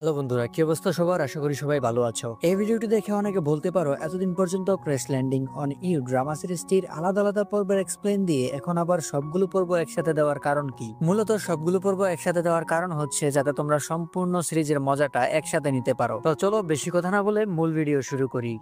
Hello বন্ধুরা, কি অবস্থা সবার? আশা করি সবাই ভালো আছো। এই ভিডিওটি দেখে অনেকে বলতে পারো, এতদিন পর্যন্ত crash landing on you drama সিরিজটির আলাদা আলাদা পর্বের এক্সপ্লেন দিয়ে এখন আবার সবগুলো পর্ব একসাথে দেওয়ার কারণ কি? মূলত সবগুলো পর্ব একসাথে দেওয়ার কারণ হচ্ছে যাতে তোমরা সম্পূর্ণ সিরিজের মজাটা একসাথে নিতে পারো। তো চলো বেশি কথা না বলে মূল ভিডিও শুরু করি।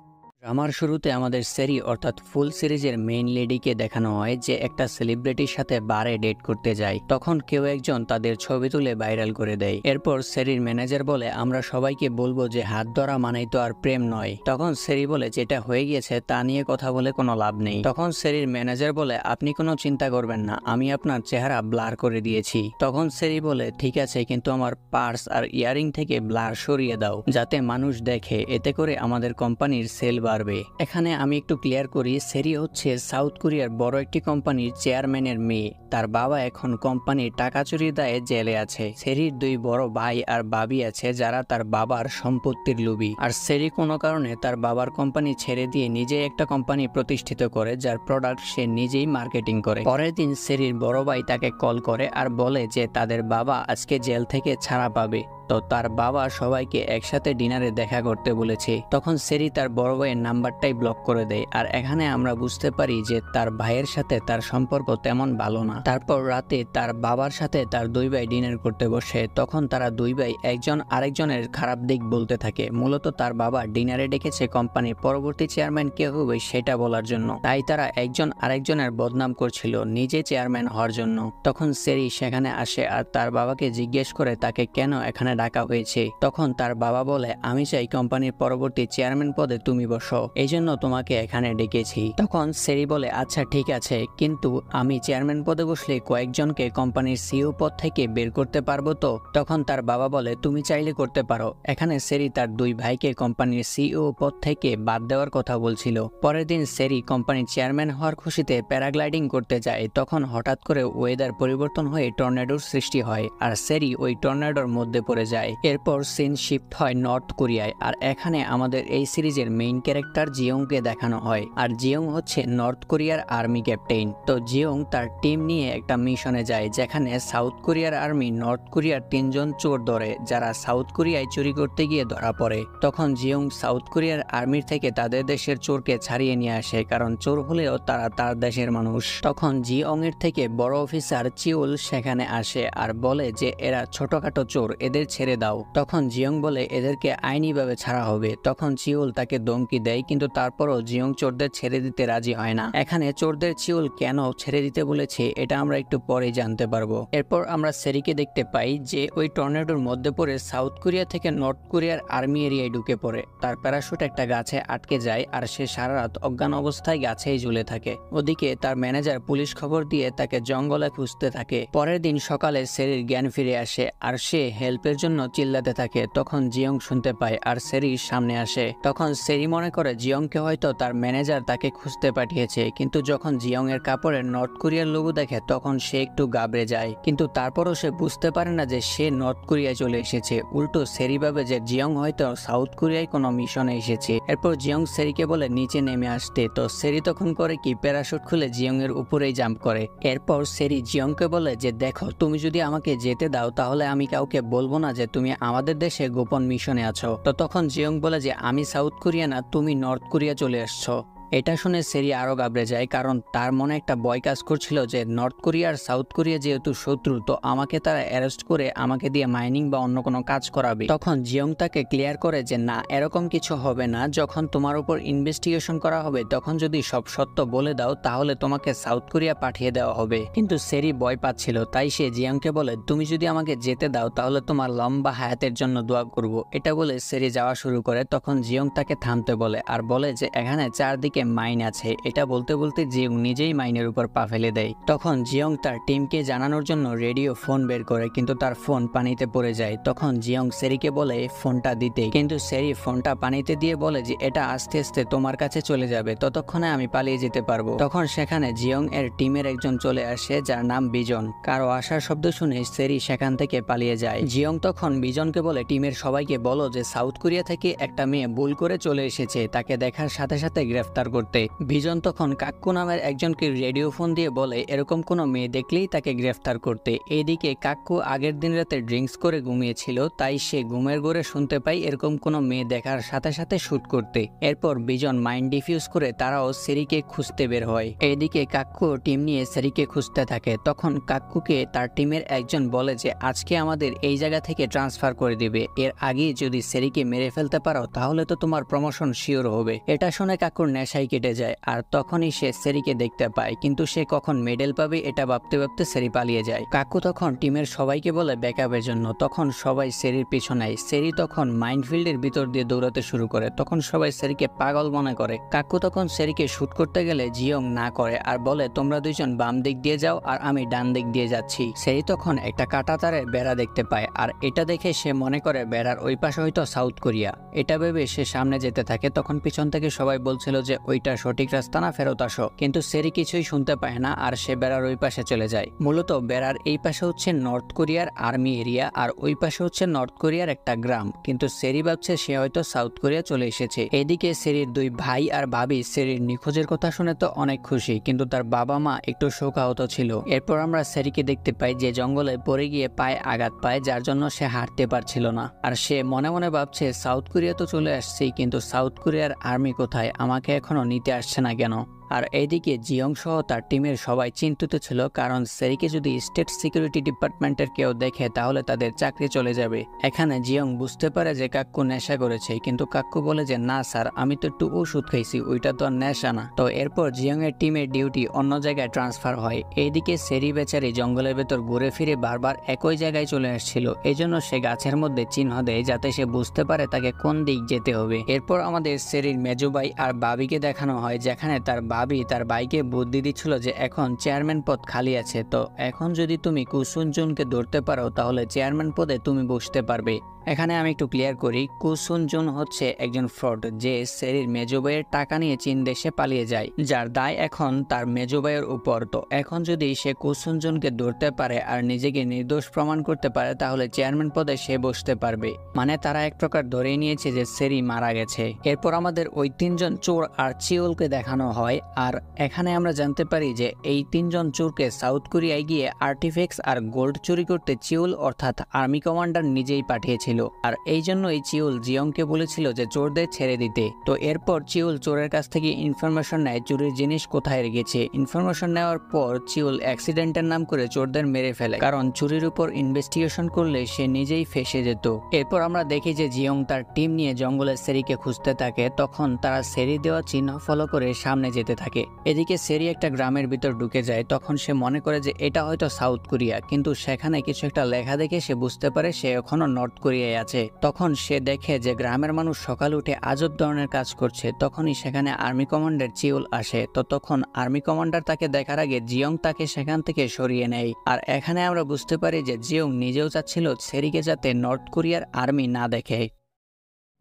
ড্রামার শুরুতে আমাদের সেরি অর্থাৎ ফুল সিরিজের মেইন লেডিকে দেখানো হয় যে একটা সেলিব্রিটির সাথে বারে ডেট করতে যায়। তখন কেউ একজন তাদের ছবি তুলে ভাইরাল করে দেয়। এরপর সেরির ম্যানেজার বলে, আমরা সবাইকে বলবো যে হাত ধরা মানেই তো আর প্রেম নয়। তখন সেরি বলে, যেটা হয়ে গিয়েছে তা নিয়ে কথা বলে কোনো লাভ নেই। তখন সেরির ম্যানেজার বলে, আপনি কোনো চিন্তা করবেন না, আমি আপনার চেহারা ব্লার করে দিয়েছি। তখন সেরি বলে, ঠিক আছে, কিন্তু আমার পার্স আর ইয়ারিং থেকে ব্লার সরিয়ে দাও যাতে মানুষ দেখে, এতে করে আমাদের কোম্পানির সেল বাড়বে। এখানে আমি একটু ক্লিয়ার করি, সেরি হচ্ছে সাউথ কোরিয়ার বড় একটি কোম্পানির চেয়ারম্যানের মেয়ে। তার বাবা এখন কোম্পানির টাকা চুরির দায়ে জেলে আছে। সেরির দুই বড় ভাই আর ভাবি আছে যারা তার বাবার সম্পত্তির লোভী। আর সেরি কোনো কারণে তার বাবার কোম্পানি ছেড়ে দিয়ে নিজে একটা কোম্পানি প্রতিষ্ঠিত করে, যার প্রোডাক্ট সে নিজেই মার্কেটিং করে। পরের দিন সেরির বড় ভাই তাকে কল করে আর বলে যে তাদের বাবা আজকে জেল থেকে ছাড়া পাবে, তো তার বাবা সবাইকে একসাথে ডিনারে দেখা করতে বলেছে। তখন সেরি তার বড় ভাইয়ের নাম্বারটাই ব্লক করে দেয়। আর এখানে আমরা বুঝতে পারি যে তার ভাইয়ের সাথে তার সম্পর্ক তেমন ভালো না। তারপর রাতে তার বাবার সাথে তার দুই ভাই ডিনার করতে বসে। তখন তারা দুই ভাই একজন আরেকজনের খারাপ দিক বলতে থাকে। মূলত তার বাবা ডিনারে ডেকেছে কোম্পানির পরবর্তী চেয়ারম্যান কে হবে সেটা বলার জন্য, তাই তারা একজন আরেকজনের বদনাম করছিল নিজে চেয়ারম্যান হওয়ার জন্য। তখন সেরি সেখানে আসে আর তার বাবাকে জিজ্ঞেস করে তাকে কেন এখানে ডাকা হয়েছে। তখন তার বাবা বলে, আমি চাই কোম্পানির পরবর্তী চেয়ারম্যান পদে তুমি বসো, এই জন্য তোমাকে এখানে ডেকেছি। তখন সেরি বলে, আচ্ছা ঠিক আছে, কিন্তু আমি চেয়ারম্যান পদে বসলে কয়েকজনকে কোম্পানির সিইও পদ থেকে বের করতে পারবো তো? তখন তার বাবা বলে, তুমি চাইলে করতে পারো। এখানে সেরি তার দুই ভাইকে কোম্পানির সিইও পদ থেকে বাদ দেওয়ার কথা বলছিল। পরের দিন সেরি কোম্পানির চেয়ারম্যান হওয়ার খুশিতে প্যারাগ্লাইডিং করতে যায়। তখন হঠাৎ করে ওয়েদার পরিবর্তন হয়ে টর্নেডোর সৃষ্টি হয় আর সেরি ওই টর্নেডোর মধ্যে পড়ে যায়। এরপর সিন শিফট হয় নর্থ কোরিয়ায়। আর এখানে আমাদের এই সিরিজের মেইন ক্যারেক্টার জিয়ংকে দেখানো হয়। আর জিয়ং হচ্ছে নর্থ কোরিয়ার আর্মি ক্যাপ্টেন। তো জিয়ং তার টিম নিয়ে একটা মিশনে যায় যেখানে সাউথ কোরিয়ার আর্মি নর্থ কোরিয়ার 3জন চোর ধরে, যারা সাউথ কোরিয়ায় চুরি করতে গিয়ে ধরা পড়ে। তখন জিয়ং সাউথ কোরিয়ার আর্মির থেকে তাদের দেশের চোরকে ছাড়িয়ে নিয়ে আসে, কারণ চোর হলেও তারা তার দেশের মানুষ। তখন জিয়ং এর থেকে বড় অফিসার চিউল সেখানে আসে আর বলে যে এরা ছোটখাটো চোর, এদের ছেড়ে দাও। তখন জিয়ং বলে এদেরকে আইনিভাবে ছাড়া হবে। তখন চিউল তাকে ধমকি দেয়, কিন্তু তারপরও জিয়ং চোরদের ছেড়ে দিতে রাজি হয় না। এখানে চোরদের চিউল কেন ছেড়ে দিতে বলেছে এটা আমরা একটু পরে জানতে পারবো। এরপর আমরা সেরিকে দেখতে পাই যে ওই টর্নেডোর মধ্যে পড়ে সাউথ কোরিয়া থেকে নর্থ কোরিয়ার আর্মি এরিয়ায় ঢুকে পড়ে। তার প্যারাশুট একটা গাছে আটকে যায় আর সে সারা রাত অজ্ঞান অবস্থায় গাছেই ঝুলে থাকে। ওদিকে তার ম্যানেজার পুলিশ খবর দিয়ে তাকে জঙ্গলে খুঁজতে থাকে। পরের দিন সকালে সেরির জ্ঞান ফিরে আসে আর সে হেল্পের জন্য চিল্লাতে থাকে। তখন জিয়ং শুনতে পায় আর সেরি সামনে আসে। তখন সেরি মনে করে জিয়ংকে হয়তো তার ম্যানেজার তাকে খুঁজতে পাঠিয়েছে, কিন্তু যখন জিয়ং এর কাপড়ে নর্থ কোরিয়ার লোগো দেখে তখন সে একটু গাবড়ে যায়। কিন্তু তারপরও সে বুঝতে পারে না যে সে নর্থ কোরিয়ায় চলে এসেছে। উল্টো সেরি ভাবে যে জিয়ং হয়তো সাউথ কোরিয়ায় কোনো মিশনে এসেছে। এরপর জিয়ং সেরিকে বলে নিচে নেমে আসতে। তো সেরি তখন করে কি, প্যারাশুট খুলে জিয়ং এর উপরেই জাম্প করে। এরপর সেরি জিয়ংকে বলে যে দেখো, তুমি যদি আমাকে যেতে দাও তাহলে আমি কাউকে বলবো না যে তুমি আমাদের দেশে গোপন মিশনে আছো। তো তখন জিয়ং বলে যে আমি সাউথ কোরিয়া না, তুমি নর্থ কোরিয়া চলে আসছো। এটা শুনে সেরি আরো গাবড়ে যায়, কারণ তার মনে একটা ভয় কাজ করছিল যে নর্থ কোরিয়া আর সাউথ কোরিয়া যেহেতু শত্রু, তো আমাকে তারা অ্যারেস্ট করে আমাকে দিয়ে মাইনিং বা অন্য কোনো কাজ করাবে। তখন জিয়ং তাকে ক্লিয়ার করে যে না, এরকম কিছু হবে না। যখন তোমার উপর ইনভেস্টিগেশন করা হবে তখন যদি সব সত্য বলে দাও তাহলে তোমাকে সাউথ কোরিয়া পাঠিয়ে দেওয়া হবে। কিন্তু সেরি ভয় পাচ্ছিল, তাই সে জিয়ংকে বলে তুমি যদি আমাকে যেতে দাও তাহলে তোমার লম্বা হায়াতের জন্য দোয়া করব। এটা বলে সেরি যাওয়া শুরু করে। তখন জিয়ং তাকে থামতে বলে আর বলে যে এখানে চারদিকে মাইন আছে। এটা বলতে বলতে জিয়ং নিজেই মাইনের উপর পা ফেলে দেয়। তখন জিয়ং তার টিমকে জানানোর জন্য রেডিও ফোন বের করে, কিন্তু তার ফোন পানিতে পড়ে যায়। তখন জিয়ং সেরিকে বলে ফোনটা দিতে, কিন্তু সেরি ফোনটা পানিতে দিয়ে বলে যে এটা আস্তে আস্তে তোমার কাছে চলে যাবে, ততক্ষণে আমি পালিয়ে যেতে পারবো। তখন সেখানে জিয়ং এর টিমের একজন চলে আসে যার নাম বিজন। কারো আসার শব্দ শুনে সেরি সেখান থেকে পালিয়ে যায়। জিয়ং তখন বিজনকে বলে টিমের সবাইকে বলো যে সাউথ কোরিয়া থেকে একটা মেয়ে ভুল করে চলে এসেছে, তাকে দেখার সাথে সাথে গ্রেফতার করতে। বিজন তখন কাক্কু নামের একজনকে রেডিও ফোন দিয়ে বলে এরকম কোনো মেয়ে দেখলেই তাকে গ্রেফতার করতে। এইদিকে কাক্কু আগের দিন রাতে ড্রিঙ্কস করে ঘুমিয়েছিল, তাই সে ঘুমের ঘোরে শুনতে পায় এরকম কোনো মেয়ে দেখার সাথে সাথে শুট করতে। এরপর বিজন মাইন্ড ডিফিউজ করে তারাও সেরিকে খুঁজতে বের হয়। এইদিকে কাক্কু টিম নিয়ে সেরিকে খুঁজতে থাকে। তখন কাক্কুকে তার টিমের একজন বলে যে আজকে আমাদের এই জায়গা থেকে ট্রান্সফার করে দিবে, এর আগে যদি সেরিকে মেরে ফেলতে পারো তাহলে তো তোমার প্রমোশন শিওর হবে। এটা শুনে কাক্কুর নেশাই কেটে যায়, আর তখনই সে সেরিকে দেখতে পায়, কিন্তু সে কখন মেডেল পাবে এটা ভাবতে ভাবতে সেরি পালিয়ে যায়। কাক্কু তখন টিমের সবাইকে বলে ব্যাকআপের জন্য। তখন সবাই সেরির পিছনে। সেরি তখন মাইনফিল্ডের ভিতর দিয়ে দৌড়াতে শুরু করে। তখন সবাই সেরিকে পাগল মনে করে। কাক্কু তখন সেরিকে শুট করতে গেলে জিয়ং না করে আর বলে তোমরা দুইজন বাম দিক দিয়ে যাও আর আমি ডান দিক দিয়ে যাচ্ছি। সেরি তখন একটা কাঁটা তারের বেড়া দেখতে পায়, আর এটা দেখে সে মনে করে বেড়ার ওই পাশে হয়তো সাউথ কোরিয়া। এটা ভেবে সে সামনে যেতে থাকে। তখন পিছন থেকে সবাই বলছিল যে ওইটা সঠিক রাস্তা না, ফেরত আসো। কিন্তু সেরি কিছুই শুনতে পায় না, আর সে বেড়ার ওই পাশে চলে যায়। মূলত বেড়ার এই পাশে হচ্ছে নর্থ কোরিয়ার আর্মি এরিয়া, আর ওই পাশে হচ্ছে নর্থ কোরিয়ার একটা গ্রাম। কিন্তু সেরি ভাবছে সে হয়তো সাউথ কোরিয়া চলে এসেছে। এদিকে সেরির দুই ভাই আর ভাবি সেরির নিখোঁজের কথা শুনে তো অনেক খুশি, কিন্তু তার বাবা মা একটু শোকাহত ছিল। এরপর আমরা সেরিকে দেখতে পাই যে জঙ্গলে পড়ে গিয়ে পায়ে আঘাত পায়, যার জন্য সে হাঁটতে পারছিল না। আর সে মনে মনে ভাবছে সাউথ কোরিয়া তো চলে আসছি, কিন্তু সাউথ কোরিয়ার আর্মি কোথায়, আমাকে এখনো নিতে আসছে না কেন। আর এইদিকে জিয়ং সহ তার টিমের সবাই চিন্তিত ছিল, কারণ সেরিকে যদি স্টেট সিকিউরিটি ডিপার্টমেন্টের কেউ দেখে তাহলে তাদের চাকরি চলে যাবে। এখানে জিয়ং বুঝতে পারে যে কাক্কু নেশা করেছে, কিন্তু কাক্কু বলে যে না স্যার, আমি তো একটু ওষুধ খাইছি, ওইটা তো আর নেশা না। তো এরপর জিয়ং এর টিমের ডিউটি অন্য জায়গায় ট্রান্সফার হয়। এইদিকে সেরি বেচারি জঙ্গলের ভেতর ঘুরে ফিরে বারবার একই জায়গায় চলে আসছিল, এজন্য সে গাছের মধ্যে চিহ্ন দেয় যাতে সে বুঝতে পারে তাকে কোন দিক যেতে হবে। এরপর আমাদের সেরির মেজো ভাই আর বাবিকে দেখানো হয়, যেখানে তার ভাবি তার ভাইকে বুদ্ধি দিচ্ছিল যে এখন চেয়ারম্যান পদ খালি আছে, তো এখন যদি তুমি কুসুন জুনকে ধরতে পারো তাহলে চেয়ারম্যান পদে তুমি বসতে পারবে। এখানে আমি একটু ক্লিয়ার করি, কুসুন জুন হচ্ছে একজন ফ্রড, যে সেরির মেজো ভাইয়ের টাকা নিয়ে চীন দেশে পালিয়ে যায়, যার দায় এখন তার মেজো ভাইয়ের উপর। তো এখন যদি সে কুসুন জুনকে ধরতে পারে আর নিজেকে নির্দোষ প্রমাণ করতে পারে তাহলে চেয়ারম্যান পদে সে বসতে পারবে। মানে তারা এক প্রকার ধরেই নিয়েছে যে সেরি মারা গেছে। এরপর আমাদের ওই তিনজন চোর আর চিওলকে দেখানো হয়, আর এখানে আমরা জানতে পারি যে এই তিনজন চোরকে সাউথ কোরিয়ায় গিয়ে আর্টিফ্যাক্টস আর গোল্ড চুরি করতে চিওল অর্থাৎ আর্মি কমান্ডার নিজেই পাঠিয়েছিল। আর এই জন্যই চিওল জিয়ংকে বলেছিল যে চোরদের ছেড়ে দিতে। তো এরপর চিওল চোরের কাছ থেকে ইনফরমেশন নেয় চুরির জিনিস কোথায় রেখেছে। ইনফরমেশন নেওয়ার পর চিওল অ্যাক্সিডেন্টের নাম করে চোরদের মেরে ফেলে, কারণ চুরির উপর ইনভেস্টিগেশন করলে সে নিজেই ফেসে যেত। এরপর আমরা দেখি যে জিয়ং তার টিম নিয়ে জঙ্গলে সেরিকে খুঁজতে থাকে। তখন তারা সেরি দেওয়া চিহ্ন ফলো করে সামনে যেতে থাকে। এদিকে সেরি একটা গ্রামের ভিতর ঢুকে যায়। তখন সে মনে করে যে এটা হয়তো সাউথ কোরিয়া, কিন্তু সেখানে কিছু একটা লেখা দেখে সে বুঝতে পারে সে এখনো নর্থ কোরিয়ায় আছে। তখন সে দেখে যে গ্রামের মানুষ সকাল উঠে আজব ধরনের কাজ করছে। তখনই সেখানে আর্মি কমান্ডার চিওল আসে। তো তখন আর্মি কমান্ডার তাকে দেখার আগে জিয়ং তাকে সেখান থেকে সরিয়ে নেয়। আর এখানে আমরা বুঝতে পারি যে জিয়ং নিজেও চাচ্ছিল সেরিকে যাতে নর্থ কোরিয়ার আর্মি না দেখে।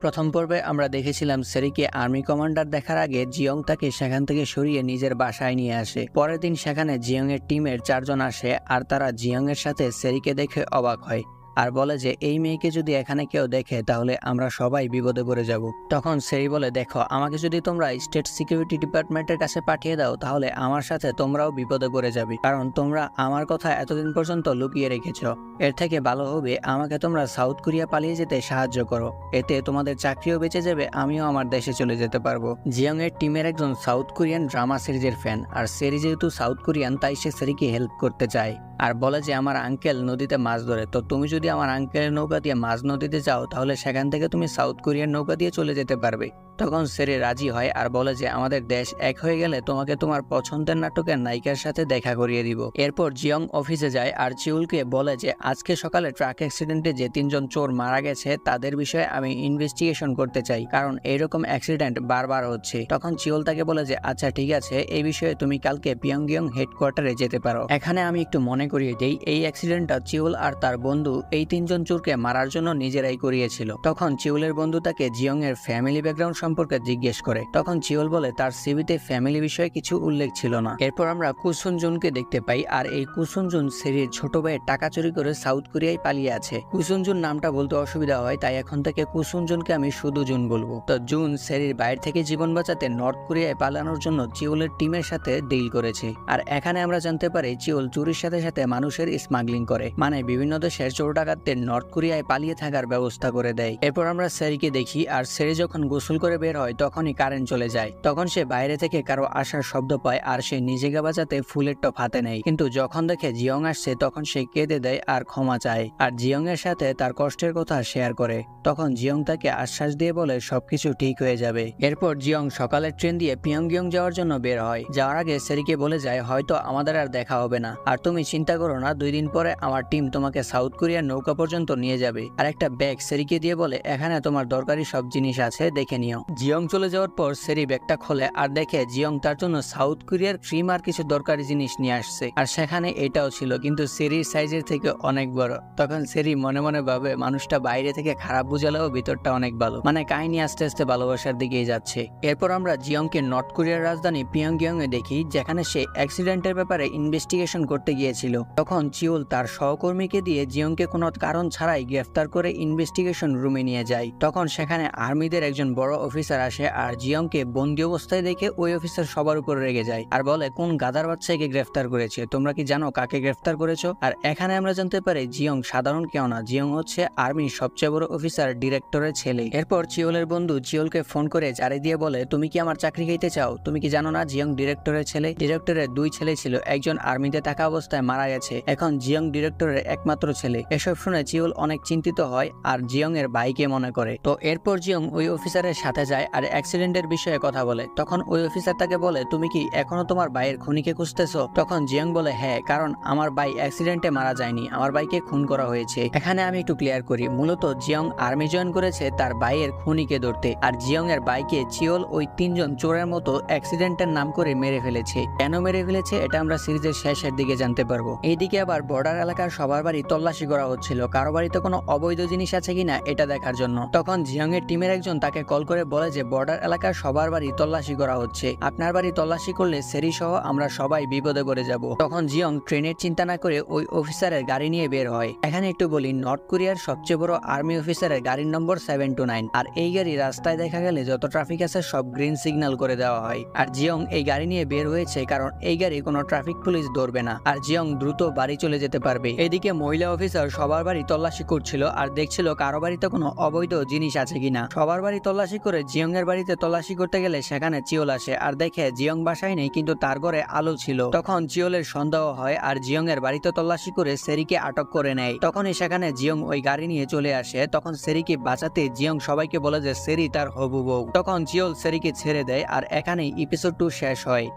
প্রথম পর্বে আমরা দেখেছিলাম সেরিকে আর্মি কমান্ডার দেখার আগে জিয়ং তাকে সেখান থেকে সরিয়ে নিজের বাসায় নিয়ে আসে। পরের দিন সেখানে জিয়ং এর টিমের 4 জন আসে, আর তারা জিয়ং এর সাথে সেরিকে দেখে অবাক হয় আর বলে যে এই মেয়েকে যদি এখানে কেউ দেখে তাহলে আমরা সবাই বিপদে পড়ে যাব। তখন সেরি বলে দেখো, আমাকে যদি তোমরা স্টেট সিকিউরিটি ডিপার্টমেন্টের কাছে পাঠিয়ে দাও তাহলে আমার সাথে তোমরাও বিপদে পড়ে যাবে, কারণ তোমরা আমার কথা এতদিন পর্যন্ত লুকিয়ে রেখেছ। এর থেকে ভালো হবে আমাকে তোমরা সাউথ কোরিয়া পালিয়ে যেতে সাহায্য করো, এতে তোমাদের চাকরিও বেঁচে যাবে, আমিও আমার দেশে চলে যেতে পারবো। জিয়ং এর টিমের একজন সাউথ কোরিয়ান ড্রামা সিরিজের ফ্যান, আর সেরি যেহেতু সাউথ কোরিয়ান তাই সে সেরিকে হেল্প করতে চায় আর বলে যে আমার আঙ্কেল নদীতে মাছ ধরে, তো তুমি যদি আমার আঙ্কেলের নৌকা দিয়ে মাছ নদীতে যাও তাহলে সেখান থেকে তুমি সাউথ কোরিয়ার নৌকা দিয়ে চলে যেতে পারবে। তখন সেরি রাজি হয় আর বলে যে আমাদের দেশ এক হয়ে গেলে তোমাকে তোমার পছন্দের নাটকের নায়িকার সাথে দেখা করিয়ে দিব। এরপর জিয়ং অফিসে যায় আর চিউলকে বলে যে আজকে সকালে ট্রাক অ্যাক্সিডেন্টে যে 3 জন চোর মারা গেছে তাদের বিষয়ে আমি ইনভেস্টিগেশন করতে চাই, কারণ এইরকম অ্যাক্সিডেন্ট বারবার হচ্ছে। তখন চিউল তাকে বলে যে আচ্ছা ঠিক আছে, এই বিষয়ে তুমি কালকে পিয়ংইয়ং হেডকোয়ার্টারে যেতে পারো। এখানে আমি একটু মনে করিয়ে দেই, এই অ্যাক্সিডেন্টটা চিউল আর তার বন্ধু এই তিনজন চোরকে মারার জন্য নিজেরাই করিয়েছিল। তখন চিউলের বন্ধু তাকে জিয়ং এর ফ্যামিলি ব্যাকগ্রাউন্ড সম্পর্কে জিজ্ঞেস করে। তখন চিউল বলে তার সিভিতে ফ্যামিলি বিষয়ে কিছু উল্লেখ ছিল না। এরপর আমরা কুসুন জুনকে দেখতে পাই, আর এই কুসুন জুন সেরির ছোট ভাইয়ের টাকা চুরি করে সাউথ কোরিয়ায় পালিয়ে আছে। কুসুন জুন নামটা বলতে অসুবিধা হয়, তাই এখন থেকে কুসুন জুনকে আমি শুধু জুন বলবো। তো জুন সেরির বাইরে থেকে জীবন বাঁচাতে নর্থ কোরিয়ায় পালানোর জন্য চিউলের টিমের সাথে ডিল করেছে। আর এখানে আমরা জানতে পারি চিউল চুরির সাথে সাথে মানুষের স্মাগলিং করে, মানে বিভিন্ন দেশের চোর ডাকাতদের নর্থ কোরিয়ায় পালিয়ে থাকার ব্যবস্থা করে দেয়। এরপর আমরা সেরিকে দেখি, আর সেরি যখন গোসল করে বের হয় তখনই কারেন্ট চলে যায়। তখন সে বাইরে থেকে কারো আসার শব্দ পায়, আর সে নিজেকে বাঁচাতে ফুলের টপ হাতে নেয়। কিন্তু যখন দেখে জিয়ং আসছে তখন সে কেঁদে দেয় আর ক্ষমা চায়, আর জিয়ং এর সাথে তার কষ্টের কথা শেয়ার করে। তখন জিয়ং তাকে আশ্বাস দিয়ে বলে সবকিছু ঠিক হয়ে যাবে। এরপর জিয়ং সকালের ট্রেন দিয়ে পিয়ংইয়ং যাওয়ার জন্য বের হয়। যাওয়ার আগে সেরিকে বলে যায় হয়তো আমাদের আর দেখা হবে না, আর তুমি চিন্তা করো না, 2 দিন পরে আমার টিম তোমাকে সাউথ কোরিয়ার নৌকা পর্যন্ত নিয়ে যাবে। আর একটা ব্যাগ সেরিকে দিয়ে বলে এখানে তোমার দরকারি সব জিনিস আছে, দেখে নিও। জিয়ং চলে যাওয়ার পর সেরি ব্যাগটা খোলে আর দেখে জিয়ং তার জন্য সাউথ কোরিয়ার ক্রিম আর কিছু দরকারি জিনিস নিয়ে আসছে, আর সেখানে এটাও ছিল, কিন্তু সেরির সাইজের থেকে অনেক বড়। তখন সেরি মনে মনে ভাবে মানুষটা বাইরে থেকে খারাপ বুঝালেও ভিতরটা অনেক ভালো, মানে কাহিনী আস্তে আস্তে ভালোবাসার দিকেই যাচ্ছে। এরপর আমরা জিয়ংকে নর্থ কোরিয়ার রাজধানী পিয়ংইয়ং এ দেখি, যেখানে সে অ্যাক্সিডেন্টের ব্যাপারে ইনভেস্টিগেশন করতে গিয়েছিল। তখন চিউল তার সহকর্মীকে দিয়ে জিয়ংকে কোনো কারণ ছাড়াই গ্রেফতার করে ইনভেস্টিগেশন রুমে নিয়ে যায়। তখন সেখানে আর্মিদের একজন বড় অফিসার আসে, আর জিয়ংকে বন্দি অবস্থায় দেখে ওই অফিসার সবার উপর রেগে যায় আর বলে কোন গাধার বাচ্চাকে গ্রেফতার করেছে, তোমরা কি জানো কাকে গ্রেফতার করেছো? আর এখানে আমরা জানতে পারি জিয়ং সাধারণ কেউ না, জিয়ং হচ্ছে আর্মির সবচেয়ে বড় অফিসার ডিরেক্টরের ছেলে। এরপর চিওলের বন্ধু চিওলকে ফোন করে জারি দিয়ে বলে তুমি কি আমার চাকরি খাইতে চাও? তুমি কি জানো না জিয়ং ডিরেক্টরের ছেলে? ডিরেক্টরের 2 ছেলে ছিল, একজন আর্মিতে থাকা অবস্থায় মারা গেছে, এখন জিয়ং ডিরেক্টরের একমাত্র ছেলে। এসব শুনে চিওল অনেক চিন্তিত হয় আর জিয়ং এর ভাইকে মনে করে। তো এরপর জিয়ং ওই অফিসারের সাথে যায় আর অ্যাক্সিডেন্টের বিষয়ে কথা বলে। তখন ওই অফিসার তাকে বলে তুমি কি এখনো তোমার ভাইয়ের খুনিকে খুঁজতেছো? তখন জিয়ং বলে হ্যাঁ, কারণ আমার ভাই অ্যাক্সিডেন্টে মারা যায়নি, আমার ভাইকে খুন করা হয়েছে। এখানে আমি একটু ক্লিয়ার করি, মূলত জিয়ং আর্মি জয়েন করেছে তার ভাইয়ের খুনিকে ধরতে, আর জিয়ং এর ভাইকে চিওল ওই 3 জন চোরের মতো অ্যাক্সিডেন্টের নাম করে মেরে ফেলেছে। কেন মেরে ফেলেছে এটা আমরা সিরিজের শেষের দিকে জানতে পারবো। এইদিকে আবার বর্ডার এলাকার সবার বাড়ি তল্লাশি করা হচ্ছিল, কারো বাড়িতে কোনো অবৈধ জিনিস আছে কিনা এটা দেখার জন্য। তখন জিয়ং এর টিমের একজন তাকে কল করে বলে যে বর্ডার এলাকার সবার বাড়ি তল্লাশি করা হচ্ছে, আপনার বাড়ি তল্লাশি করলে সেরি সহ আমরা সবাই বিপদে পড়ে যাব। তখন জিয়ং ট্রেনের চিন্তা না করে ওই অফিসারের গাড়ি নিয়ে বের হয়। এখানে একটু বলি, নর্থ কোরিয়ার সবচেয়ে বড় আর্মি অফিসারের গাড়ির নম্বর 729, আর এই গাড়ি রাস্তায় দেখা গেলে যত ট্রাফিক আছে সব গ্রিন সিগন্যাল করে দেওয়া হয়। আর জিয়ং এই গাড়ি নিয়ে বের হয়েছে কারণ এই গাড়ি কোনো ট্রাফিক পুলিশ ধরবে না, আর জিয়ং দ্রুত বাড়ি চলে যেতে পারবে। এদিকে মহিলা অফিসার সবার বাড়ি তল্লাশি করছিল আর দেখছিল কারো বাড়িতে কোনো অবৈধ জিনিস আছে কিনা। সবার বাড়ি তল্লাশি করে জিয়ং এর বাড়িতে তল্লাশি করতে গেলে সেখানে চিওল আসে আর দেখে জিয়ং বাসায় নেই, কিন্তু তার ঘরে আলো ছিল। তখন চিওলের সন্দেহ হয় আর জিয়ং এর বাড়িতে তল্লাশি করে সেরিকে আটক করে নেয়। তখনই সেখানে জিয়ং ওই গাড়ি নিয়ে চলে আসে। তখন সেরিকে বাঁচাতে জিয়ং সবাইকে বলে যে সেরি তার হবু বউ। তখন চিওল সেরিকে ছেড়ে দেয় আর এখানেই এপিসোড 2 শেষ হয়।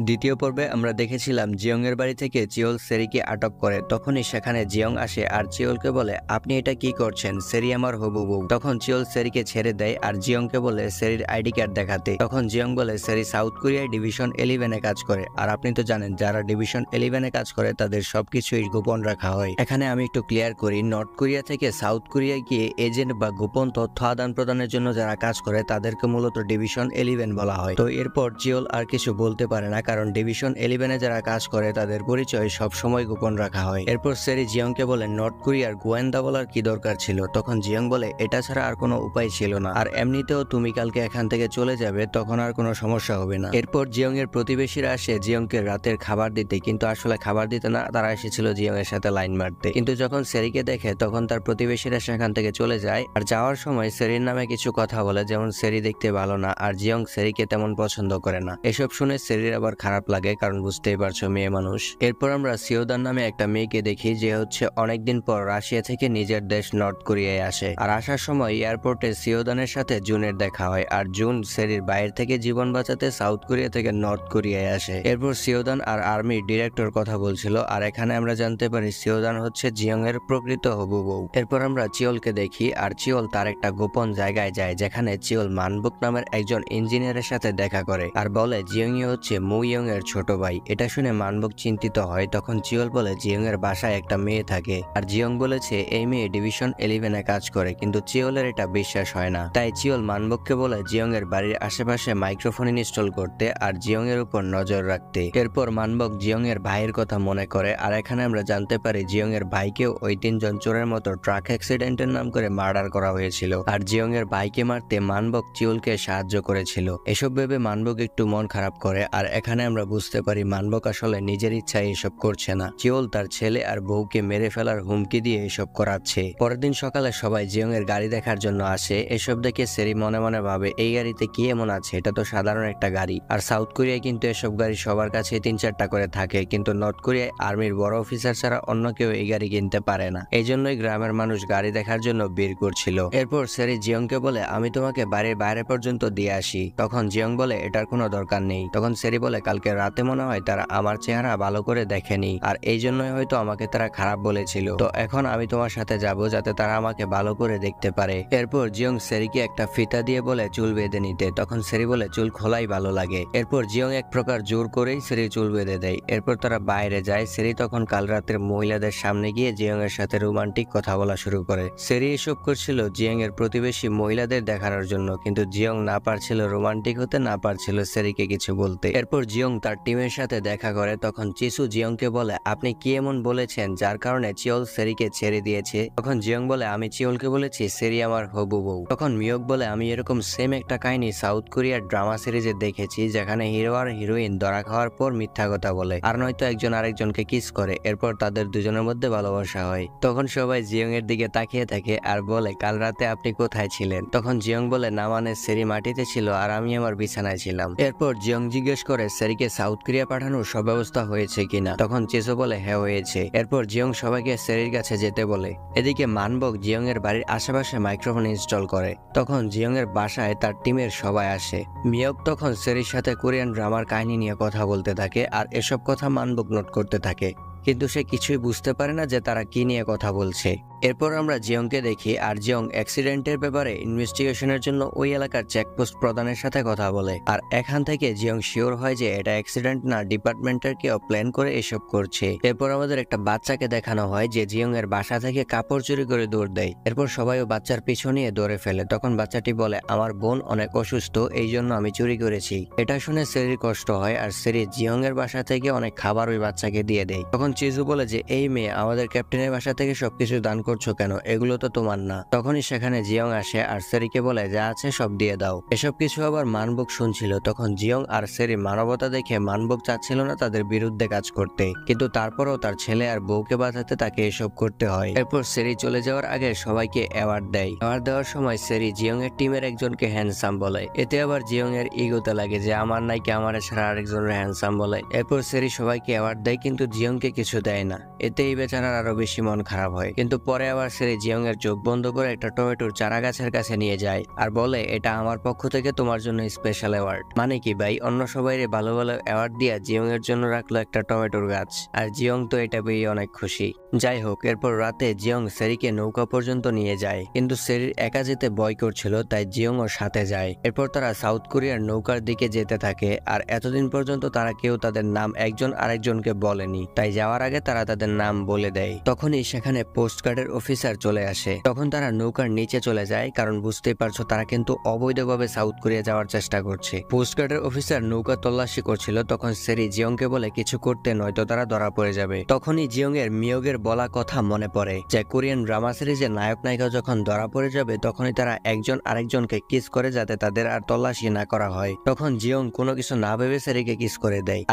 দ্বিতীয় পর্বে আমরা দেখেছিলাম জিয়ং এর বাড়ি থেকে চিওল সেরিকে আটক করে। তখনই সেখানে জিয়ং আসে আর চিওলকে বলে আপনি এটা কি করছেন, সেরি আমার হবু বউ। তখন চিওল সেরিকে ছেড়ে দেয় আর জিয়ংকে বলে সেরির আইডি কার্ড দেখাতে। তখন জিয়ং বলে সেরি সাউথ কোরিয়ায় ডিভিশন 11 এ কাজ করে, আর আপনি তো জানেন যারা ডিভিশন 11 এ কাজ করে তাদের সবকিছুই গোপন রাখা হয়। এখানে আমি একটু ক্লিয়ার করি, নর্থ কোরিয়া থেকে সাউথ কোরিয়ায় গিয়ে এজেন্ট বা গোপন তথ্য আদান প্রদানের জন্য যারা কাজ করে তাদেরকে মূলত ডিভিশন 11 বলা হয়। তো এরপর চিওল আর কিছু বলতে পারে না, কারণ ডিভিশন 11 এ যারা কাজ করে তাদের পরিচয় সব সময় গোপন রাখা হয়। এরপর সেরি জিয়ংকে বলে নর্থ কোরিয়ার গোয়েন্দা বলার কি দরকার ছিল? তখন জিয়ং বলে এটা ছাড়া আর কোনো উপায় ছিল না, আর এমনিতেও তুমি কালকে এখান থেকে চলে যাবে, তখন আর কোনো সমস্যা হবে না। এরপর জিয়ং এর প্রতিবেশীরা আসে জিয়ংকে রাতের খাবার দিতে, কিন্তু আসলে খাবার দিতে না, তারা এসেছিল জিয়ং এর সাথে লাইন মারতে। কিন্তু যখন সেরিকে দেখে তখন তার প্রতিবেশীরা সেখান থেকে চলে যায়, আর যাওয়ার সময় সেরির নামে কিছু কথা বলে, যেমন সেরি দেখতে ভালো না আর জিয়ং সেরিকে তেমন পছন্দ করে না। এসব শুনে সেরির আবার খারাপ লাগে, কারণ বুঝতেই পারছো মেয়ে মানুষ। এরপর আমরা সিওদান নামে একটা মেয়েকে দেখি যে হচ্ছে অনেকদিন পর রাশিয়া থেকে নিজের দেশ নর্থ কোরিয়ায় আসে। আর আসার সময় এয়ারপোর্টে সিওদানের সাথে জুনের দেখা হয়, আর জুন সেরির বাইরে থেকে জীবন বাঁচাতে সাউথ কোরিয়া থেকে নর্থ কোরিয়ায় আসে। এরপর সিওদান আর আর্মির ডিরেক্টর কথা বলছিল, আর এখানে আমরা জানতে পারি সিওদান হচ্ছে জিয়ং এর প্রকৃত হবু বউ। এরপর আমরা চিওলকে দেখি, আর চিওল তার একটা গোপন জায়গায় যায় যেখানে চিওল মানবুক নামের একজন ইঞ্জিনিয়ারের সাথে দেখা করে আর বলে জিয়ংই হচ্ছে মু ইয়ং এর ছোট ভাই। এটা শুনে মানবক চিন্তিত হয়। তখন চিওল বলে জিয়ং এর বাসায় একটা মেয়ে থাকে, আর জিয়ং বলেছে এই মেয়ে ডিভিশন 11-এ কাজ করে, কিন্তু চিওলের এটা বিশ্বাস হয় না। তাই চিওল মানবককে বলে জিয়ং এর বাড়ির আশেপাশে মাইক্রোফোন ইনস্টল করতে আর জিয়ং এর উপর নজর রাখতে। এরপর মানবক জিয়ং এর ভাইয়ের কথা মনে করে, আর এখানে আমরা জানতে পারি জিয়ং এর ভাইকেও ওই 3 জন চোরের মতো ট্রাক অ্যাক্সিডেন্টের নাম করে মার্ডার করা হয়েছিল, আর জিয়ং এর ভাইকে মারতে মানবক চিওলকে সাহায্য করেছিল। এসব ভেবে মানবক একটু মন খারাপ করে, আর এখানে আমরা বুঝতে পারি মানবক আসলে নিজের ইচ্ছায় এসব করছে না, চিওল তার ছেলে আর বউকে মেরে ফেলার হুমকি দিয়ে এসব করাচ্ছে। পরের দিন সকালে সবাই জিয়ং এর গাড়ি দেখার জন্য আসে। এসব দেখে সেরি মনে মনে ভাবে এই গাড়িতে কি এমন আছে, এটা তো সাধারণ একটা গাড়ি। আর সাউথ কোরিয়ায় কিন্তু এসব গাড়ি সবার কাছে 3-4টা করে থাকে, কিন্তু নর্থ কোরিয়ায় আর্মির বড় অফিসার ছাড়া অন্য কেউ এই গাড়ি কিনতে পারে না। এই জন্যই গ্রামের মানুষ গাড়ি দেখার জন্য ভিড় করছিল। এরপর সেরি জিয়ংকে বলে আমি তোমাকে বাড়ির বাইরে পর্যন্ত দিয়ে আসি। তখন জিয়ং বলে এটার কোনো দরকার নেই। তখন সেরি বলে কালকে রাতে মনে হয় তারা আমার চেহারা ভালো করে দেখেনি, আর এই জন্যই হয়তো আমাকে তারা খারাপ বলেছিল। তো এখন আমি তোমার সাথে যাব যাতে তারা আমাকে ভালো করে দেখতে পারে। এরপর জিয়ং সেরিকে একটা ফিতা দিয়ে বলে চুল বেঁধে নিতে। তখন সেরি বলে চুল খোলাই ভালো লাগে। এরপর জিয়ং এক প্রকার জোর করেই সেরি চুল বেঁধে দেয়। এরপর তারা বাইরে যায়। সেরি তখন কাল রাতের মহিলাদের সামনে গিয়ে জিয়ং এর সাথে রোমান্টিক কথা বলা শুরু করে। সেরি এসব করছিল জিয়ং এর প্রতিবেশী মহিলাদের দেখানোর জন্য, কিন্তু জিয়ং না পারছিল রোমান্টিক হতে, না পারছিল সেরিকে কিছু বলতে। এরপর জিয়ং তার টিমের সাথে দেখা করে। তখন চিসু জিয়ংকে বলে আপনি কি এমন বলেছেন যার কারণে চিওল সেরিকে ছেড়ে দিয়েছে? তখন জিয়ং বলে আমি চিওলকে বলেছি সেরি আমার হবু বউ। তখন মিয়ক বলে আমি এরকম সেম একটা কাহিনী সাউথ কোরিয়ার ড্রামা সিরিজে দেখেছি, যেখানে হিরো আর হিরোইন ধরা খাওয়ার পর মিথ্যা কথা বলে আর নয়তো একজন আরেকজনকে কিস করে, এরপর তাদের দুজনের মধ্যে ভালোবাসা হয়। তখন সবাই জিয়ং এর দিকে তাকিয়ে থাকে আর বলে কাল রাতে আপনি কোথায় ছিলেন? তখন জিয়ং বলে না মানে সেরি মাটিতে ছিল আর আমি আমার বিছানায় ছিলাম। এরপর জিয়ং জিজ্ঞেস করে সেরিকে সাউথ কোরিয়া পাঠানোর সব ব্যবস্থা হয়েছে কিনা। তখন চেসো বলে হ্যাঁ হয়েছে। এরপর জিয়ং সবাইকে সেরির কাছে যেতে বলে। এদিকে মানবক জিয়ং এর বাড়ির আশেপাশে মাইক্রোফোন ইনস্টল করে। তখন জিয়ং এর বাসায় তার টিমের সবাই আসে। মিয়ক তখন সেরির সাথে কোরিয়ান ড্রামার কাহিনী নিয়ে কথা বলতে থাকে, আর এসব কথা মানবক নোট করতে থাকে, কিন্তু সে কিছুই বুঝতে পারে না যে তারা কি নিয়ে কথা বলছে। এরপর আমরা জিয়ংকে দেখি, আর জিয়ং অ্যাক্সিডেন্টের ব্যাপারে ইনভেস্টিগেশনের জন্য ওই এলাকার চেকপোস্ট প্রধানের সাথে কথা বলে, আর এখান থেকে জিয়ং শিওর হয় যে এটা অ্যাক্সিডেন্ট না, ডিপার্টমেন্টের কেউ প্ল্যান করে এসব করছে। এরপর আমাদের একটা বাচ্চাকে দেখানো হয় যে জিয়ং এর বাসা থেকে কাপড় চুরি করে দৌড় দেয়। এরপর সবাই ও বাচ্চার পিছু নিয়ে দৌড়ে ফেলে। তখন বাচ্চাটি বলে আমার বোন অনেক অসুস্থ, এই জন্য আমি চুরি করেছি। এটা শুনে সেরির কষ্ট হয়, আর সেরি জিয়ং এর বাসা থেকে অনেক খাবার ওই বাচ্চাকে দিয়ে দেয়। তখন চিজু বলে যে এই মেয়ে আমাদের ক্যাপ্টেনের বাসা থেকে সবকিছু দান করছো কেন, এগুলো তো তোমার না। তখনই সেখানে জিয়ং আসে আর সেরিকে বলে যা আছে সব দিয়ে দাও। এসব কিছু আবার মানবক শুনছিল। তখন জিয়ং আর সেরি মানবতা দেখে মানবক চাচ্ছিল না তাদের বিরুদ্ধে কাজ করতে, কিন্তু তারপরেও তার ছেলে আর বউকে বাঁচাতে তাকে এসব করতে হয়। এরপর সেরি চলে যাওয়ার আগে সবাইকে অ্যাওয়ার্ড দেয়। অ্যাওয়ার্ড দেওয়ার সময় সেরি জিয়ং এর টিমের একজনকে হ্যান্ডসাম বলে। এতে আবার জিয়ং এর ইগোতে লাগে যে আমার নাইকে আমার ছাড়া আরেকজনের হ্যান্ডসাম বলে। এরপর সেরি সবাইকে অ্যাওয়ার্ড দেয়, কিন্তু জিয়ংকে কিছু দেয় না। এতে এই বেচারার আরো বেশি মন খারাপ হয়। কিন্তু পরে আবার সেরি জিয়ং এর চোখ বন্ধ করে একটা টমেটোর চারা গাছের কাছে নিয়ে যায় আর বলে এটা আমার পক্ষ থেকে তোমার জন্য স্পেশাল অ্যাওয়ার্ড। মানে কি ভাই, অন্য সবাই ভালো ভালো অ্যাওয়ার্ড দিয়া জিয়ং এর জন্য রাখলো একটা টমেটোর গাছ, আর জিয়ং তো এটা পেয়ে অনেক খুশি। যাই হোক, এরপর রাতে জিয়ং সেরিকে নৌকা পর্যন্ত নিয়ে যায়, কিন্তু সেরির একা যেতে ভয় করছিল, তাই জিয়ং ওর সাথে যায়। এরপর তারা সাউথ কোরিয়ার নৌকার দিকে যেতে থাকে, আর এতদিন পর্যন্ত তারা কেউ তাদের নাম একজন আরেকজনকে বলেনি, তাই যাওয়ার আগে তারা তাদের নাম বলে দেয়। তখনই সেখানে পোস্ট গার্ডের অফিসার চলে আসে। তখন তারা নৌকার নিচে চলে যায়, কারণ বুঝতেই পারছো তারা কিন্তু অবৈধভাবে সাউথ কোরিয়া যাওয়ার চেষ্টা করছে। পোস্ট গার্ডের অফিসার নৌকা তল্লাশি করছিল। তখন সেরি জিয়ংকে বলে কিছু করতে, নয়তো তারা ধরা পড়ে যাবে। তখনই জিয়ং এর মিয়গের বলা কথা মনে পড়ে যে কোরিয়ান ড্রামা সিরিজের নায়ক নায়িকা যখন ধরা পড়ে যাবে তখনই তারা একজন আরেকজনকে কিস করে যাতে তাদের আর তল্লাশি না করা হয়। তখন জিয়ং কোনো কিছু না ভেবে সেরিকে কিস করে দেয়।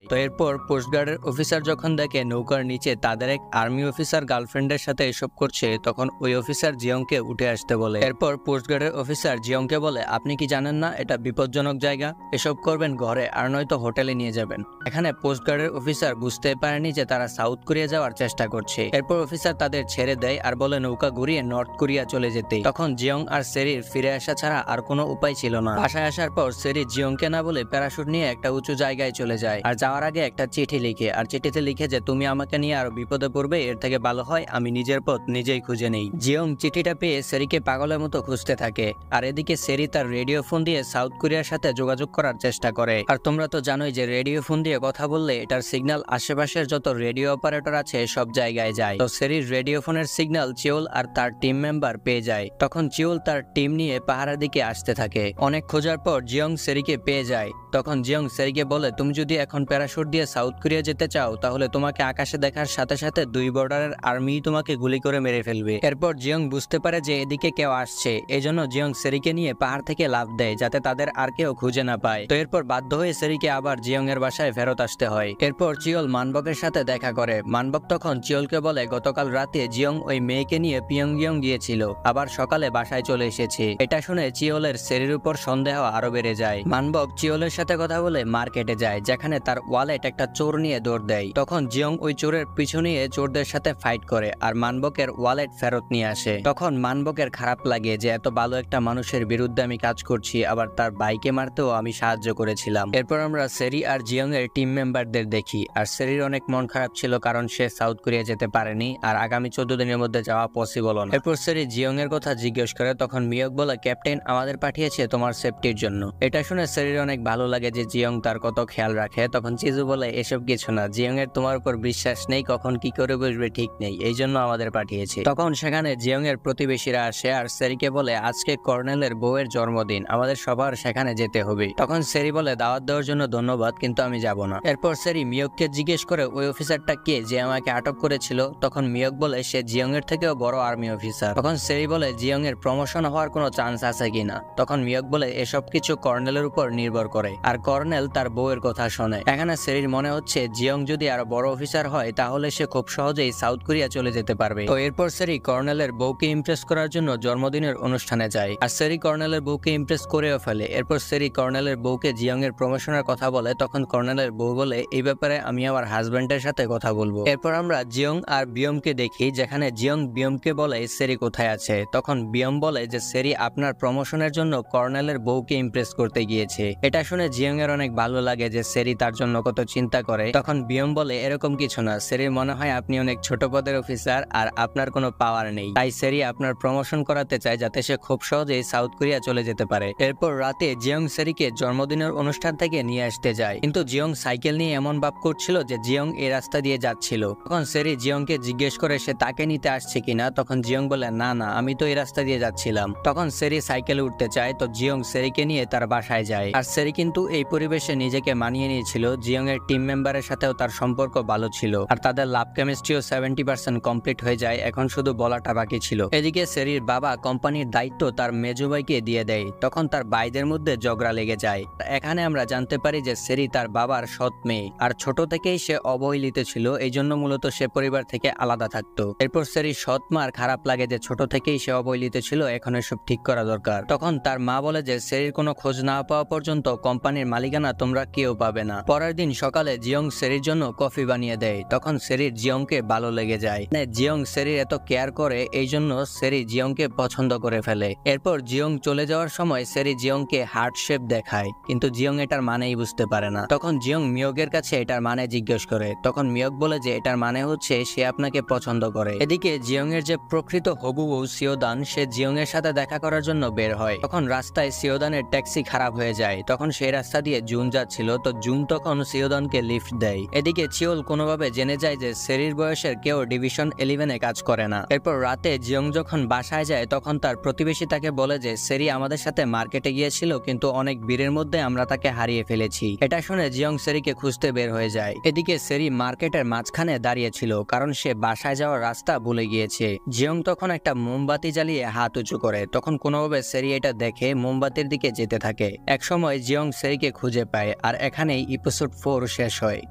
তো এরপর পোস্টগার্ডের অফিসার যখন দেখে নৌকার নিচে তাদের এক আর্মি অফিসার গার্লফ্রেন্ডের সাথে এসব করছে, তখন ওই অফিসার জিয়ংকে উঠে আসতে বলে। এরপর পোস্টগার্ডের অফিসার জিয়ংকে বলে আপনি কি জানেন না এটা বিপজ্জনক জায়গা, এসব করবেন ঘরে আর নয়তো হোটেলে নিয়ে যাবেন। এখানে পোস্টগার্ডের অফিসার বুঝতে পারেনি যে তারা সাউথ কোরিয়া যাওয়ার চেষ্টা করছে। এরপর অফিসার তাদের ছেড়ে দেয় আর বলে নৌকা ঘুরিয়ে নর্থ কোরিয়া চলে যেতে। তখন জিয়ং আর সেরির ফিরে আসা ছাড়া আর কোনো উপায় ছিল না। বাসায় আসার পর সেরি জিয়ংকে না বলে প্যারাশুট নিয়ে একটা উঁচু জায়গায় চলে যায়, আর যাওয়ার আগে একটা চিঠি লিখে, আর চিঠিতে লিখে যে তুমি আমাকে নিয়ে আরো বিপদে পড়বে, এর থেকে ভালো হয় আমি নিজের পথ নিজেই খুঁজে নেই। জিয়ং চিঠিটা পেয়ে সেরিকে পাগলের মতো খুঁজতে থাকে, আর এদিকে সেরি তার রেডিও ফোন দিয়ে সাউথ কোরিয়ার সাথে যোগাযোগ করার চেষ্টা করে। আর তোমরা তো জানোই যে রেডিও ফোন দিয়ে কথা বললে এটার সিগন্যাল আশেপাশের যত রেডিও অপারেটর আছে সব জায়গায় যায়। তো সেরির রেডিও ফোনের সিগন্যাল চিওল আর তার টিম মেম্বার পেয়ে যায়। তখন চিওল তার টিম নিয়ে পাহাড়ের দিকে আসতে থাকে। অনেক খোঁজার পর জিয়ং সেরিকে পেয়ে যায়। তখন জিয়ং সেরিকে বলে, তুমি যদি এখন প্যারাশুট দিয়ে সাউথ কোরিয়া যেতে চাও তাহলে তোমাকে আকাশে দেখার সাথে সাথে 2 বর্ডারের আর্মি তোমাকে গুলি করে মেরে ফেলবে। এরপর জিয়ং বুঝতে পারে যে এদিকে কেউ আসছে, এজন্য জিয়ং সেরিকে নিয়ে পাহাড় থেকে লাফ দেয় যাতে তাদের আর কেউ খুঁজে না পায়। তো এরপর বাধ্য হয়ে সেরিকে আবার জিয়ং এর বাসায় ফেরত আসতে হয়। এরপর চিওল মানবকের সাথে দেখা করে। মানবক তখন চিওলকে বলে গতকাল রাতে জিয়ং ওই মেয়েকে নিয়ে পিয়ংইয়ং গিয়েছিল, আবার সকালে বাসায় চলে এসেছে। এটা শুনে চিওলের সেরির উপর সন্দেহ আরো বেড়ে যায়। মানবক চিওলের সাথে কথা বলে মার্কেটে যায়, যেখানে তার ওয়ালেট একটা চোর নিয়ে দৌড় দেয়। তখন জিয়ং ওই চোরের পিছু নিয়ে চোরদের সাথে ফাইট করে আর মানবকের ওয়ালেট ফেরত নিয়ে আসে। তখন মানবকের খারাপ লাগে যে এত ভালো একটা মানুষের বিরুদ্ধে আমি কাজ করছি, আবার তার বাইকে মারতেও আমি সাহায্য করেছিলাম। এরপর আমরা সেরি আর জিয়ং এর টিম মেম্বারদের দেখি। আর সেরির অনেক মন খারাপ ছিল কারণ সে সাউথ কোরিয়া যেতে পারেনি, আর আগামী 14 দিনের মধ্যে যাওয়া পসিবল না। এরপর সেরি জিয়ং এর কথা জিজ্ঞেস করে। তখন মিয়ক বলে, ক্যাপ্টেন আমাদের পাঠিয়েছে তোমার সেফটির জন্য। এটা শুনে সেরির অনেক ভালো লাগে যে জিয়ং তার কত খেয়াল রাখে। তখন চিজু বলে, এসব কিছু না, জিয়ং এর তোমার উপর বিশ্বাস নেই, কখন কি করে বসবে ঠিক নেই, এই জন্য আমাদের পাঠিয়েছে। তখন সেখানে জিয়ং এর প্রতিবেশীরা আসে আর সেরিকে বলে, আজকে কর্নেলের বউয়ের জন্মদিন, আমাদের সবার সেখানে যেতে হবে। তখন সেরি বলে, দাওয়াত দেওয়ার জন্য ধন্যবাদ, কিন্তু আমি যাব না। এরপর সেরি মিয়ককে জিজ্ঞেস করে ওই অফিসারটা কে যে আমাকে আটক করেছিল। তখন মিয়ক বলে সে জিয়ং এর থেকেও বড় আর্মি অফিসার। তখন সেরি বলে জিয়ং এর প্রমোশন হওয়ার কোনো চান্স আছে কিনা। তখন মিয়ক বলে এসব কিছু কর্নেলের উপর নির্ভর করে, আর কর্নেল তার বউয়ের কথা শোনে। এখানে সেরির মনে হচ্ছে জিয়ং যদি আরো বড় অফিসার হয় তাহলে সে খুব সহজেই সাউথ কোরিয়া চলে যেতে পারবে। তো এরপর সেরি কর্নেলের বউকে ইমপ্রেস করার জন্য জন্মদিনের অনুষ্ঠানে যায়, আর সেরি কর্নেলের বউকে ইমপ্রেস করেও ফেলে। এরপর সেরি কর্নেলের বউকে জিয়ং এর প্রমোশনের কথা বলে। তখন কর্নেলের বউ বলে, এই ব্যাপারে আমি আমার হাজবেন্ডের সাথে কথা বলবো। এরপর আমরা জিয়ং আর বিয়মকে দেখি, যেখানে জিয়ং বিয়মকে বলে সেরি কোথায় আছে। তখন বিয়ম বলে যে সেরি আপনার প্রমোশনের জন্য কর্নেলের বউকে ইমপ্রেস করতে গিয়েছে। এটা শুনে জিয়ং এর অনেক ভালো লাগে যে সেরি তার জন্য কত চিন্তা করে। তখন বিয়ম বলে, এরকম কিছু না, সেরির মনে হয় আপনি অনেক ছোট পদের অফিসার আর আপনার কোনো পাওয়ার নেই, তাই সেরি আপনার প্রমোশন করাতে চায় যাতে সে খুব সহজেই সাউথ কোরিয়া চলে যেতে পারে। এরপর রাতে জিয়ং সেরিকে জন্মদিনের অনুষ্ঠান থেকে নিয়ে আসতে যায়, কিন্তু জিয়ং সাইকেল নিয়ে এমন ভাব করছিল যে জিয়ং এই রাস্তা দিয়ে যাচ্ছিল। তখন সেরি জিয়ংকে জিজ্ঞেস করে সে তাকে নিতে আসছে কিনা। তখন জিয়ং বলে, না না, আমি তো এই রাস্তা দিয়ে যাচ্ছিলাম। তখন সেরি সাইকেলে উঠতে চায়, তো জিয়ং সেরিকে নিয়ে তার বাসায় যায়। আর সেরি কিন্তু এই পরিবেশে নিজেকে মানিয়ে নিয়েছিল। জিয়ং এর টিম মেম্বারের সাথেও তার সম্পর্ক ভালো ছিল, আর তাদের লাভ কেমিস্ট্রিও 70% কমপ্লিট হয়ে যায়, এখন শুধু বলাটা বাকি ছিল। এদিকে সেরির বাবা কোম্পানির দায়িত্ব তার মেজো ভাইকে দিয়ে দেয়। তখন তার ভাইদের মধ্যে ঝগড়া লেগে যায়। এখানে আমরা জানতে পারি যে সেরি তার বাবার সৎ মেয়ে, আর ছোট থেকেই সে অবহেলিত ছিল, এই জন্য মূলত সে পরিবার থেকে আলাদা থাকতো। এরপর সেরি সৎ মার খারাপ লাগে যে ছোট থেকেই সে অবহেলিত ছিল, এখন এসব ঠিক করা দরকার। তখন তার মা বলে যে সেরির কোনো খোঁজ না পাওয়া পর্যন্ত কোম্পানির মালিকানা তোমরা কেউ পাবে না। পরের দিন সকালে জিয়ং সেরির জন্য কফি বানিয়ে দেয়। তখন সেরির জিয়ংকে ভালো লেগে যায়। জিয়ং সেরির এত কেয়ার করে, এই জন্য সেরি জিয়ংকে পছন্দ করে ফেলে। এরপর জিয়ং চলে যাওয়ার সময় সেরি জিয়ংকে হার্ট শেপ দেখায়, কিন্তু জিয়ং এটার মানেই বুঝতে পারে না। তখন জিয়ং মিয়কের কাছে এটার মানে জিজ্ঞেস করে। তখন মিয়ক বলে যে এটার মানে হচ্ছে সে আপনাকে পছন্দ করে। এদিকে জিয়ং এর যে প্রকৃত হবু বউ সিওদান, সে জিয়ং এর সাথে দেখা করার জন্য বের হয়। তখন রাস্তায় সিওদানের ট্যাক্সি খারাপ হয়ে যায়। তখন সেই রাস্তা দিয়ে জুন যাচ্ছিল, তো জুন তখন সিওদানকে লিফট দেয়। এদিকে চিওল কোনোভাবে জেনে যায় যে সেরির বয়সের কেউ ডিভিশন 11-এ কাজ করে না। এরপর রাতে জিয়ং যখন বাসায় যায় তখন তার প্রতিবেশী তাকে বলে যে সেরি আমাদের সাথে মার্কেটে গিয়েছিল, কিন্তু অনেক ভিড়ের মধ্যে আমরা তাকে হারিয়ে ফেলেছি। এটা শুনে জিয়ং সেরিকে খুঁজতে বের হয়ে যায়। এদিকে সেরি মার্কেটের মাঝখানে দাঁড়িয়েছিল কারণ সে বাসায় যাওয়ার রাস্তা ভুলে গিয়েছে। জিয়ং তখন একটা মোমবাতি জ্বালিয়ে হাত উঁচু করে। তখন কোনোভাবে সেরি এটা দেখে মোমবাতির দিকে যেতে থাকে। একসময় জিয়ং সেরিকে খুঁজে পায়, আর এখানেই এপিসোড 4 শেষ হয়।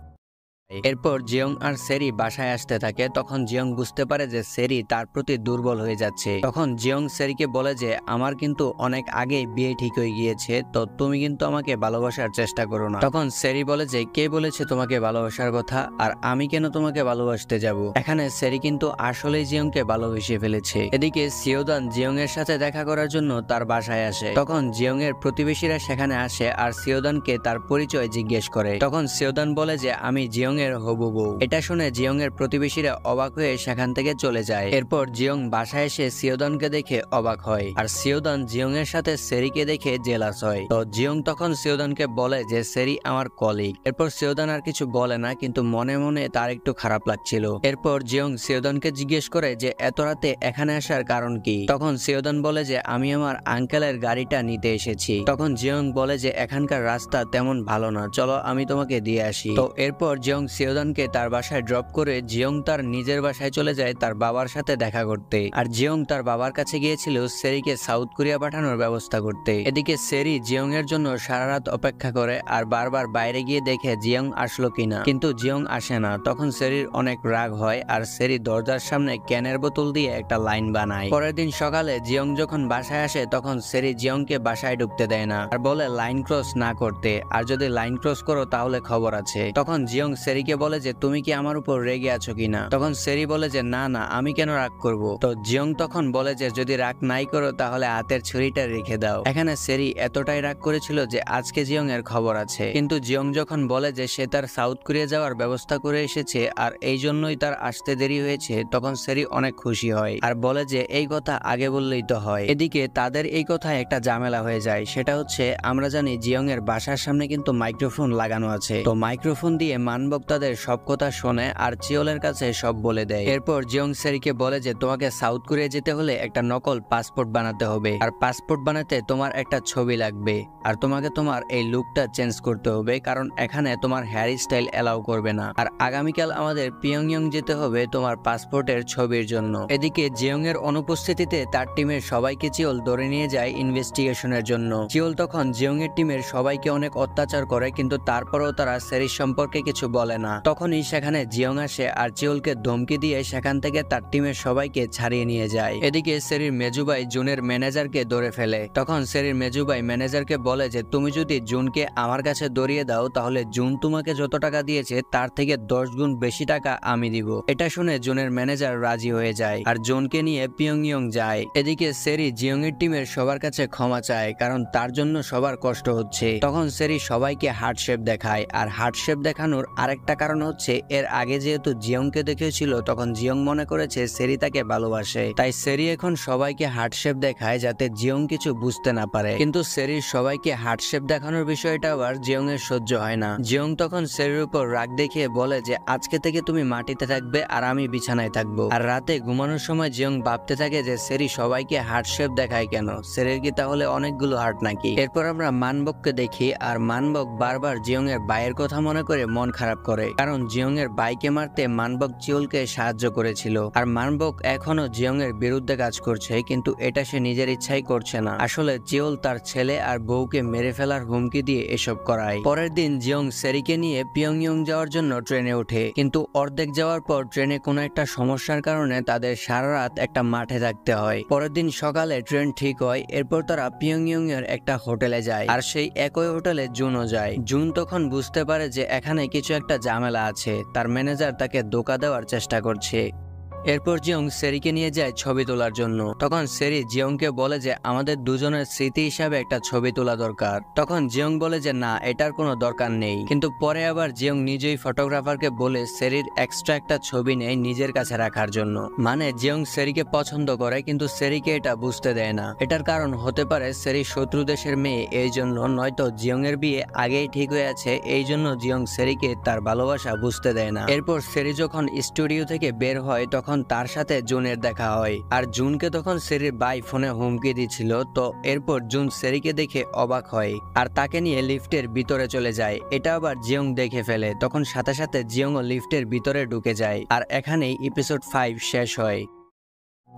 এরপর জিয়ং আর সেরি বাসায় আসতে থাকে। তখন জিয়ং বুঝতে পারে যে সেরি তার প্রতি দুর্বল হয়ে যাচ্ছে। তখন জিয়ং সেরিকে বলে যে আমার কিন্তু অনেক আগেই বিয়ে ঠিক হয়ে গিয়েছে, তো তুমি কিন্তু আমাকে ভালোবাসার চেষ্টা করো না। তখন সেরি বলে যে কে বলেছে তোমাকে ভালোবাসার কথা, আর আমি কেন তোমাকে ভালোবাসতে যাব। এখানে সেরি কিন্তু আসলেই জিয়ংকে ভালোবেসে ফেলেছে। এদিকে সিওদান জিয়ং এর সাথে দেখা করার জন্য তার বাসায় আসে। তখন জিয়ং এর প্রতিবেশীরা সেখানে আসে আর সিওদানকে তার পরিচয় জিজ্ঞেস করে। তখন সিওদান বলে যে আমি জিয়ং এর হবু বউ। এটা শুনে জিয়ং এর প্রতিবেশীরা অবাক হয়ে সেখান থেকে চলে যায়। এরপর জিয়ং বাসায় এসে সিওদানকে দেখে অবাক হয়, আর সিওদান জিয়ং এর সাথে সেরিকে দেখে জেলাস হয়। তো জিয়ং তখন সিওদানকে বলে যে সেরি আমার কলিগ। এরপর সিওদান আর কিছু বলে না, কিন্তু মনে মনে তার একটু খারাপ লাগছিল। এরপর জিয়ং সিওদানকে জিজ্ঞেস করে যে এত রাতে এখানে আসার কারণ কি। তখন সিওদান বলে যে আমি আমার আঙ্কেলের গাড়িটা নিতে এসেছি। তখন জিয়ং বলে যে এখানকার রাস্তা তেমন ভালো না, চলো আমি তোমাকে দিয়ে আসি। তো এরপর জিয়ং সিওদানকে তার বাসায় ড্রপ করে জিয়ং তার নিজের বাসায় চলে যায় তার বাবার সাথে দেখা করতে। আর জিয়ং তার বাবার কাছে গিয়েছিল সেরিকে সাউথ কোরিয়া পাঠানোর ব্যবস্থা করতে। এদিকে সেরি জিয়ং এর জন্য সারা রাত অপেক্ষা করে আর বারবার বাইরে গিয়ে দেখে জিয়ং আসলো কিনা, কিন্তু জিয়ং আসে না। তখন সেরির অনেক রাগ হয় আর সেরি দরজার সামনে ক্যানের বোতল দিয়ে একটা লাইন বানায়। পরের দিন সকালে জিয়ং যখন বাসায় আসে তখন সেরি জিয়ংকে বাসায় ঢুকতে দেয় না আর বলে লাইন ক্রস না করতে, আর যদি লাইন ক্রস করো তাহলে খবর আছে। তখন জিয়ং সেরিকে বলে যে তুমি কি আমার উপর রেগে আছো কিনা। তখন সেরি বলে যে না না, আমি কেন রাগ করব। তো জিয়ং তখন বলে যে যদি রাগ নাই করো তাহলে হাতের ছুরিটা রেখে দাও। এখানে সেরি এতটাই রাগ করেছিল যে আজকে জিয়ং এর খবর আছে। কিন্তু জিয়ং যখন বলে যে সে তার সাউথ কোরিয়া যাওয়ার ব্যবস্থা করে এসেছে আর এই জন্যই তার আসতে দেরি হয়েছে, তখন সেরি অনেক খুশি হয় আর বলে যে এই কথা আগে বললেই তো হয়। এদিকে তাদের এই কথায় একটা ঝামেলা হয়ে যায়। সেটা হচ্ছে আমরা জানি জিয়ং এর বাসার সামনে কিন্তু মাইক্রোফোন লাগানো আছে। তো মাইক্রোফোন দিয়ে মানবক তাদের সব কথা শোনে আর চিওলের কাছে সব বলে দেয়। এরপর জিয়ং সেরিকে বলে যে তোমাকে সাউথ কোরিয়া যেতে হলে একটা নকল পাসপোর্ট বানাতে হবে, আর পাসপোর্ট বানাতে তোমার একটা ছবি লাগবে, আর তোমাকে তোমার এই লুকটা চেঞ্জ করতে হবে কারণ এখানে তোমার হেয়ার স্টাইল এলাও করবে না। আর আগামীকাল আমাদের পিয়ংইয়ং যেতে হবে তোমার পাসপোর্টের ছবির জন্য। এদিকে জিয়ং এর অনুপস্থিতিতে তার টিমের সবাইকে চিওল ধরে নিয়ে যায় ইনভেস্টিগেশনের জন্য। চিওল তখন জিয়ং এর টিমের সবাইকে অনেক অত্যাচার করে, কিন্তু তারপরেও তারা সেরির সম্পর্কে কিছু বলে না। তখনই সেখানে জিয়ং আসে আর চিওলকে ধমকি দিয়ে সেখান থেকে তার টিমের সবাইকে ছাড়িয়ে নিয়ে যায়। এদিকে সেরির মেজুবাই জুনের ম্যানেজারকে ধরে ফেলে। তখন সেরির মেজুবাই ম্যানেজারকে বলে যে তুমি যদি জুনকে আমার কাছে ধরিয়ে দাও তাহলে জুন তোমাকে যত টাকা দিয়েছে তার থেকে 10 গুণ বেশি টাকা আমি দিব। এটা শুনে জুনের ম্যানেজার রাজি হয়ে যায় আর জুনকে নিয়ে পিয়ংইয়ং যায়। এদিকে সেরি জিয়ং এর টিমের সবার কাছে ক্ষমা চায় কারণ তার জন্য সবার কষ্ট হচ্ছে। তখন সেরি সবাইকে হার্ট শেপ দেখায়, আর হার্ট শেপ দেখানোর আরেকটা কারণ হচ্ছে এর আগে যেহেতু জিয়ংকে দেখেছিল তখন জিয়ং মনে করেছে সেরি তাকে ভালোবাসে, তাই সেরি এখন সবাইকে হার্ট শেপ দেখায় যাতে জিয়ং কিছু বুঝতে না পারে। কিন্তু সেরির সবাইকে হার্ট শেপ দেখানোর বিষয়টা আবার জিয়ং এর সহ্য হয় না। জিয়ং তখন সেরির উপর রাগ দেখিয়ে বলে যে আজকে থেকে তুমি মাটিতে থাকবে আর আমি বিছানায় থাকবো। আর রাতে ঘুমানোর সময় জিয়ং ভাবতে থাকে যে সেরি সবাইকে হার্ট শেপ দেখায় কেন, সেরির কি তাহলে অনেকগুলো হার্ট নাকি। এরপর আমরা মানবককে দেখি আর মানবক বারবার জিয়ং এর ভাইয়ের কথা মনে করে মন খারাপ করে, কারণ জিয়ং এর ভাইকে মারতে মানবক চিওলকে সাহায্য করেছিল। আর মানবক এখনো জিয়ং এর বিরুদ্ধে কাজ করছে, কিন্তু এটা সে নিজের ইচ্ছাই করছে না। আসলে চিওল তার ছেলে আর বউকে মেরে ফেলার হুমকি দিয়ে এসব করায়। পরের দিন জিয়ং সেরিকে নিয়ে পিয়ংইয়ং যাওয়ার জন্য ট্রেনে ওঠে, কিন্তু অর্ধেক যাওয়ার পর ট্রেনে কোনো একটা সমস্যার কারণে তাদের সারা রাত একটা মাঠে থাকতে হয়। পরের দিন সকালে ট্রেন ঠিক হয়। এরপর তারা পিয়ংইয়ং এর একটা হোটেলে যায় আর সেই একই হোটেলে জুনও যায়। জুন তখন বুঝতে পারে যে এখানে কিছু একটা ঝামেলা আছে, তার ম্যানেজার তাকে ধোঁকা দেওয়ার চেষ্টা করছে। এরপর জিয়ং সেরিকে নিয়ে যায় ছবি তোলার জন্য। তখন সেরি জিয়ংকে বলে যে আমাদের দুজনের স্মৃতি হিসাবে একটা ছবি তোলা দরকার। তখন জিয়ং বলে যে না, এটার কোনো দরকার নেই, কিন্তু পরে আবার জিয়ং নিজেই ফটোগ্রাফারকে বলে সেরির এক্সট্রা একটা ছবি নেয় নিজের কাছে রাখার জন্য। মানে জিয়ং সেরিকে পছন্দ করে, কিন্তু সেরিকে এটা বুঝতে দেয় না। এটার কারণ হতে পারে সেরি শত্রু দেশের মেয়ে, এই জন্য, নয়তো জিয়ং এর বিয়ে আগেই ঠিক হয়ে আছে, এই জন্য জিয়ং সেরিকে তার ভালোবাসা বুঝতে দেয় না। এরপর সেরি যখন স্টুডিও থেকে বের হয় তখন তার সাথে জুনের দেখা হয়, আর জুনকে তখন সেরির ভাই ফোনে হুমকি দিছিল। তো এরপর জুন সেরিকে দেখে অবাক হয় আর তাকে নিয়ে লিফটের ভিতরে চলে যায়। এটা আবার জিয়ং দেখে ফেলে, তখন সাথে সাথে জিয়ংও লিফটের ভিতরে ঢুকে যায়। আর এখানেই এপিসোড 5 শেষ হয়।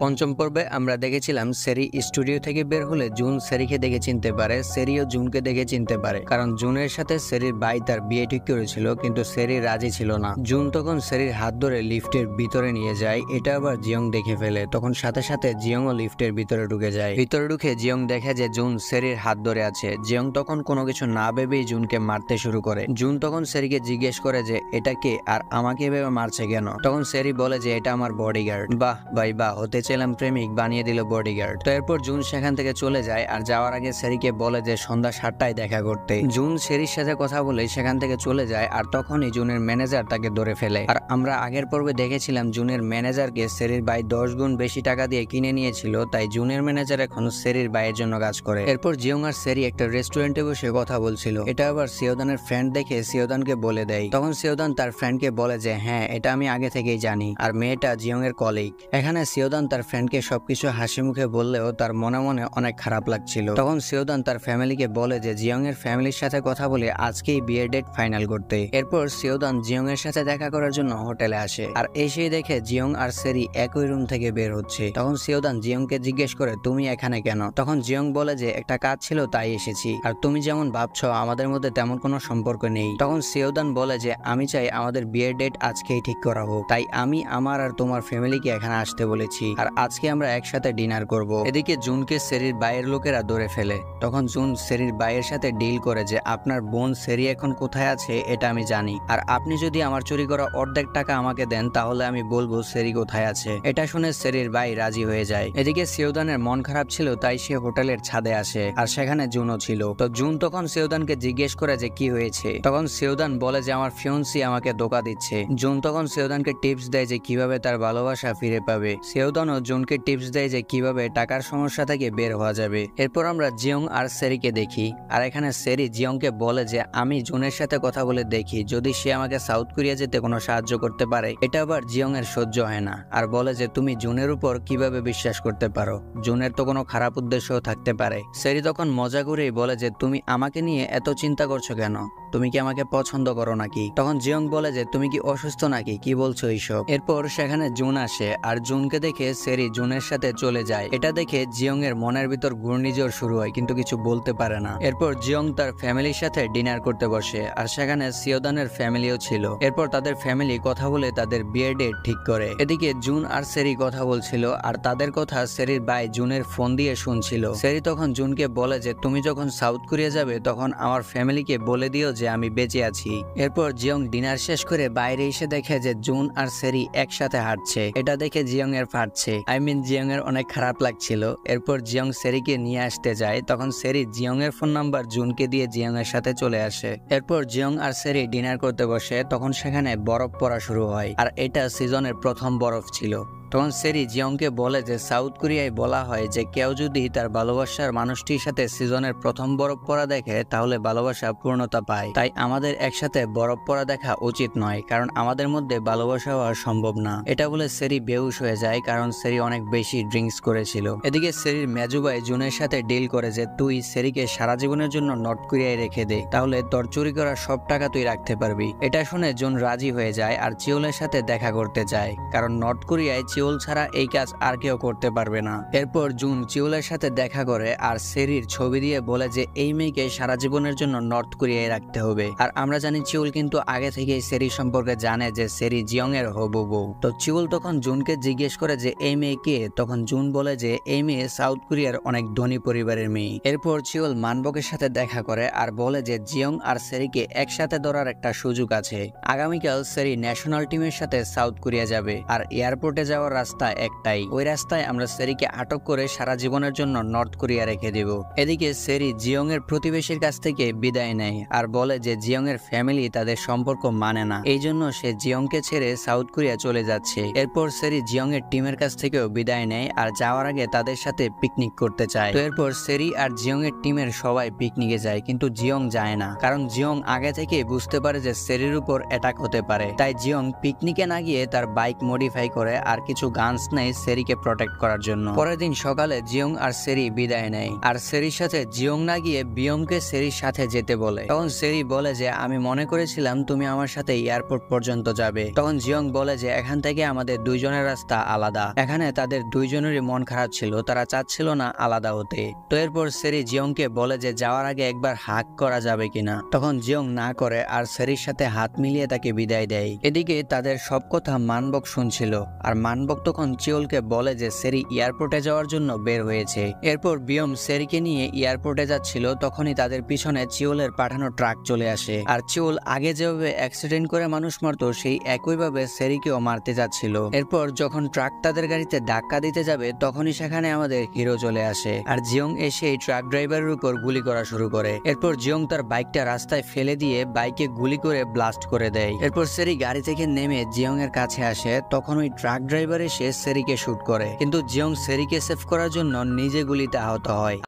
পঞ্চম পর্বে আমরা দেখেছিলাম সেরি স্টুডিও থেকে বের হলে জুন সেরিকে দেখে চিনতে পারে, সেরিও জুনকে দেখে চিনতে পারে, কারণ জুনের সাথে সেরির ভাই তার বিয়ে ঠিক করেছিল, কিন্তু সেরি রাজি ছিল না। জুন তখন সেরির হাত ধরে লিফটের ভিতরে নিয়ে যায়, এটা আবার জিয়ং দেখে ফেলে। তখন সাথে সাথে জিয়ংও লিফটের ভিতরে ঢুকে যায়। ভিতরে ঢুকে জিয়ং দেখে যে জুন সেরির হাত ধরে আছে। জিয়ং তখন কোনো কিছু না ভেবেই জুনকে মারতে শুরু করে। জুন তখন সেরিকে জিজ্ঞেস করে যে এটা কে আর আমাকে ভেবে মারছে কেন। তখন সেরি বলে যে এটা আমার বডিগার্ড। বাহ ভাই বাহ, হতে চাইলাম প্রেমিক, বানিয়ে দিল বডিগার্ড। তো এরপর জুন সেখান থেকে চলে যায়, আর যাওয়ার আগে সেরিকে বলে যে সন্ধ্যা 7টায় দেখা করতে। জুন সেরির সাথে কথা বলে সেখান থেকে চলে যায়, আর তখনই জুনের ম্যানেজার তাকে ধরে ফেলে। আর আমরা আগের পর্বে দেখেছিলাম জুনের ম্যানেজারকে সেরির ভাই 10 গুণ বেশি টাকা দিয়ে কিনে নিয়েছিল, তাই জুনের ম্যানেজার এখন সেরির ভাইয়ের জন্য কাজ করে। এরপর জিয়ং আর সেরি একটা রেস্টুরেন্টে বসে কথা বলছিল। এটা আবার সিওদানের ফ্রেন্ড দেখে সিওদানকে বলে দেয়। তখন সিওদান তার ফ্রেন্ডকে বলে যে হ্যাঁ, এটা আমি আগে থেকেই জানি, আর মেয়েটা জিয়ং এর কলিগ। এখানে সিওদান তার ফ্রেন্ডকে সবকিছু হাসি মুখে বললেও তার মনে মনে অনেক খারাপ লাগছিল। তখন সিওদান তার ফ্যামিলিকে বলে যে জিয়ং এর ফ্যামিলির সাথে কথা বলে আজকেই বিয়ের ডেট ফাইনাল করতে। এরপর সিওদান জিয়ং এর সাথে দেখা করার জন্য হোটেলে আসে, আর এসেই দেখে জিয়ং আর সেরি একই রুম থেকে বের হচ্ছে। তখন সিওদান জিয়ংকে জিজ্ঞেস করে তুমি এখানে কেন। তখন জিয়ং বলে যে একটা কাজ ছিল তাই এসেছি, আর তুমি যেমন ভাবছো আমাদের মধ্যে তেমন কোনো সম্পর্ক নেই। তখন সিওদান বলে যে আমি চাই আমাদের বিয়ের ডেট আজকেই ঠিক করা হোক, তাই আমি আমার আর তোমার ফ্যামিলিকে এখানে আসতে বলেছি, আর আজকে আমরা একসাথে ডিনার করব। এদিকে জুনকে সেরির বাইরের লোকেরা ধরে ফেলে। তখন জুন সেরির বাইয়ের সাথে ডিল করে যে আপনার বোন সেরি এখন কোথায় আছে এটা আমি জানি, আর আপনি যদি আমার চুরি করা অর্ধেক টাকা আমাকে দেন তাহলে আমি বলবো সেরি কোথায় আছে। এটা শুনে সেরির ভাই রাজি হয়ে যায়। এদিকে সিওদানের মন খারাপ ছিল, তাই সে হোটেলের ছাদে আসে, আর সেখানে জুনও ছিল। তো জুন তখন সিওদানকে জিজ্ঞেস করে যে কি হয়েছে। তখন সিওদান বলে যে আমার ফিয়ন্সি আমাকে ধোঁকা দিচ্ছে। জুন তখন সিওদানকে টিপস দেয় যে কিভাবে তার ভালোবাসা ফিরে পাবে। সিওদানও জুনকে টিপস দেয় যে কিভাবে টাকার সমস্যা থেকে বের হওয়া যাবে। এরপর আমরা জিয়ং আর সেরিকে দেখি, আর এখানে সেরি জিয়ংকে বলে যে আমি জুনের সাথে কথা বলে দেখি যদি সে আমাকে সাউথ কোরিয়া যেতে কোনো সাহায্য করতে পারে। এটা আবার জিয়ং এর সহ্য হয় না, আর বলে যে তুমি জুনের উপর কিভাবে বিশ্বাস করতে পারো, জুনের তো কোনো খারাপ উদ্দেশ্যও থাকতে পারে। সেরি তখন মজা করেই বলে যে তুমি আমাকে নিয়ে এত চিন্তা করছো কেন, তুমি কি আমাকে পছন্দ করো নাকি। তখন জিয়ং বলে যে তুমি কি অসুস্থ নাকি, কি বলছো এইসব। এরপর সেখানে জুন আসে, আর জুনকে দেখে সেরি জুনের সাথে চলে যায়। এটা দেখে জিয়ং এর মনের ভিতর ঘূর্ণিঝড় শুরু হয়, কিন্তু কিছু বলতে পারে না। এরপর জিয়ং তার ফ্যামিলির সাথে ডিনার করতে বসে, আর সেখানে সিওদানের ফ্যামিলিও ছিল। এরপর তাদের ফ্যামিলি কথা বলে তাদের বিয়ের ডেট ঠিক করে। এদিকে জুন আর সেরি কথা বলছিল, আর তাদের কথা সেরির ভাই জুনের ফোন দিয়ে শুনছিল। সেরি তখন জুনকে বলে যে তুমি যখন সাউথ কোরিয়া যাবে তখন আমার ফ্যামিলিকে বলে দিও যে আমি বেঁচে আছি। এরপর জিয়ং ডিনার শেষ করে বাইরে এসে দেখে যে জুন আর সেরি একসাথে হাঁটছে। এটা দেখে জিয়ং এর ফাটছে, জিয়ং এর অনেক খারাপ লাগছিল। এরপর জিয়ং সেরিকে নিয়ে আসতে যায়, তখন সেরি জিয়ং এর ফোন নাম্বার জুনকে দিয়ে জিয়ং এর সাথে চলে আসে। এরপর জিয়ং আর সেরি ডিনার করতে বসে, তখন সেখানে বরফ পড়া শুরু হয়, আর এটা সিজনের প্রথম বরফ ছিল। তখন সেরি জিয়ংকে বলে যে সাউথ কোরিয়ায় বলা হয় যে কেউ যদি তার ভালোবাসার মানুষটির সাথে সিজনের প্রথম বরফ পড়া দেখে তাহলে ভালোবাসা পূর্ণতা পায়, তাই আমাদের একসাথে বরফ পড়া দেখা উচিত নয়, কারণ আমাদের মধ্যে ভালোবাসা হওয়া সম্ভব না। এটা বলে সেরি বেহুশ হয়ে যায়, কারণ সেরি অনেক বেশি ড্রিঙ্কস করেছিল। এদিকে সেরির মেজুবাই জুনের সাথে ডিল করে যে তুই সেরিকে সারা জীবনের জন্য নর্থ কোরিয়ায় রেখে দে, তাহলে তোর চুরি করা সব টাকা তুই রাখতে পারবি। এটা শুনে জুন রাজি হয়ে যায়, আর চিওলের সাথে দেখা করতে যায়, কারণ নর্থ কোরিয়ায় চিওল ছাড়া এই কাজ আর কেউ করতে পারবে না। এরপর জুন চিওলের সাথে দেখা করে, আর সেরির ছবি দিয়ে বলে যে এই মেয়েকে সারা জীবনের জন্য নর্থ কোরিয়ায় রাখতে হবে। আর আমরা জানি চিওল কিন্তু আগে থেকেই সেরি সম্পর্কে জানে যে সেরি জিয়ং এর হবু বউ। তো চিওল তখন জুনকে জিজ্ঞেস করে যে এই মেয়ে কে। তখন জুন বলে যে এই মেয়ে সাউথ কোরিয়ার অনেক ধনী পরিবারের মেয়ে। এরপর চিওল মানবকের সাথে দেখা করে, আর বলে যে জিয়ং আর সেরিকে একসাথে ধরার একটা সুযোগ আছে। আগামীকাল সেরি ন্যাশনাল টিমের সাথে সাউথ কোরিয়া যাবে, আর এয়ারপোর্টে যাওয়ার রাস্তা একটাই, ওই রাস্তায় আমরা সেরিকে আটক করে সারা জীবনের জন্য নর্থ কোরিয়া রেখে দেব। এদিকে সেরি জিয়ং এর প্রতিবেশীর কাছ থেকে বিদায় নেয়, আর বলে যে জিয়ং এর ফ্যামিলি তাদের সম্পর্ক মানে না, এই জন্য সে জিয়ংকে ছেড়ে সাউথ কোরিয়া চলে যাচ্ছে। এরপর সেরি জিয়ং এর টিমের কাছ থেকেও বিদায় নেয়, আর যাওয়ার আগে তাদের সাথে পিকনিক করতে চায়। তো এরপর সেরি আর জিয়ং এর টিমের সবাই পিকনিকে যায়, কিন্তু জিয়ং যায় না, কারণ জিয়ং আগে থেকে বুঝতে পারে যে সেরির উপর অ্যাটাক হতে পারে। তাই জিয়ং পিকনিকে না গিয়ে তার বাইক মডিফাই করে আর কিছু কিছু গানস নেয় সেরিকে প্রটেক্ট করার জন্য। পরের দিন সকালে জিয়ং আর সেরি বিদায় নেয়, আর সেরির সাথে জিয়ং না গিয়ে বিয়মকে সেরির সাথে যেতে বলে। তখন সেরি বলে যে আমি মনে করেছিলাম তুমি আমার সাথে এয়ারপোর্ট পর্যন্ত যাবে। তখন জিয়ং বলে যে এখান থেকে আমাদের দুইজনের রাস্তা আলাদা। এখানে তাদের দুইজনেরই মন খারাপ ছিল, তারা চাচ্ছিল না আলাদা হতে। তো এরপর সেরি জিয়ংকে বলে যে যাওয়ার আগে একবার হাগ করা যাবে কিনা। তখন জিয়ং না করে আর সেরির সাথে হাত মিলিয়ে তাকে বিদায় দেয়। এদিকে তাদের সব কথা মানবক শুনছিল, আর মানবক তখন চিওলকে বলে যে সেরি এয়ারপোর্টে যাওয়ার জন্য বের হয়েছে। এরপর বিয়ম সেরিকে নিয়ে এয়ারপোর্টে যাচ্ছিল, তখনই তাদের পিছনে চিওলের পাঠানো ট্রাক চলে আসে। আর চিওল আগে যেভাবে অ্যাক্সিডেন্ট করে মানুষ মারতো সেই একইভাবে সেরিকেও মারতে যাচ্ছিল। এরপর যখন ট্রাক তাদের গাড়িতে ধাক্কা দিতে যাবে তখনই সেখানে আমাদের হিরো চলে আসে, আর জিয়ং এসে এই ট্রাক ড্রাইভারের উপর গুলি করা শুরু করে। এরপর জিয়ং তার বাইকটা রাস্তায় ফেলে দিয়ে বাইকে গুলি করে ব্লাস্ট করে দেয়। এরপর সেরি গাড়ি থেকে নেমে জিয়ং এর কাছে আসে, তখন ওই ট্রাক ড্রাইভার এসে সেরিকে শুট করে, কিন্তু জিয়ং সেরিকে সেভ করার জন্য নিজে গুলিতে আহত হয়।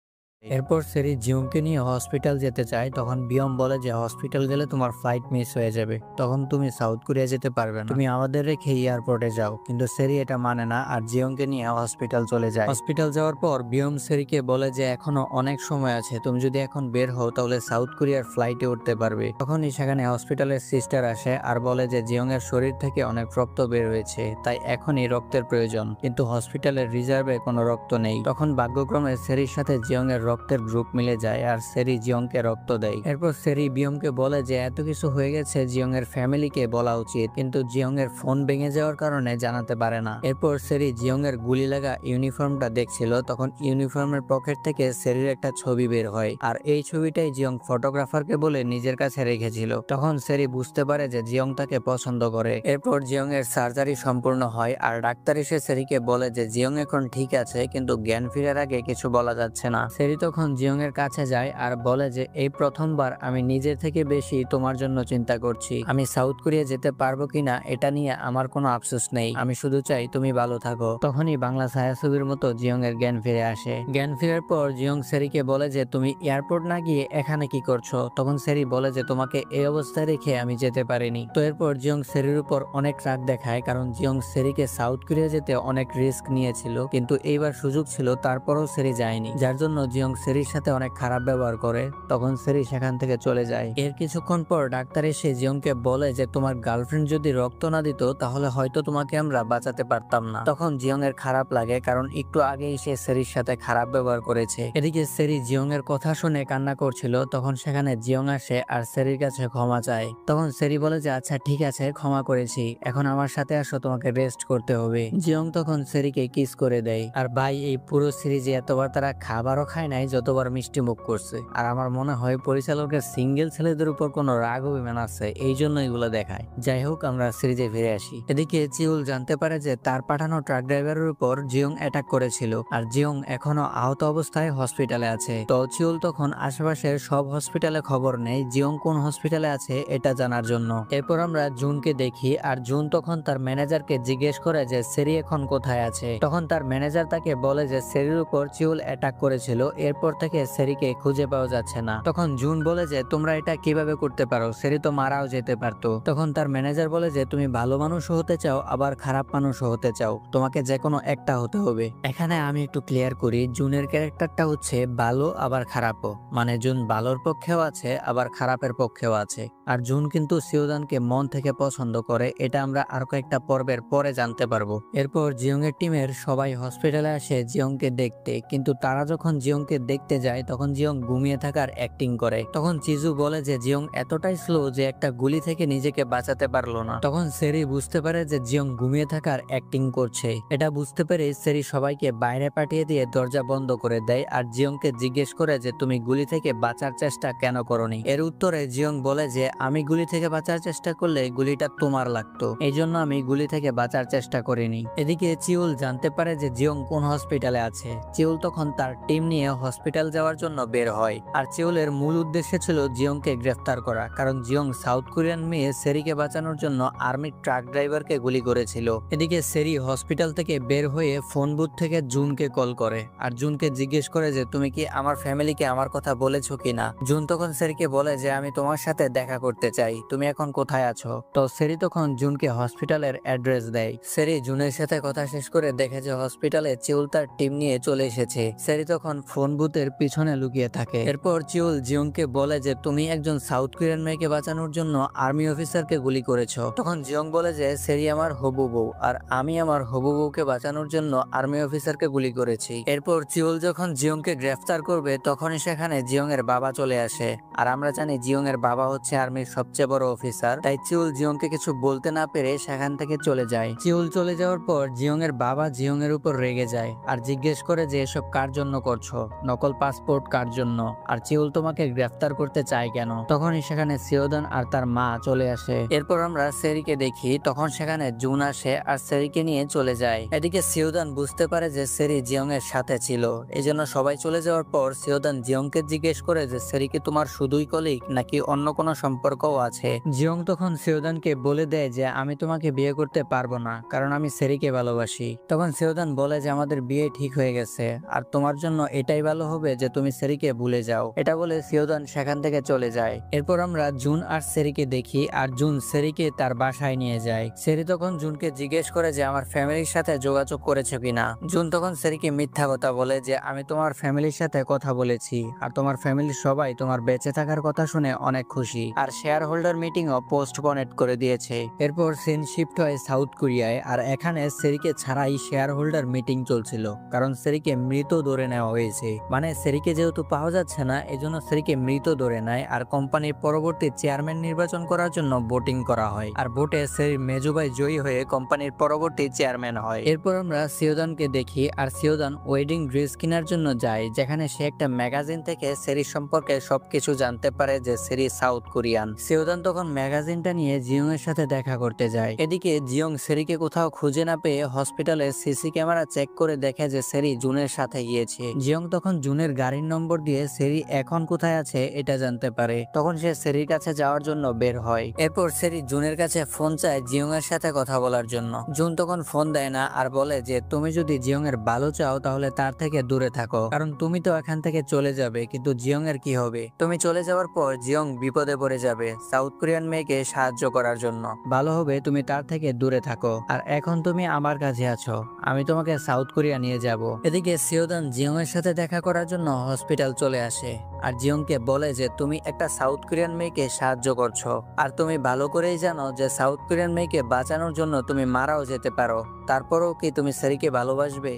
এরপর সেরি জিয়ংকে নিয়ে হসপিটাল যেতে চায়, তখন বিয়ম বলে যে হসপিটাল গেলে তোমার ফ্লাইট মিস হয়ে যাবে, তখন তুমি সাউথ কোরিয়া যেতে পারবে না, তুমি আমাদের রেখে এয়ারপোর্টে যাও। কিন্তু সেরি এটা মানে না আর জিয়ংকে নিয়ে হসপিটাল চলে যায়। হসপিটাল যাওয়ার পর বিয়ম সেরিকে বলে যে এখনো অনেক সময় আছে, তুমি যদি এখন বের হও তাহলে সাউথ কোরিয়ার ফ্লাইটে উঠতে পারবে। তখনই সেখানে হসপিটালের সিস্টার আসে আর বলে যে জিয়ং এর শরীর থেকে অনেক রক্ত বের হয়েছে, তাই এখনই রক্তের প্রয়োজন, কিন্তু হসপিটালের রিজার্ভে কোনো রক্ত নেই। তখন ভাগ্যক্রমে সেরির সাথে জিয়ং এর রক্তের গ্রুপ মিলে যায় আর সেরি জিয়ংকে রক্ত দেয়। এরপর সেরি বিয়মকে বলে যে এত কিছু হয়ে গেছে জিয়ং এর ফ্যামিলিকে বলা উচিত, কিন্তু জিয়ং এর ফোন ভেঙে যাওয়ার কারণে জানাতে পারে না। এরপর সেরি জিয়ং এর গুলি লাগা ইউনিফর্মটা দেখছিল, তখন ইউনিফর্মের পকেট থেকে সেরির একটা ছবি বের হয়, আর এই ছবিটাই জিয়ং ফটোগ্রাফারকে বলে নিজের কাছে রেখেছিল। তখন সেরি বুঝতে পারে যে জিয়ং তাকে পছন্দ করে। এরপর জিয়ং এর সার্জারি সম্পূর্ণ হয় আর ডাক্তার এসে সেরিকে বলে যে জিয়ং এখন ঠিক আছে, কিন্তু জ্ঞান ফিরার আগে কিছু বলা যাচ্ছে না। সেরি তখন জিয়ং এর কাছে যায় আর বলে যে এই প্রথমবার আমি নিজের থেকে বেশি তোমার জন্য চিন্তা করছি। আমি সাউথ কোরিয়া যেতে পারবো কিনা এটা নিয়ে আমার কোনো আফসোস নেই, আমি শুধু চাই তুমি ভালো থাকো। তখনই বাংলা ছায়াছবির মতো জিয়ং এর জ্ঞান ফিরে আসে। জ্ঞান ফিরার পর জিয়ং সেরিকে বলে যে তুমি এয়ারপোর্ট না গিয়ে এখানে কি করছো। তখন সেরি বলে যে তোমাকে এই অবস্থায় রেখে আমি যেতে পারিনি। তো এরপর জিয়ং সেরির উপর অনেক রাগ দেখায়, কারণ জিয়ং সেরিকে সাউথ কোরিয়া যেতে অনেক রিস্ক নিয়েছিল, কিন্তু এইবার সুযোগ ছিল তারপরও সেরি যায়নি, যার জন্য জিয়ং সেরির সাথে অনেক খারাপ ব্যবহার করে। তখন সেরি সেখান থেকে চলে যায়। এর কিছুক্ষণ পর ডাক্তার এসে জিয়ংকে বলে যে তোমার গার্লফ্রেন্ড যদি রক্ত না দিত তাহলে হয়তো তোমাকে আমরা বাঁচাতে পারতাম না। তখন জিয়ং এর খারাপ লাগে, কারণ একটু আগেই সে সেরির সাথে খারাপ ব্যবহার করেছে। এদিকে সেরি জিয়ং এর কথা শুনে কান্না করছিল, তখন সেখানে জিয়ং আসে আর সেরির কাছে ক্ষমা চায়। তখন সেরি বলে যে আচ্ছা ঠিক আছে, ক্ষমা করেছি, এখন আমার সাথে আসো, তোমাকে রেস্ট করতে হবে। জিয়ং তখন সেরিকে কিস করে দেয়। আর ভাই এই পুরো সিরিজে এতবার তারা খাবারও খায় নাই যতবার মিষ্টি মুখ করছে, আর আমার মনে হয় পরিচালকের সিঙ্গেল ছেলেদের উপর কোনো রাগ অভিমান আছে, এই জন্য এগুলো দেখায়। যাই হোক, আমরা সিরিজে ফিরে আসি। এদিকে চিউল জানতে পারে যে তার পাঠানো ট্রাক ড্রাইভারের উপর জিয়ং অ্যাটাক করেছিল, আর জিয়ং এখনো আহত অবস্থায় হসপিটালে আছে। তো চিউল তখন আশেপাশের সব হসপিটালে খবর নেয় জিয়ং কোন হসপিটালে আছে এটা জানার জন্য। এরপর আমরা জুনকে দেখি, আর জুন তখন তার ম্যানেজারকে জিজ্ঞেস করে যে সেরি এখন কোথায় আছে। তখন তার ম্যানেজার তাকে বলে যে সেরির উপর চিউল অ্যাটাক করেছিল, এরপর থেকে সেরিকে খুঁজে পাওয়া যাচ্ছে না। তখন জুন বলে যে তোমরা এটা কিভাবে করতে পারো, সেরি তো মারাও যেতে পারতো। তখন তার ম্যানেজার বলে যে তুমি ভালো মানুষও হতে চাও আবার খারাপ মানুষও হতে চাও, তোমাকে যে কোনো একটা হতে হবে। এখানে আমি একটু ক্লিয়ার করি, জুনের ক্যারেক্টারটা হচ্ছে ভালো আবার খারাপও, মানে জুন ভালোর পক্ষেও আছে আবার খারাপের পক্ষেও আছে। আর জুন কিন্তু সিওদানকে মন থেকে পছন্দ করে, এটা আমরা আর কয়েকটা পর্বের পরে জানতে পারবো। এরপর জিয়ং এর টিমের সবাই হসপিটালে আসে জিয়ংকে দেখতে, কিন্তু তারা যখন জিয়ংকে দেখতে যায় তখন জিয়ং ঘুমিয়ে থাকার অ্যাক্টিং করে। তখন চিজু বলে যে জিয়ং এতটাই স্লো যে একটা গুলি থেকে নিজেকে বাঁচাতে পারলো না। তখন সেরি বুঝতে পারে যে জিয়ং ঘুমিয়ে থাকার অ্যাক্টিং করছে। এটা বুঝতে পেরে সেরি সবাইকে বাইরে পাঠিয়ে দিয়ে দরজা বন্ধ করে দেয়, আর জিয়ংকে জিজ্ঞেস করে যে তুমি গুলি থেকে বাঁচার চেষ্টা কেন করনি। এর উত্তরে জিয়ং বলে যে আমি গুলি থেকে বাঁচার চেষ্টা করলে গুলিটা তোমার লাগতো, এই জন্য আমি গুলি থেকে বাঁচার চেষ্টা করিনি। এদিকে চিউল জানতে পারে যে জিয়ং কোন হসপিটালে আছে। চিউল তখন তার টিম নিয়ে হসপিটাল যাওয়ার জন্য বের হয়। আর চিওলের মূল উদ্দেশ্য ছিল জিয়ংকে গ্রেফতার করা, কারণ জিয়ং সাউথ কোরিয়ান মেয়ে সেরিকে বাঁচানোর জন্য আর্মির ট্রাক ড্রাইভারকে গুলি করেছিল। এদিকে সেরি হসপিটাল থেকে বের হয়ে ফোন বুথ থেকে জুনকে কল করে আর জুনকে জিজ্ঞেস করে যে তুমি কি আমার ফ্যামিলিকে আমার কথা বলেছো কিনা। জুন তখন সেরিকে বলে যে আমি তোমার সাথে দেখা করতে চাই, তুমি এখন কোথায় আছো। তো সেরি তখন জুনকে হসপিটালের অ্যাড্রেস দেয়। সেরি জুনের সাথে কথা শেষ করে দেখে যে হসপিটালে চিউল তার টিম নিয়ে চলে এসেছে। সেরি তখন ফোন বুথের পিছনে লুকিয়ে থাকে। এরপর চিউল জিয়ংকে বলে যে তুমি একজন সাউথ কোরিয়ান মেয়েকে বাঁচানোর জন্য আর্মি অফিসারকে গুলি করেছো। তখন জিয়ং বলে যে সেরি আমার হবু বউ আর আমি আমার হবু বউকে বাঁচানোর জন্য আর্মি অফিসারকে গুলি করেছি। এরপর চিউল যখন জিয়ংকে গ্রেফতার করবে তখনই সেখানে জিয়ং এর বাবা চলে আসে। আর আমরা জানি জিয়ং এর বাবা হচ্ছে আর্মির সবচেয়ে বড় অফিসার, তাই চিউল জিয়ংকে কিছু বলতে না পেরে সেখান থেকে চলে যায়। চিউল চলে যাওয়ার পর জিয়ং এর বাবা জিয়ং এর উপর রেগে যায় আর জিজ্ঞেস করে যে এসব কার জন্য করছো, নকল পাসপোর্ট কার জন্য, আর চিউল তোমাকে গ্রেফতার করতে চায় কেন। তখনই সেখানে সিওদান আর তার মা চলে আসে। এরপর আমরা সেরিকে দেখি, তখন সেখানে জুন আসে আর সেরিকে নিয়ে চলে যায়। এদিকে সিওদান বুঝতে পারে যে সেরি জিয়ং এর সাথে ছিল, এই জন্য সবাই চলে যাওয়ার পর সিওদান জিয়ংকে জিজ্ঞেস করে যে সেরিকে তোমার শুধুই কলিগ নাকি অন্য কোনো সম্পর্কও আছে। জিয়ং তখন সিওদানকে বলে দেয় যে আমি তোমাকে বিয়ে করতে পারবো না, কারণ আমি সেরিকে ভালোবাসি। তখন সিওদান বলে যে আমাদের বিয়ে ঠিক হয়ে গেছে আর তোমার জন্য এটাই ভালো হবে যে তুমি সেরিকে ভুলে যাও। এটা বলে সিওদান সেখান থেকে চলে যায়। এরপর আমরা জুন আর সেরিকে দেখি আর জুন সেরিকে তার বাসায় নিয়ে যায়। সেরি তখন জুনকে জিজ্ঞেস করে যে আমার ফ্যামিলির সাথে যোগাযোগ করেছে কিনা। জুন তখন সেরিকে মিথ্যা কথা বলে যে আমি তোমার ফ্যামিলির সাথে কথা বলেছি আর তোমার ফ্যামিলির সবাই তোমার বেঁচে থাকার কথা শুনে অনেক খুশি আর শেয়ার হোল্ডার মিটিং ও পোস্টপোনেড করে দিয়েছে। এরপর সিন শিফট হয় সাউথ কোরিয়ায় আর এখানে সেরিকে ছাড়াই শেয়ার হোল্ডার মিটিং চলছিল, কারণ সেরিকে মৃত ধরে নেওয়া হয়েছে। মানে সেরিকে যেহেতু পাওয়া যাচ্ছে না এজন্য সেরিকে মৃত ধরে নেয় আর কোম্পানির পরবর্তী চেয়ারম্যান নির্বাচন করার জন্য ভোটিং করা হয় আর ভোটে সেরির মেজুভাই জয়ী হয়ে কোম্পানির পরবর্তী চেয়ারম্যান হয়। এরপর আমরা সিওদানকে দেখি আর সিওদান ওয়েডিং ড্রেস কেনার জন্য যায়, যেখানে সে একটা ম্যাগাজিন থেকে সেরি সম্পর্কে সবকিছু জানতে পারে যে সেরি সাউথ কোরিয়ান। সিওদান তখন ম্যাগাজিনটা নিয়ে জিয়ং এর সাথে দেখা করতে যায়। এদিকে জিয়ং সেরিকে কোথাও খুঁজে না পেয়ে হসপিটালে সিসি ক্যামেরা চেক করে দেখে যে সেরি জুনের সাথে গিয়েছে। জিয়ং তখন জুনের গাড়ির নম্বর দিয়ে সেরি এখন কোথায় আছে এটা জানতে পারে। তখন সে সেরির কাছে যাওয়ার জন্য বের হয়। এরপর সেরি জুনের কাছে ফোন চায় জিয়ং এর সাথে কথা বলার জন্য। জুন তখন ফোন দেয় না আর বলে যে তুমি যদি জিয়ং এর ভালো চাও তাহলে তার থেকে দূরে থাকো, কারণ তুমি তো এখান থেকে চলে যাবে কিন্তু জিয়ং এর কি হবে। তুমি চলে যাওয়ার পর জিয়ং বিপদে পড়ে যাবে সাউথ কোরিয়ান মেয়েকে সাহায্য করার জন্য, ভালো হবে তুমি তার থেকে দূরে থাকো। আর এখন তুমি আমার কাছে আছো, আমি তোমাকে সাউথ কোরিয়া নিয়ে যাব। এদিকে সিওদান জিয়ং এর সাথে দেখা করার জন্য হসপিটাল চলে আসে আর জিয়ংকে বলে যে তুমি একটা সাউথ কোরিয়ান মেয়েকে সাহায্য করছো আর তুমি ভালো করেই জানো যে সাউথ কোরিয়ান মেয়েকে বাঁচানোর জন্য তুমি মারাও যেতে পারো, তারপরেও কি তুমি সেরিকে ভালোবাসবে।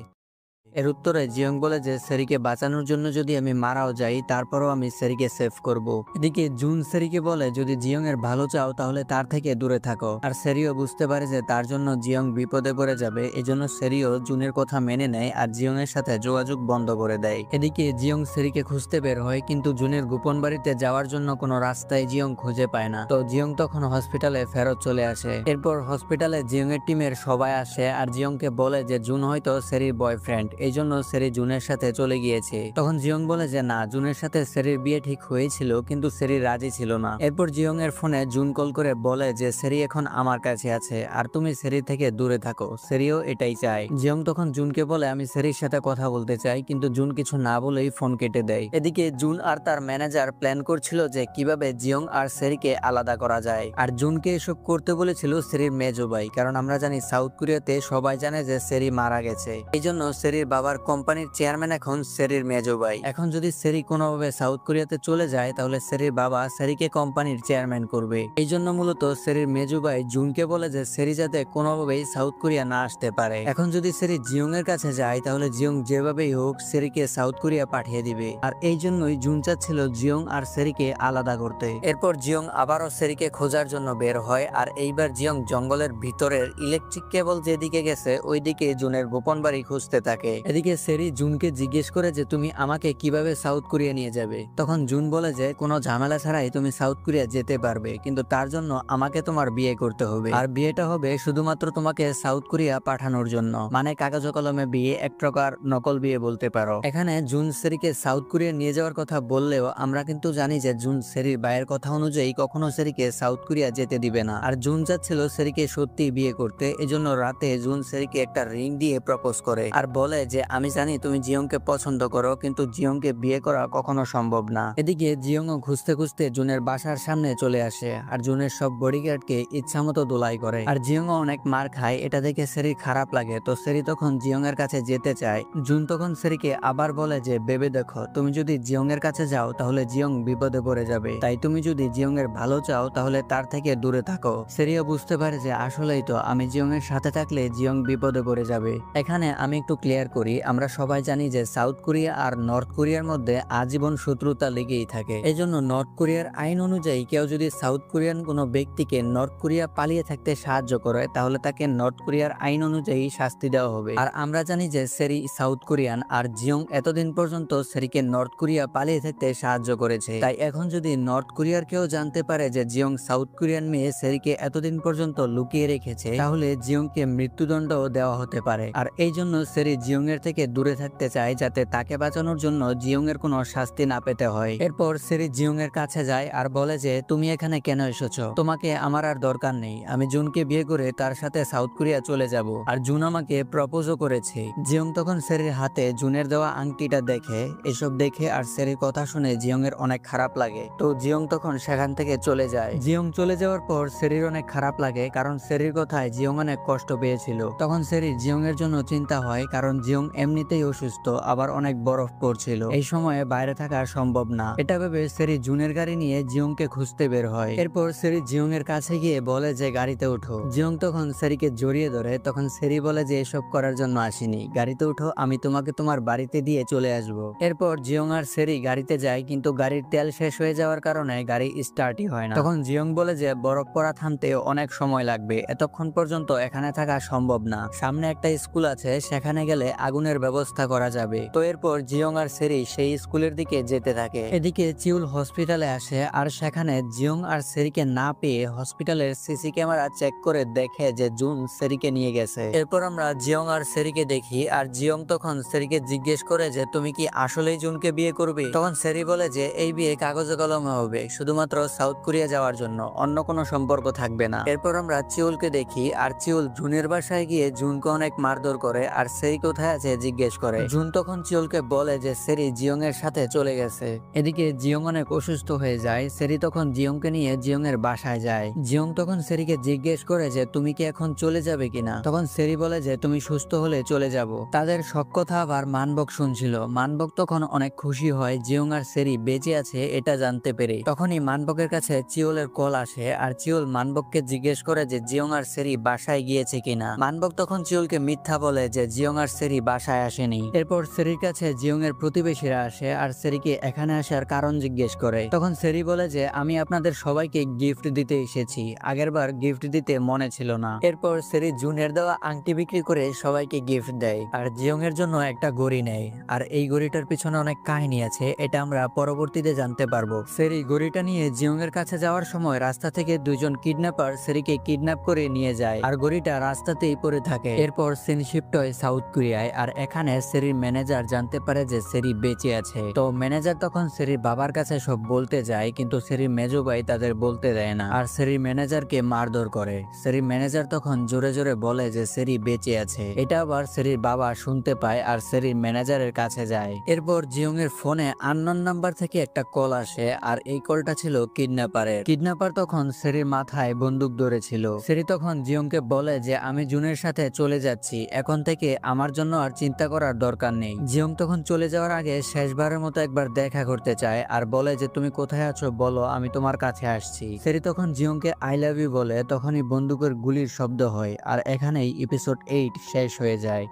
এর উত্তরে জিয়ং বলে যে সেরিকে বাঁচানোর জন্য যদি আমি মারাও যাই তারপরও আমি সেরিকে সেভ করব। এদিকে জুন সেরিকে বলে যদি জিয়ং এর ভালো চাও তাহলে তার থেকে দূরে থাকো। আর সেরিও বুঝতে পারে যে তার জন্য জিয়ং বিপদে পড়ে যাবে, এজন্য সেরিও জুনের কথা মেনে নেয় আর জিয়ং এর সাথে যোগাযোগ বন্ধ করে দেয়। এদিকে জিয়ং সেরিকে খুঁজতে বের হয় কিন্তু জুনের গোপন বাড়িতে যাওয়ার জন্য কোনো রাস্তায় জিয়ং খুঁজে পায় না। তো জিয়ং তখন হসপিটালে ফেরত চলে আসে। এরপর হসপিটালে জিয়ং এর টিমের সবাই আসে আর জিয়ংকে বলে যে জুন হয়তো সেরির বয়ফ্রেন্ড, এই জন্য সেরি জুনের সাথে চলে গিয়েছে। তখন জিয়ং বলে যে না, জুনের সাথে সেরির বিয়ে ঠিক হয়েছিল কিন্তু সেরি রাজি ছিল না। এরপর জিয়ং এর ফোনে জুন কল করে বলে যে সেরি এখন আমার কাছে আছে আর তুমি সেরি থেকে দূরে থাকো, সেরিও এটাই চায়। জিয়ং তখন জুনকে বলে আমি সেরির সাথে কথা বলতে চাই, কিন্তু জুন কিছু না বলেই ফোন কেটে দেয়। এদিকে জুন আর তার ম্যানেজার প্ল্যান করছিল যে কিভাবে জিয়ং আর সেরিকে আলাদা করা যায় আর জুনকে এসব করতে বলেছিল সেরির মেজো ভাই, কারণ আমরা জানি সাউথ কোরিয়াতে সবাই জানে যে সেরি মারা গেছে, এই জন্য সেরির বাবার কোম্পানির চেয়ারম্যান এখন সেরির মেজো ভাই। এখন যদি সেরি কোনোভাবে সাউথ কোরিয়াতে চলে যায় তাহলে সেরির বাবা সেরিকে কোম্পানির চেয়ারম্যান করবে, এই জন্য মূলত সেরির মেজো ভাই জুনকে বলে যে সেরি যাতে কোনোভাবেই সাউথ কোরিয়া না আসতে পারে। এখন যদি সেরি জিয়ং এর কাছে যায় তাহলে জিয়ং যেভাবেই হোক সেরিকে সাউথ কোরিয়া পাঠিয়ে দিবে, আর এই জন্যই জুন চাচ্ছিল জিয়ং আর সেরিকে আলাদা করতে। এরপর জিয়ং আবারও সেরিকে খোঁজার জন্য বের হয় আর এইবার জিয়ং জঙ্গলের ভিতরের ইলেকট্রিক কেবল যেদিকে গেছে ওইদিকে জুনের গোপন বাড়ি খুঁজতে থাকে। এদিকে সেরি জুনকে জিজ্ঞেস করে যে তুমি আমাকে কিভাবে সাউথ কোরিয়া নিয়ে যাবে। তখন জুন বলে যে কোনো ঝামেলা ছাড়াই তুমি সাউথ কোরিয়া যেতে পারবে, কিন্তু তার জন্য আমাকে তোমার বিয়ে করতে হবে, আর বিয়েটা হবে শুধুমাত্র তোমাকে সাউথ কোরিয়া পাঠানোর জন্য। মানে কাগজ কলমে বিয়ে, এক প্রকার নকল বিয়ে বলতে পারো। এখানে জুন সেরিকে সাউথ কোরিয়া নিয়ে যাওয়ার কথা বললেও আমরা কিন্তু জানি যে জুন সেরির ভাইয়ের কথা অনুযায়ী কখনো সেরিকে সাউথ কোরিয়া যেতে দিবে না। আর জুন যাচ্ছিল সেরিকে সত্যি বিয়ে করতে, এজন্য রাতে জুন সেরিকে একটা রিং দিয়ে প্রপোজ করে আর বলে যে আমি জানি তুমি জিয়ংকে পছন্দ করো, কিন্তু জিয়ংকে বিয়ে করা কখনো সম্ভব না। এদিকে জিয়ংও খুঁজতে খুঁজতে জুনের বাসার সামনে চলে আসে আর জুনের সব বডিগার্ডকে ইচ্ছামতো দোলাই করে, আর জিয়ংও অনেক মার খায়। এটা দেখে সেরির খারাপ লাগে, তো সেরি তখন জিয়ং এর কাছে যেতে চায়। জুন তখন সেরিকে আবার বলে যে ভেবে দেখো, তুমি যদি জিয়ং এর কাছে যাও তাহলে জিয়ং বিপদে পড়ে যাবে, তাই তুমি যদি জিয়ং এর ভালো চাও তাহলে তার থেকে দূরে থাকো। সেরিও বুঝতে পারে যে আসলেই তো আমি জিয়ং এর সাথে থাকলে জিয়ং বিপদে পড়ে যাবে। এখানে আমি একটু ক্লিয়ার করি, আমরা সবাই জানি যে সাউথ কোরিয়া আর নর্থ কোরিয়ার মধ্যে আজীবন শত্রুতা লেগেই থাকে। এজন্য নর্থ কোরিয়ার আইন অনুযায়ী কেউ যদি সাউথ কোরিয়ান কোনো ব্যক্তিকে নর্থ কোরিয়া পালিয়ে থাকতে সাহায্য করে তাহলে তাকে নর্থ কোরিয়ার আইন অনুযায়ী শাস্তি দেওয়া হবে। আর আমরা জানি যে সেরি সাউথ কোরিয়ান, আর জিয়ং এতদিন পর্যন্ত সেরিকে নর্থ কোরিয়া পালিয়ে থাকতে সাহায্য করেছে। তাই এখন যদি নর্থ কোরিয়ার কেউ জানতে পারে যে জিয়ং সাউথ কোরিয়ান মেয়ে সেরিকে এতদিন পর্যন্ত লুকিয়ে রেখেছে, তাহলে জিয়ংকে মৃত্যুদণ্ড দেওয়া হতে পারে। আর এই জন্য সেরি জিয়ং এর থেকে দূরে থাকতে চায়, যাতে তাকে বাঁচানোর জন্য জিয়ং এর কোনো শাস্তি না পেতে হয়। এরপর সেরি জিয়ং এর কাছে যায় আর বলে যে তুমি এখানে কেন এসেছো, তোমাকে আমার আর দরকার নেই, আমি জুনকে বিয়ে করে তার সাথে সাউথ কোরিয়া চলে যাব, আর জুন আমাকে প্রপোজও করেছে। জিয়ং তখন সেরির হাতে জুনের দেওয়া আংটিটা দেখে, এসব দেখে আর সেরির কথা শুনে জিয়ং এর অনেক খারাপ লাগে। তো জিয়ং তখন সেখান থেকে চলে যায়। জিয়ং চলে যাওয়ার পর সেরির অনেক খারাপ লাগে, কারণ সেরির কথায় জিয়ং অনেক কষ্ট পেয়েছিল। তখন সেরির জিয়ং এর জন্য চিন্তা হয়, কারণ জিয়ং এমনিতেই অসুস্থ, আবার অনেক বরফ পড়ছিল, এই সময়ে বাইরে থাকা সম্ভব না। এটা ভেবে সেরি জুনের গাড়ি নিয়ে জিয়ংকে খুঁজতে বের হয়। এরপর সেরি জিয়ং এর কাছে গিয়ে বলে যে গাড়িতে উঠো। জিয়ং তখন সেরিকে জড়িয়ে ধরে, তখন সেরি বলে যে এসব করার জন্য আসিনি, গাড়িতে উঠো, আমি তোমাকে তোমার বাড়িতে দিয়ে চলে আসবো। এরপর জিয়ং আর সেরি গাড়িতে যায়, কিন্তু গাড়ির তেল শেষ হয়ে যাওয়ার কারণে গাড়ি স্টার্টই হয় না। তখন জিয়ং বলে যে বরফ পড়া থামতে অনেক সময় লাগবে, এতক্ষণ পর্যন্ত এখানে থাকা সম্ভব না, সামনে একটা স্কুল আছে, সেখানে গেলে আগুনের ব্যবস্থা করা যাবে। তো এরপর জিয়ং আর সেরি সেই স্কুলের দিকে যেতে থাকে। এদিকে চিউল হসপিটালে আসে, আর সেখানে জিয়ং আর সেরিকে না পেয়ে হসপিটালের সিসি ক্যামেরা চেক করে দেখে যে জুন সেরিকে নিয়ে গেছে। এরপর আমরা জিয়ং আর সেরিকে দেখি, আর জিয়ং তখন সেরিকে জিজ্ঞেস করে যে তুমি কি আসলেই জুনকে বিয়ে করবে। তখন সেরি বলে যে এই বিয়ে কাগজে কলমে হবে, শুধুমাত্র সাউথ কোরিয়া যাওয়ার জন্য, অন্য কোনো সম্পর্ক থাকবে না। এরপর আমরা চিউলকে দেখি, আর চিউল জুনের বাসায় গিয়ে জুনকে অনেক মারধর করে, আর সেরি কোথায় আছে জিজ্ঞেস করে। জুন তখন চিউলকে বলে যে সেরি জিয়ং এর সাথে চলে গেছে। এদিকে জিয়ং অনেক অসুস্থ হয়ে যায়। সেরি তখন জিয়ংকে নিয়ে জিয়ং এর বাসায় যায়। জিয়ং তখন সেরিকে জিজ্ঞেস করে যে তুমি কি এখন চলে যাবে কিনা। তখন সেরি বলে যে তুমি সুস্থ হলে চলে যাব। তাদের সব কথা আবার মানবক শুনছিল। মানবক তখন অনেক খুশি হয় জিয়ং আর সেরি বেঁচে আছে এটা জানতে পেরে। তখনই মানবকের কাছে চিওলের কল আসে, আর চিওল মানবককে জিজ্ঞেস করে যে জিয়ং আর সেরি বাসায় গিয়েছে কিনা। মানবক তখন চিওলকে মিথ্যা বলে যে জিয়ং আর সেরি বাসায় আসেনি। এরপর সেরির কাছে জিয়ং এর প্রতিবেশীরা আসে, আর সেরিকে এখানে আসার কারণ জিজ্ঞেস করে। তখন সেরি বলে যে আমি আপনাদের সবাইকে গিফট দিতে এসেছি, আগেরবার গিফট দিতে মনে ছিল না। এরপর সেরি জুনের দেওয়া আংটি বিক্রি করে সবাইকে গিফট দেয়, আর জিয়ং এর জন্য একটা ঘড়ি নেয়। আর এই ঘড়িটার পিছনে অনেক কাহিনী আছে, এটা আমরা পরবর্তীতে জানতে পারবো। সেরি ঘড়িটা নিয়ে জিয়ং এর কাছে যাওয়ার সময় রাস্তা থেকে দুইজন কিডন্যাপার সেরিকে কিডন্যাপ করে নিয়ে যায়, আর ঘড়িটা রাস্তাতেই পড়ে থাকে। এরপর সিন শিফট হয় সাউথ কোরিয়ায়, আর এখানে সেরির ম্যানেজার জানতে পারে যে সেরি বেঁচে আছে। তো ম্যানেজার তখন সেরির বাবার কাছে সব বলতে যায়, কিন্তু সেরির মেজো ভাই তাদের বলতে দেয় না, আর সেরির ম্যানেজারকে মারধর করে। সেরির ম্যানেজার তখন জোরে জোরে বলে যে সেরি বেঁচে আছে। এটা আবার সেরির বাবা শুনতে পায়, আর সেরির ম্যানেজারের কাছে যায়। এরপর জিয়ং এর ফোনে আননোন নাম্বার থেকে একটা কল আসে, আর এই কলটা ছিল কিডন্যাপারের। কিডন্যাপার তখন সেরির মাথায় বন্দুক ধরেছিল। সেরি তখন জিয়ংকে বলে যে আমি জুনের সাথে চলে যাচ্ছি, এখন থেকে আমার জন্য আর চিন্তা করার দরকার নেই। জিয়ং তখন চলে যাওয়ার আগে শেষবারের মতো একবার দেখা করতে চায়, আর বলে যে তুমি কোথায় আছো বলো, আমি তোমার কাছে আসছি। সেরি তখন জিয়ংকে আই লাভ ইউ বলে, তখনই বন্দুকের গুলির শব্দ হয়, আর এখানেই এপিসোড 8 শেষ হয়ে যায়।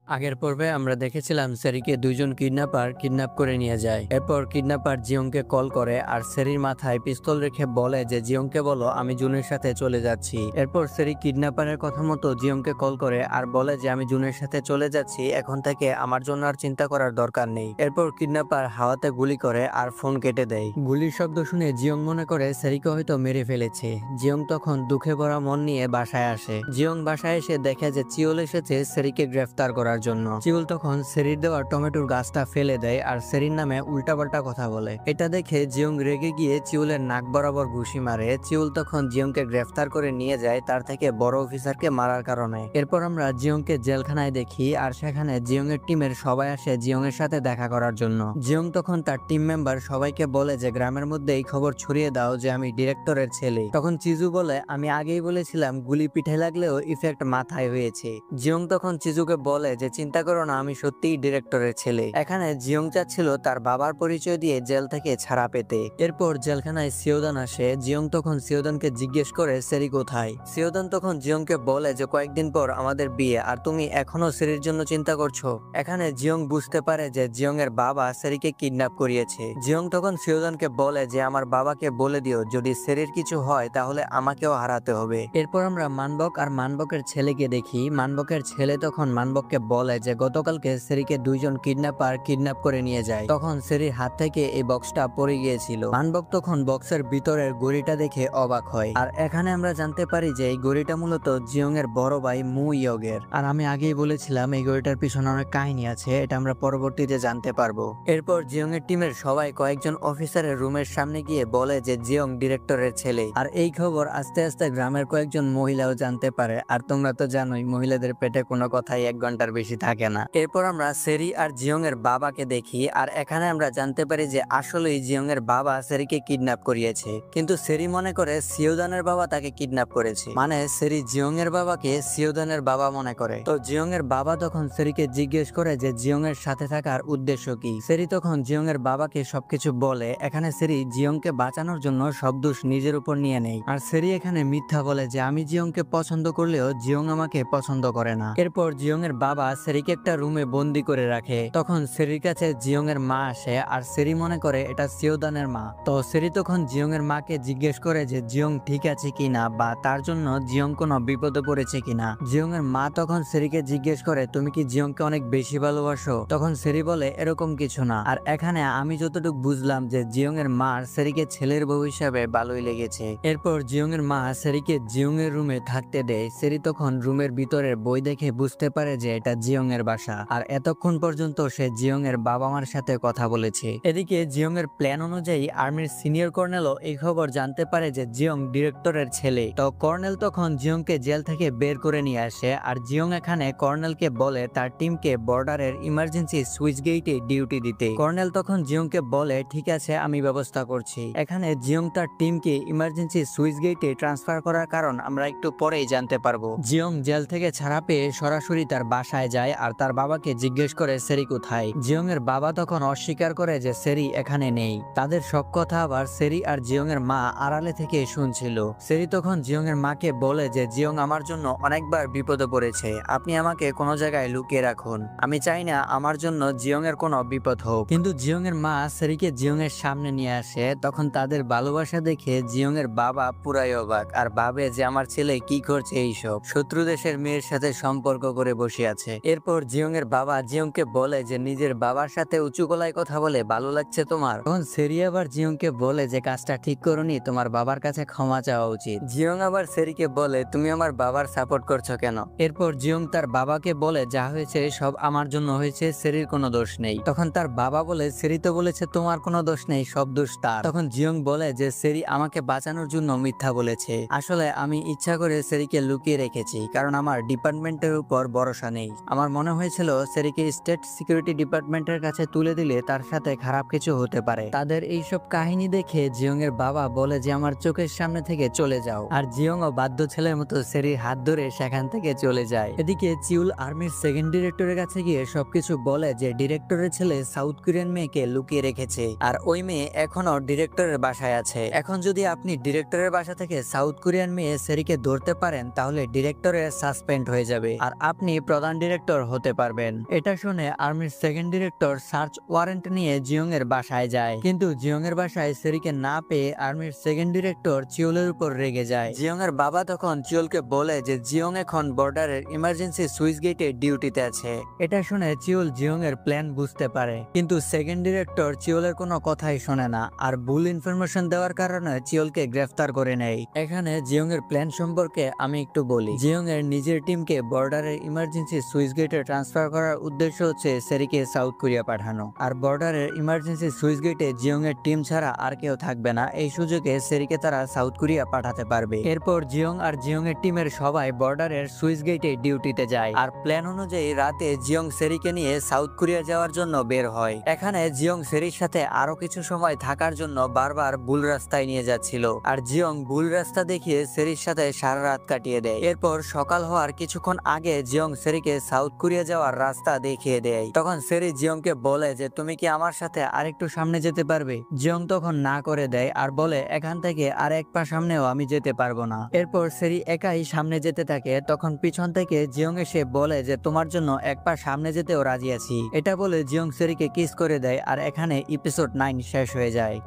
আগের পর্বে আমরা দেখেছিলাম সেরিকে দুইজন কিডন্যাপার কিডন্যাপ করে নিয়ে যায়। এরপর কিডন্যাপার জিয়ংকে কল করে আর সেরির মাথায় পিস্তল রেখে বলে যে জিয়ংকে বলো আমি জুনের সাথে চলে যাচ্ছি। এরপর সেরি কিডন্যাপারের কথা মতো জিয়ংকে কল করে আর বলে যে আমি জুনের সাথে চলে যাচ্ছি, এখন থেকে আমার জন্য আর চিন্তা করার দরকার নেই। এরপর কিডন্যাপার হাওয়াতে গুলি করে আর ফোন কেটে দেয়। গুলির শব্দ শুনে জিয়ং মনে করে সেরিকে হয়তো মেরে ফেলেছে। জিয়ং তখন দুঃখে ভরা মন নিয়ে বাসায় আসে। জিয়ং বাসায় এসে দেখে যে চিওল এসেছে সেরিকে গ্রেফতার করার জন্য। চিওল তখন সেরির দেওয়া টমেটোর গাছটা ফেলে দেয় আর সেরির নামে উল্টাপাল্টা কথা বলে। এটা দেখে জিয়ং রেগে গিয়ে চিওলের নাক বরাবর ঘুষি মারে। চিওল তখন জিয়ংকে গ্রেফতার করে নিয়ে যায় তার থেকে বড় অফিসারকে মারার কারণে। এরপর আমরা জিয়ংকে জেলখানায় দেখি আর সেখানে জিয়ং এর টিমের সবাই আসে জিয়ং এর সাথে দেখা করার জন্য। জিয়ং তখন তার টিম মেম্বার সবাইকে বলে যে গ্রামের মধ্যে এই খবর ছড়িয়ে দাও যে আমি ডিরেক্টরের ছেলে। তখন চিজু বলে আমি আগেই বলেছিলাম গুলি পিঠে লাগলেও ইফেক্ট মাথায় হয়েছে। জিয়ং তখন চিজুকে বলে যে চিন্তা করো না, আমি সত্যিই ডিরেক্টরের ছেলে। এখানে জিয়ং চাচ্ছিল তার বাবার পরিচয় দিয়ে জেল থেকে ছাড়া পেতে। এরপর জেলখানায় সিওদান আসে। জিয়ং তখন সিওদানকে জিজ্ঞেস করে সেরি কোথায়। সিওদান তখন জিয়ংকে বলে যে কয়েকদিন পর আমাদের বিয়ে আর তুমি এখনো সেরির জন্য চিন্তা করছো। এখানে জিয়ং বুঝতে পারে যে জিয়ং এর বাবা সেরিকে কিডন্যাপ করিয়েছে। জিয়ং তখন সিওদানকে বলে যে আমার বাবাকে বলে দিও যদি সেরির কিছু হয় তাহলে আমাকেও হারাতে হবে। এরপর আমরা মানবক আর মানবকের ছেলেকে দেখি। মানবকের ছেলে তখন মানবককে বলে যে গতকালকে সেরিকে দুইজন কিডন্যাপার কিডন্যাপ করে নিয়ে যায়, তখন সেরির হাত থেকে এই বক্সটা পড়ে গিয়েছিল। মানবক তখন বক্সের ভিতরের গড়িটা দেখে অবাক হয় আর এখানে আমরা জানতে পারি যে এই গড়িটা মূলত জিয়ং এর বড় ভাই মু ইয়গের। আর আমি আগেই বলেছিলাম এই গড়িটার পিছনে অনেক কাহিনী আছে, এটা আমরা পরবর্তীতে জানতে পারবো। এরপর জিয়ং এর টিমের সবাই কয়েকজন অফিসারের রুমের সামনে গিয়ে বলে যে জিয়ং ডিরেক্টরের ছেলে। আর এই খবর আস্তে আস্তে গ্রামের কয়েকজন মহিলাও জানতে পারে। আর তোমরা তো জানোই মহিলাদের পেটে কোনো কথাই 1 ঘন্টার বেশি থাকে না। এরপর আমরা সেরি আর জিয়ং এর বাবাকে দেখি আর এখানে আমরা জানতে পারি যে আসলেই জিয়ং এর বাবা সেরিকে কিডন্যাপ করিয়েছে, কিন্তু সেরি মনে করে সিওদানের বাবা তাকে কিডন্যাপ করেছে। মানে সেরি জিয়ং এর বাবাকে সিওদানের বাবা মনে করে। তো জিয়ং এর বাবা তখন সেরিকে জিজ্ঞেস করে যে জিয়ং এর সাথে থাকার উদ্দেশ্য কি। সেরি তখন জিয়ং এর বাবাকে সবকিছু বলে। এখানে সেরি জিয়ংকে বাঁচানোর জন্য সব দোষ নিজের উপর নিয়ে নেয়। আর সেরি এখানে মিথ্যা বলে যে আমি জিয়ংকে পছন্দ করলেও জিয়ং আমাকে পছন্দ করে না। এরপর জিয়ং এর বাবা সেরিকে একটা রুমে বন্দি করে রাখে। তখন সেরির কাছে জিয়ং এর মা আসে আর সেরি মনে করে এটা সিওদানের মা। তো সেরি তখন জিয়ং এর মাকে জিজ্ঞেস করে যে জিয়ং ঠিক আছে কিনা বা তার জন্য জিয়ং কোনো বিপদে পড়েছে কিনা। জিয়ং এর মা তখন সেরিকে জিজ্ঞেস করে তুমি কি জিয়ংকে অনেক বেশি ভালোবাসো। তখন সেরি বলে এরকম কিছু না। আর এখানে আমি যতটুকু বুঝলাম যে জিয়ং এর মার সেরিকে ছেলের বউ হিসাবে ভালোই লেগেছে। এরপর জিয়ং এর মা সেরিকে জিয়ং এর রুমে থাকতে দেয়। সেরি তখন রুমের ভিতরের বই দেখে বুঝতে পারে যে এটা জিয়ং এর বাসা আর এতক্ষণ পর্যন্ত সে জিয়ং এর বাবা মার সাথে কথা বলেছে। এদিকে জিয়ং এর প্ল্যান অনুযায়ী আর্মির সিনিয়র কর্নেলও এই খবর জানতে পারে যে জিয়ং ডিরেক্টরের ছেলে। তো কর্নেল তখন জিয়ংকে জেল থেকে বের করে নিয়ে আসে আর জিয়ং এখানে কর্নেলকে বলে তার টিমকে বর্ডারের ইমার্জেন্সি সুইচ গেটে ডিউটি দিতে। কর্নেল তখন জিয়ংকে বলে ঠিক আছে আমি ব্যবস্থা করছি। এখানে জিয়ং তার টিমকে ইমার্জেন্সি সুইচ গেটে ট্রান্সফার করার কারণ আমরা একটু পরেই জানতে পারবো। জিয়ং জেল থেকে ছাড়া পেয়ে সরাসরি তার বাসায় যায় আর তার বাবাকে জিজ্ঞেস করে সেরি কোথায়। জিয়ং এর বাবা তখন অস্বীকার করে যে সেরি এখানে নেই। তাদের সব কথা আবার সেরি আর জিয়ং এর মা আড়ালে থেকে শুনছিল। সেরি তখন জিয়ং এর মাকে বলে যে জিয়ং আমার জন্য অনেকবার বিপদে পড়েছে, আপনি আমাকে কোনো জায়গায় লুকিয়ে রাখুন, আমি চাই না আমার জন্য জিয়ং এর কোনো বিপদ হোক। কিন্তু জিয়ং এর মা সেরিকে জিয়ং এর সামনে নিয়ে আসে। তখন তাদের ভালোবাসা দেখে জিয়ং এর বাবা পুরাই অবাক আর ভাবে যে আমার ছেলে কি করছে এইসব, শত্রু দেশের মেয়ের সাথে সম্পর্ক করে বসে আছে। এরপর জিয়ং এর বাবা জিয়ংকে বলে যে নিজের বাবার সাথে উঁচু গলায় কথা বলে ভালো লাগছে তোমার। তখন সেরি আবার জিয়ংকে বলে যে কাজটা ঠিক করনি, তোমার বাবার কাছে ক্ষমা চাওয়া উচিত। জিয়ং আবার সেরিকে বলে তুমি আমার বাবার সাপোর্ট করছো কেন। এরপর জিয়ং তার বাবাকে বলে যা হয়েছে সব আমার জন্য হয়েছে, সেরির কোনো দোষ নেই। তখন তার বাবা বলে সেরি তো বলেছে তোমার কোনো দোষ নেই, সব দোষ তার। তখন জিয়ং বলে যে সেরি আমাকে বাঁচানোর জন্য মিথ্যা বলেছে, আসলে আমি ইচ্ছা করে সেরিকে লুকিয়ে রেখেছি কারণ আমার ডিপার্টমেন্টের উপর ভরসা নেই। আমার মনে হয়েছিল সেরিকে স্টেট সিকিউরিটি ডিপার্টমেন্টের কাছে তুলে দিলে তার সাথে খারাপ কিছু হতে পারে। তাদের এইসব কাহিনী দেখে জিয়ং এর বাবা বলে যে আমার চোখের সামনে থেকে চলে যাও। আর জিয়ং ও বাধ্য ছেলের মতো সেরির হাত ধরে সেখান থেকে চলে যায়। এদিকে চিউল আর্মির সেকেন্ড ডিরেক্টরের কাছে গিয়ে সবকিছু বলে যে ডিরেক্টরের ছেলে সাউথ কোরিয়ান মেয়েকে লুকিয়ে রেখেছে আর ওই মেয়ে এখনো ডিরেক্টরের বাসায় আছে। এখন যদি আপনি ডিরেক্টরের বাসা থেকে সাউথ কোরিয়ান মেয়ে সেরিকে ধরতে পারেন তাহলে ডিরেক্টরের সাসপেন্ড হয়ে যাবে আর আপনি প্রধান ডিরেক্টর হতে পারবেন। এটা শুনে আর্মির সেকেন্ড ডিরেক্টর সার্চ ওয়ারেন্ট নিয়ে জিয়ং এর বাসায় যায়, কিন্তু জিয়ং এর বাসায় সেরিকে না পেয়ে আর্মির সেকেন্ড ডিরেক্টর চিওলের উপর রেগে যায়। জিয়ং এর বাবা তখন চিওলকে বলে যে জিয়ং এখন বর্ডারের ইমার্জেন্সি সুইচ গেটে ডিউটিতে আছে। এটা শুনে চিওল জিয়ং এর প্ল্যান বুঝতে পারে, কিন্তু সেকেন্ড ডিরেক্টর চিওলের কোনো কথাই শোনে না আর ভুল ইনফরমেশন দেওয়ার কারণে চিওলকে গ্রেফতার করে নেয়। এখানে জিয়ং এর প্ল্যান সম্পর্কে আমি একটু বলি। জিয়ং এর নিজের টিমকে বর্ডারের ইমার্জেন্সি সুইচ গেটে ট্রান্সফার করার উদ্দেশ্য হচ্ছে সেরিকে সাউথ কোরিয়া পাঠানো, আর বর্ডারের ইমার্জেন্সি সুইচ গেটে জিয়ং এর টিম ছাড়া আর কেউ থাকবে না। এই সুযোগে সেরিকে তারা সাউথ কোরিয়া পাঠাতে পারবে। এরপর জিয়ং আর জিয়ং এর টিমের সবাই বর্ডারের সুইচ গেটে ডিউটিতে যায়, আর প্ল্যান অনুযায়ী রাতে জিয়ং সেরিকে নিয়ে সাউথ কোরিয়া যাওয়ার জন্য বের হয়। এখানে জিয়ং সেরির সাথে আরো কিছু সময় থাকার জন্য বারবার ভুল রাস্তায় নিয়ে যাচ্ছিল, আর জিয়ং ভুল রাস্তা দেখিয়ে সেরির সাথে সারা রাত কাটিয়ে দেয়। এরপর সকাল হওয়ার কিছুক্ষণ আগে জিয়ং সেরিকে সাউথ কোরিয়া যাওয়ার রাস্তা দেখিয়ে দেয়। তখন সেরি জিয়ংকে বলে যে তুমি কি আমার সাথে আরেকটু সামনে যেতে পারবে? জিয়ং তখন না করে দেয় আর বলে এখান থেকে আর এক পা সামনেও আমি যেতে পারবো না। এরপর সেরি একাই সামনে যেতে থাকে, তখন পিছন থেকে জিয়ং এসে বলে যে তোমার জন্য এক পা সামনে যেতেও রাজি আছি। এটা বলে জিয়ং সেরিকে কিস করে দেয়, আর এখানে এপিসোড 9 শেষ হয়ে যায়।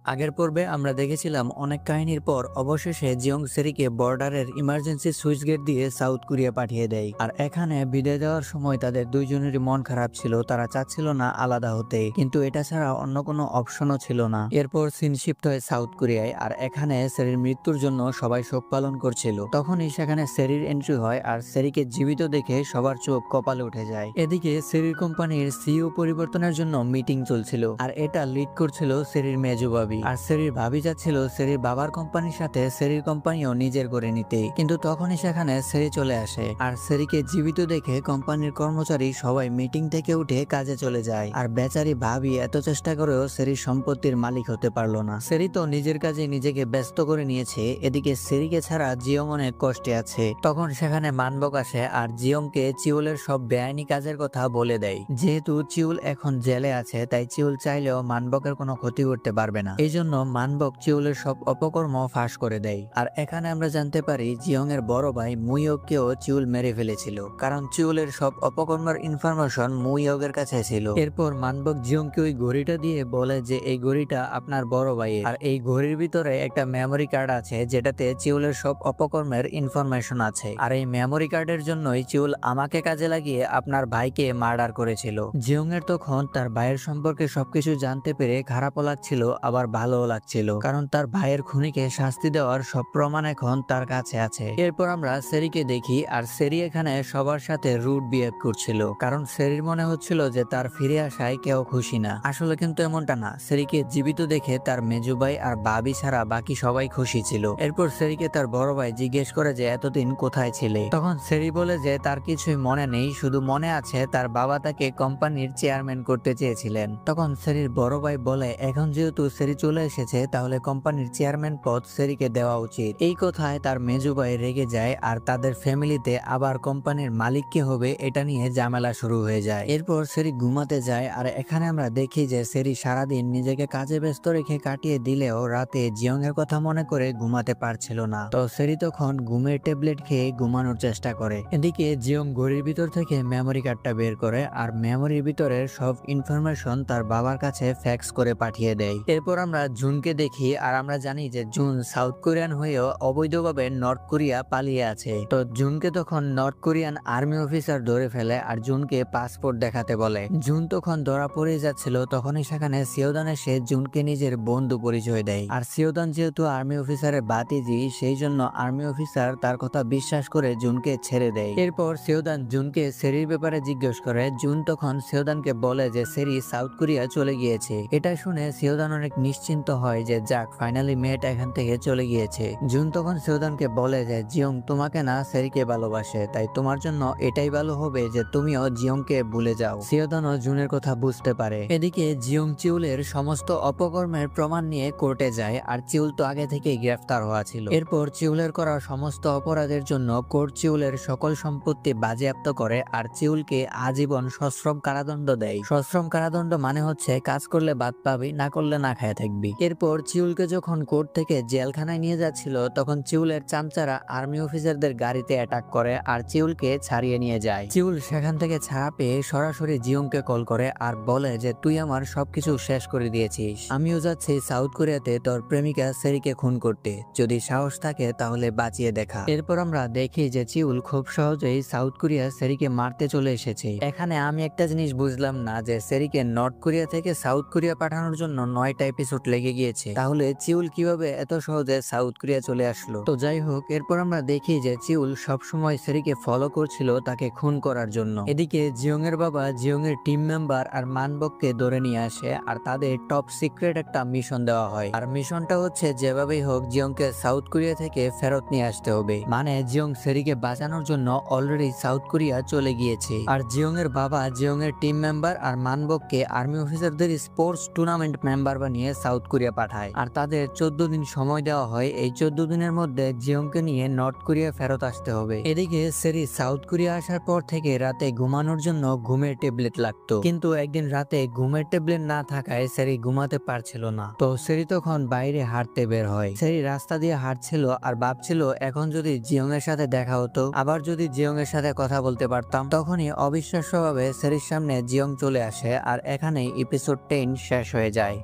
আগের পর্বে আমরা দেখেছিলাম অনেক কাহিনীর পর অবশেষে জিয়ং সেরিকে বর্ডারের ইমার্জেন্সি সুইচ গেট দিয়ে সাউথ কোরিয়া পাঠিয়ে দেয়, আর এখানে বিদায় দেওয়ার সময় তাদের দুইজনেরই মন খারাপ ছিল, তারা চাচ্ছিল না আলাদা হতে, কিন্তু এটা ছাড়া অন্য কোনো অপশনও ছিল না। এরপর সিন শিফট হয় সাউথ কোরিয়ায়, আর এখানে সেরির মৃত্যুর জন্য সবাই শোক পালন করছিল। তখনই সেখানে সেরির এন্ট্রি হয়, আর সেরিকে জীবিত দেখে সবার চোখ কপালে উঠে যায়। এদিকে সেরির কোম্পানির সিইও পরিবর্তনের জন্য মিটিং চলছিল, আর এটা লিড করছিল সেরির মেজো ভাবি। আর সেরির ভাবি যাচ্ছিল সেরির বাবার কোম্পানির সাথে সেরির কোম্পানিও নিজের করে নিতে, কিন্তু তখনই সেখানে সেরি চলে আসে, আর সেরিকে জীবিত দেখে কোম্পানির কর্মচারী সবাই মিটিং থেকে উঠে কাজে চলে যায়। আর বেচারি ভাবি এত চেষ্টা করেও সেরির সম্পত্তির মালিক হতে পারলো না। সেরি তো নিজের কাজে নিজেকে ব্যস্ত করে নিয়েছে, এদিকে সেরিকে ছাড়া জিয়ং অনেক কষ্টে আছে। তখন সেখানে মানবক আসে আর জিয়ংকে চিউলের সব বেআইনি কাজের কথা বলে দেয়। যেহেতু চিউল এখন জেলে আছে, তাই চিউল চাইলেও মানবকের কোনো ক্ষতি করতে পারবে না। এই জন্য মানবক চিউলের সব অপকর্ম ফাঁস করে দেয়। আর এখানে আমরা জানতে পারি জিয়ং এর বড় ভাই মুইয়কেও চিউল মেরে ফেলেছিল, কারণ চিউলের সব অপকর্মের ইনফরমেশন মুইয়কের কাছে ছিল। এরপর মানবক জিয়ংকে ওই ঘড়িটা দিয়ে বলে যে এই ঘড়িটা আপনার বড় ভাইয়ের, আর এই ঘড়ির ভিতরে একটা মেমোরি কার্ড আছে যেটাতে চিউলের সব অপকর্মের ইনফরমেশন আছে, আর এই মেমোরি কার্ডের জন্যই চিউল আমাকে কাজে লাগিয়ে আপনার ভাইকে মার্ডার করেছিল। জিয়ং এর তখন তার ভাইয়ের সম্পর্কে সবকিছু জানতে পেরে খারাপও লাগছিল, আবার ভালো লাগছিল, কারণ তার ভাইয়ের খুনিকে শাস্তি দেওয়ার সব প্রমাণ এখন তার কাছে আছে। এরপর আমরা সেরিকে দেখি, আর সেরি এখানে সবার সাথে রুড বিহেভ করছিল, কারণ সেরির মনে হচ্ছিল যে তার ফিরে আসায় কেউ খুশি না। আসলে কিন্তু এমনটা না, সেরিকে জীবিত দেখে তার মেজো ভাই আর ভাবি ছাড়া বাকি সবাই খুশি ছিল। এরপর সেরিকে তার বড় ভাই জিজ্ঞেস করে যে এতদিন কোথায় ছিলে? তখন সেরি বলে যে তার কিছুই মনে নেই, শুধু মনে আছে তার বাবা তাকে কোম্পানির চেয়ারম্যান করতে চেয়েছিলেন। তখন সেরির বড় ভাই বলে এখন যেহেতু সেরি চলে এসেছে, তাহলে কোম্পানির চেয়ারম্যান পদ সেরিকে দেওয়া উচিত। এই কথায় তার মেজো ভাই রেগে যায়, আর তাদের ফ্যামিলিতে আবার কোম্পানির মালিক কে হবে এটা নিয়ে ঝামেলা শুরু হয়ে যায়। এরপর সেরি ঘুমাতে যায়, আর এখানে আমরা দেখি যে সেরি সারাদিন নিজেকে কাজে ব্যস্ত রেখে কাটিয়ে দিলেও রাতে জিয়ং এর কথা মনে করে ঘুমাতে পারছিল না। তো সেরি তখন ঘুমের ট্যাবলেট খেয়ে ঘুমানোর চেষ্টা করে। এদিকে জিয়ং ঘড়ির ভিতর থেকে মেমোরি কার্ডটা বের করে, আর মেমোরির ভিতরে সব ইনফরমেশন তার বাবার কাছে ফ্যাক্স করে পাঠিয়ে দেয়। এরপর আমরা জুনকে দেখি, আর আমরা জানি যে জুন সাউথ কোরিয়ান হয়েও অবৈধভাবে নর্থ কোরিয়া পালিয়ে আছে। তো জুনকে তখন নর্থ কোরিয়ান আর্মি অফিসার ধরে ফেলে, আর জুনকে পাসপোর্ট দেখাতে বলে। জুন তখন ধরা পড়ে যাচ্ছিল, তখনই সেখানে সিওদান এসে জুনকে নিজের বন্ধু পরিচয় দেয়। আর সিওদান যেহেতু আর্মি অফিসারের বাতিজি, সেই জন্য আর্মি অফিসার তার কথা বিশ্বাস করে জুনকে ছেড়ে দেয়। এরপর সিওদান জুনকে সেরির ব্যাপারে জিজ্ঞেস করে। জুন তখন সিওদানকে বলে যে সেরি সাউথ কোরিয়া চলে গিয়েছে। এটা শুনে সিওদান অনেক নিশ্চিন্ত হয় যে যাক, ফাইনালি মেয়েটা এখান থেকে চলে গিয়েছে। জুন তখন সিওদানকে বলে যে জিয়ং তোমাকে না সেরিকে ভালোবাসে, তাই তোমার জন্য এটাই ভালো হবে যে তুমিও জিয়ংকে ভুলে যাও। সিওদানও জুনের কথা বুঝতে পারে। এদিকে জিয়ং চিউলের সমস্ত অপকর্মের প্রমাণ নিয়ে কোর্টে যায়, আর চিউল তো আগে থেকেই গ্রেফতার হওয়া ছিল। এরপর চিউলের করা সমস্ত অপরাধের জন্য কোর্ট চিউলের সকল সম্পত্তি বাজেয়াপ্ত করে, আর চিউলকে আজীবন সশ্রম কারাদণ্ড দেয়। সশ্রম কারাদণ্ড মানে হচ্ছে কাজ করলে ভাত পাবি, না করলে না খায় থাকবি। থাকবি। এরপর চিউলকে যখন কোর্ট থেকে জেলখানায় নিয়ে যাচ্ছিল তখন চিউলের চামচারা আর্মি অফিসারদের গাড়িতে অ্যাটাক করে আর চিউলকে ছাড়িয়ে নিয়ে যায়। চিউল সেখান থেকে ছাড়া পেয়ে সরাসরি জিয়ংকে কল করে আর বলে যে তুই আমার সবকিছু শেষ করে দিয়েছিস, আমিও যাচ্ছি সাউথ কোরিয়াতে তোর প্রেমিকা সেরিকে খুন করতে, যদি সাহস থাকে তাহলে বাঁচিয়ে দেখা। এরপর আমরা দেখি যে চিউল খুব সহজেই সাউথ কোরিয়া সেরিকে মারতে চলে এসেছে। এখানে আমি একটা জিনিস বুঝলাম না যে সেরিকে নর্থ কোরিয়া থেকে সাউথ কোরিয়া পাঠানোর জন্য 9টা এপিসোড লেগে গিয়েছে, তাহলে চিউল কিভাবে এত সহজে সাউথ কোরিয়া চলে আসলো। তো যাই হোক, এরপর আমরা দেখি যে চিউল সবসময় সেরিকে ফলো করছিল তাকে খুন করার জন্য। এদিকে জিয়ং এর বাবা জিয়ং এর টিম মেম্বার আর মানবককে ধরে নিয়ে আসে আর তাদের টপ সিক্রেট একটা মিশন দেওয়া হয়। আর মিশনটা হচ্ছে যেভাবেই হোক জিয়ংকে সাউথ কোরিয়া থেকে ফেরত নিয়ে আসতে হবে। মানে জিয়ং সেরিকে বাঁচানোর জন্য অলরেডি সাউথ কোরিয়া চলে গিয়েছে। আর জিয়ং এর বাবা জিয়ং এর টিম মেম্বার আর মানবককে আর্মি অফিসারদের স্পোর্টস টুর্নামেন্ট মেম্বার বানিয়ে সাউথ কোরিয়া পাঠায় আর তাদের 14 দিন সময় দেওয়া হয়। এই 14 দিনের মধ্যে জিয়ংকে নিয়ে নর্থ কোরিয়া ফেরত আসতে হবে। এদিকে সেরি সাউথ কোরিয়া আসার পর থেকে রাতে ঘুমানোর জন্য ঘুমের ট্যাবলেট লাগতো, কিন্তু একদিন রাতে ঘুমের ট্যাবলেট না থাকায় সেরি ঘুমাতে পারছিল না। তো সেরি তখন বাইরে হাঁটতে বের হয়। সেরি রাস্তা দিয়ে হাঁটছিল আর ভাবছিল এখন যদি জিয়ং এর সাথে দেখা হতো, আবার যদি জিয়ং এর সাথে কথা বলতে পারতাম। তখনই অবিশ্বাস্যভাবে সেরির সামনে জিয়ং চলে আসে আর এখানেই এপিসোড 10 শেষ হয়ে যায়।